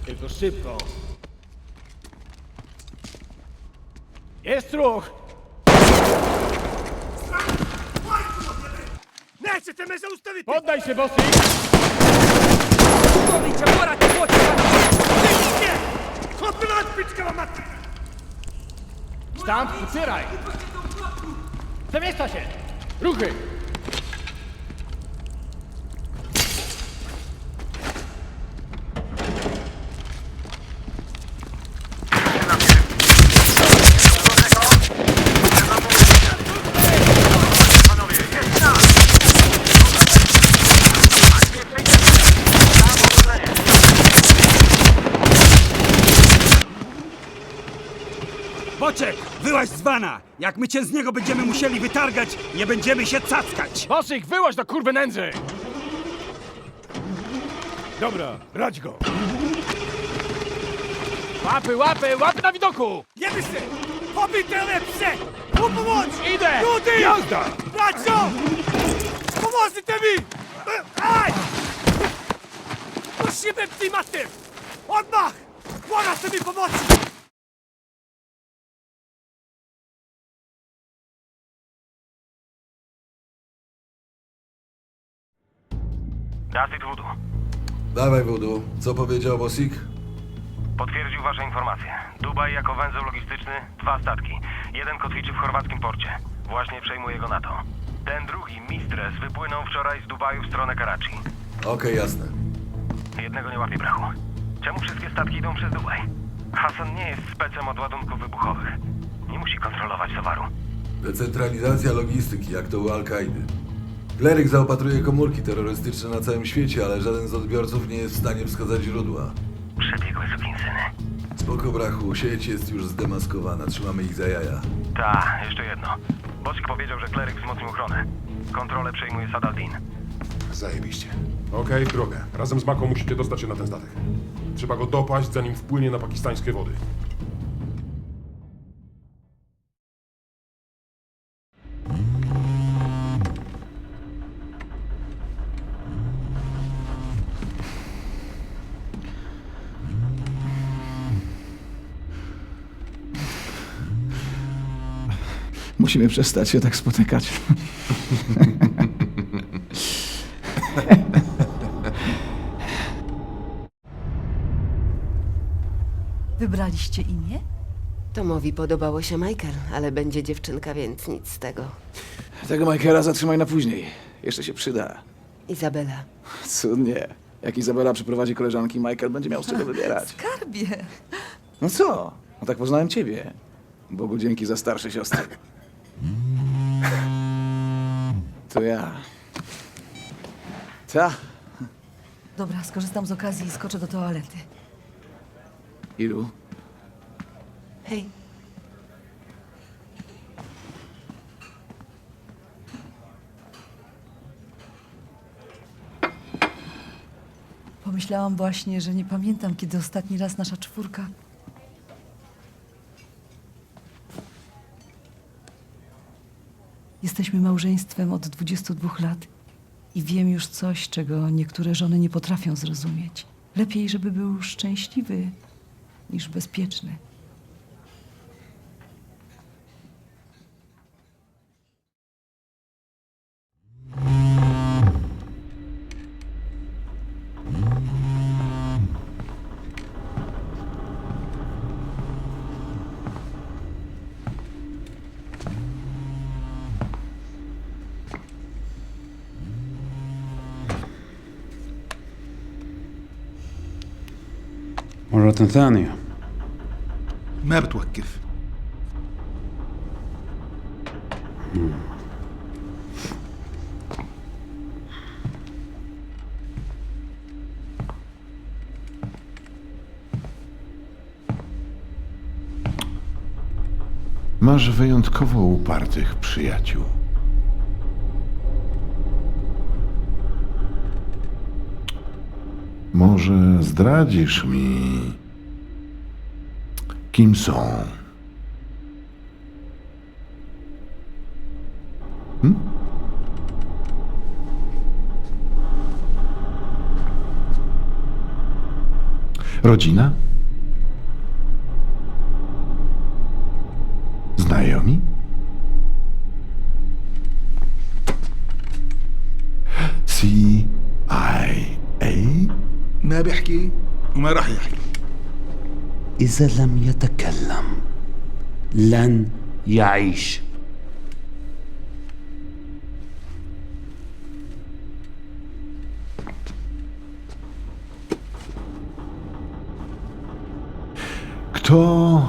Tylko szybko. Jest ruch! Poddaj się, bossy! Stand, wycieraj! Przemieszcza się! Ruchy! Boczek, wyłaź z wana! Jak my cię z niego będziemy musieli wytargać, nie będziemy się cackać! Bosyk, wyłaź do kurwy nędzy! Dobra, brać go! Łapy, łapy, łapy na widoku! Jemy się! Pobij tyle psie! Pomóż! Idę! Ludy! Jazda! Bracio! Pomóżcie mi! Aj! Musimy klimaty! Odmach! Błagam sobie pomocy! Dasyt Voodoo. Dawaj, Voodoo. Co powiedział Bosik? Potwierdził wasze informacje. Dubaj jako węzeł logistyczny, 2 statki. Jeden kotwiczy w chorwackim porcie. Właśnie przejmuje go NATO. Ten drugi, Mistres, wypłynął wczoraj z Dubaju w stronę Karachi. Okej, jasne. Jednego nie łapie brachu. Czemu wszystkie statki idą przez Dubaj? Hassan nie jest specem od ładunków wybuchowych. Nie musi kontrolować towaru. Decentralizacja logistyki, jak to u Al-Kaidy. Kleryk zaopatruje komórki terrorystyczne na całym świecie, ale żaden z odbiorców nie jest w stanie wskazać źródła. Przebiegłe sukinsyny. Spoko, brachu, sieć jest już zdemaskowana, trzymamy ich za jaja. Ta, jeszcze jedno. Bosik powiedział, że kleryk wzmocnił ochronę. Kontrolę przejmuje Sadaldin. Zajebiście. Okej, w drogę. Razem z Maką musicie dostać się na ten statek. Trzeba go dopaść, zanim wpłynie na pakistańskie wody. Musimy przestać się tak spotykać. Wybraliście imię? Tomowi podobało się Michael, ale będzie dziewczynka, więc nic z tego. Tego Michaela zatrzymaj na później. Jeszcze się przyda. Izabela. Cudnie. Jak Izabela przyprowadzi koleżanki, Michael będzie miał z czego wybierać. Skarbie. No co? No tak poznałem ciebie. Bogu dzięki za starsze siostry. To ja. Ta. Dobra, skorzystam z okazji i skoczę do toalety. Ilu? Hej. Pomyślałam właśnie, że nie pamiętam, kiedy ostatni raz nasza czwórka... Jesteśmy małżeństwem od 22 lat i wiem już coś, czego niektóre żony nie potrafią zrozumieć. Lepiej, żeby był szczęśliwy niż bezpieczny. مرة ثانية ما بتوقف. Masz wyjątkowo upartych przyjaciół. Może zdradzisz mi, kim są? Rodzina? Znajomi? CIA? ما بيحكي وما راح يحكي. إذا لم يتكلم لن يعيش. Kto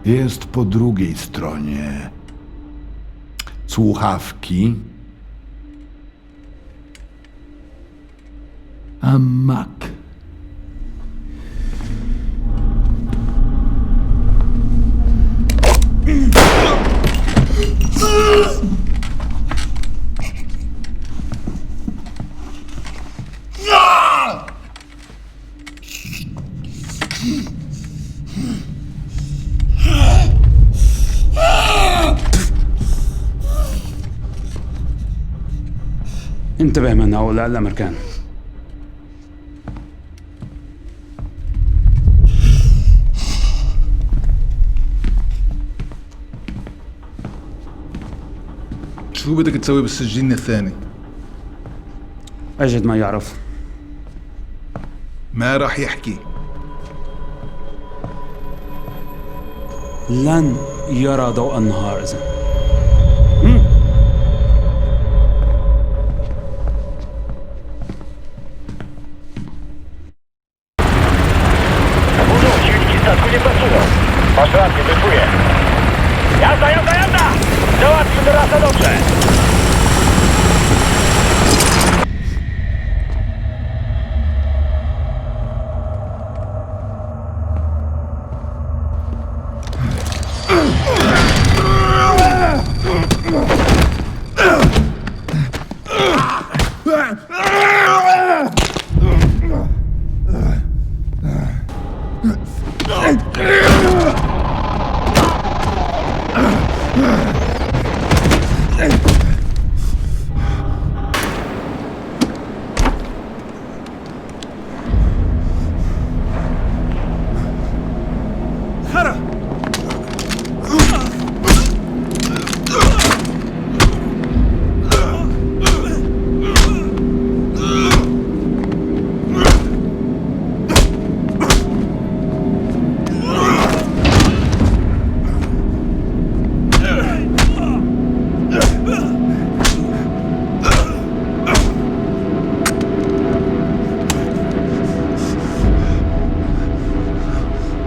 jest po drugiej stronie słuchawki? A Mac. انتبه من هؤلاء الأمريكان. شو بدك تسوي بالسجين الثاني؟ أجد ما يعرف. ما راح يحكي. لن يرى ضوء النهار إذن. Silniki statku nie pracują. Masz rację, wypłyję. Jazda, jazda, jazda! Załatwmy teraz na dobrze.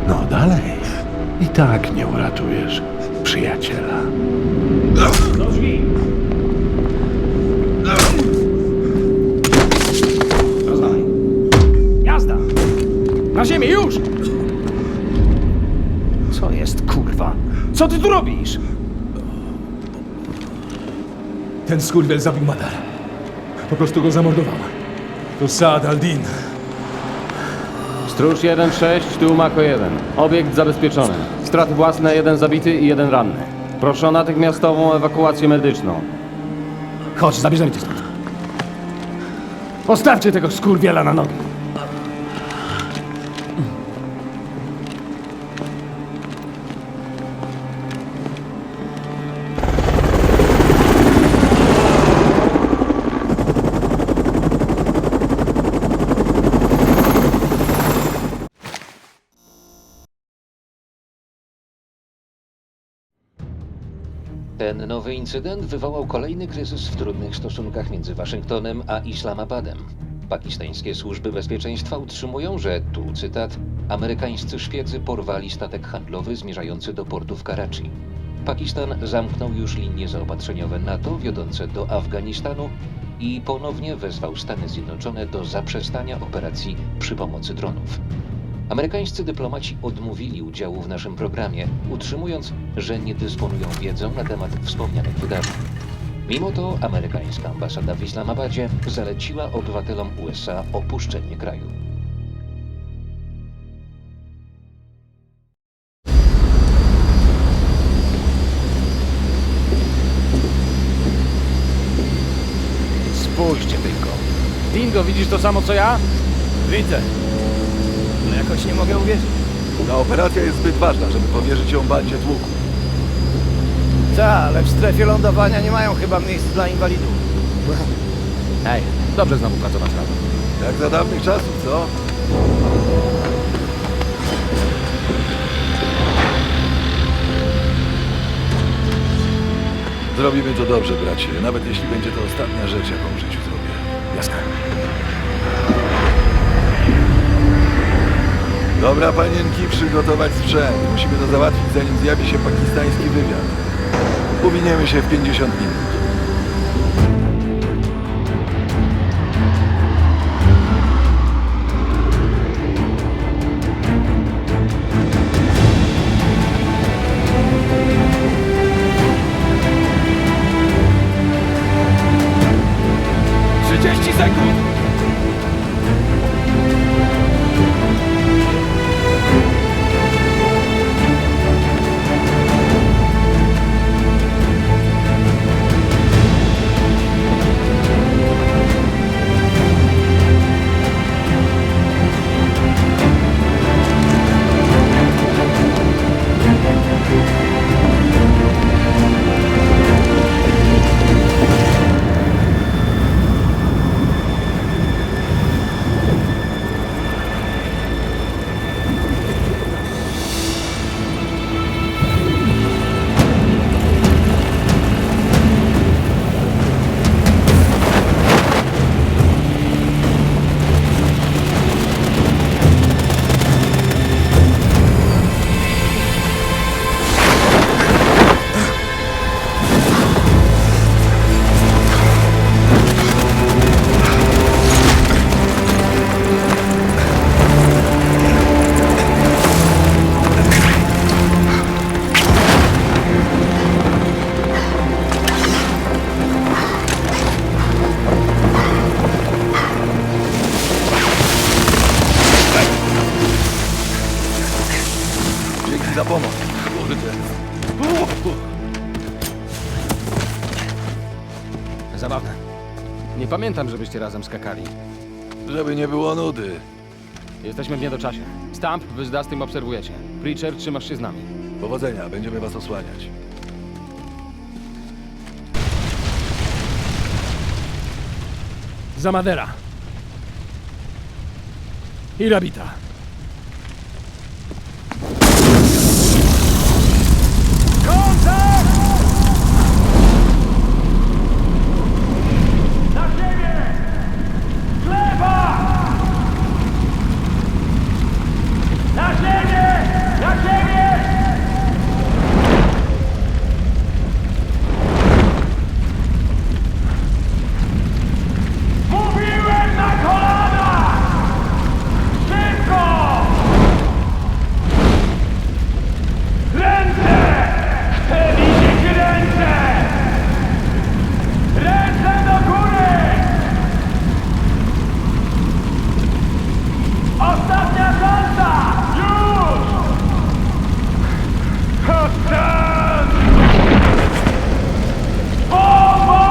No dalej. I tak nie uratujesz przyjaciela. Do drzwi! Rozwalaj. Jazda! Na ziemię, już! Co jest, kurwa? Co ty tu robisz? Ten skurwiel zabił Madar. Po prostu go zamordował. To Saad al-Din. Stróż 1-6, tu Mako 1. Obiekt zabezpieczony. Straty własne, 1 zabity i 1 ranny. Proszę o natychmiastową ewakuację medyczną. Chodź, zabierzemy cię stąd. Postawcie tego skurwiela na nogi. Ten nowy incydent wywołał kolejny kryzys w trudnych stosunkach między Waszyngtonem a Islamabadem. Pakistańskie służby bezpieczeństwa utrzymują, że, tu cytat, amerykańscy szpiedzy porwali statek handlowy zmierzający do portu w Karachi. Pakistan zamknął już linie zaopatrzeniowe NATO wiodące do Afganistanu i ponownie wezwał Stany Zjednoczone do zaprzestania operacji przy pomocy dronów. Amerykańscy dyplomaci odmówili udziału w naszym programie, utrzymując, że nie dysponują wiedzą na temat wspomnianych wydarzeń. Mimo to amerykańska ambasada w Islamabadzie zaleciła obywatelom USA opuszczenie kraju. Spójrzcie tylko. Dingo, widzisz to samo co ja? Widzę. No jakoś nie mogę uwierzyć. Ta operacja jest zbyt ważna, żeby powierzyć ją bandzie tłuku. Tak, ale w strefie lądowania nie mają chyba miejsc dla inwalidów. Hej, dobrze znowu pracować razem. Jak za dawnych czasów, co? Zrobimy to dobrze, bracie. Nawet jeśli będzie to ostatnia rzecz, jaką w życiu zrobię. Jasne. Dobra, panienki, przygotować sprzęt. Musimy to załatwić, zanim zjawi się pakistański wywiad. Powiniemy się w 50 minut. Zabawne. Nie pamiętam, żebyście razem skakali. Żeby nie było nudy. Jesteśmy w niedoczasie. Stamp, wy z Dustym obserwujecie. Preacher, trzymasz się z nami. Powodzenia, będziemy was osłaniać. Za Madera. I Rabita. Na ziemię! Gleba! Na ziemię! Na ziemię! Mówiłem na kolana! Szybko! Ręce! Chcę widzieć ręce! Ręce do góry! Ostatnia szansa! Już! Hostan! Bomba!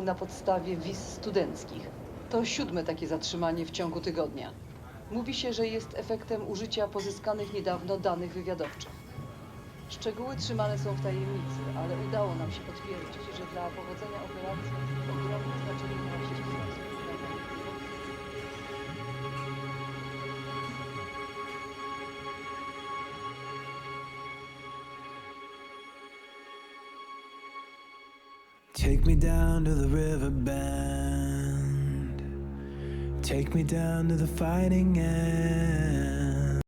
Na podstawie wiz studenckich. To 7. takie zatrzymanie w ciągu tygodnia. Mówi się, że jest efektem użycia pozyskanych niedawno danych wywiadowczych. Szczegóły trzymane są w tajemnicy, ale udało nam się potwierdzić, że dla powodzenia operacji ogromne znaczenie miała ścisła współpraca. Take me down to the river bend. Take me down to the fighting end.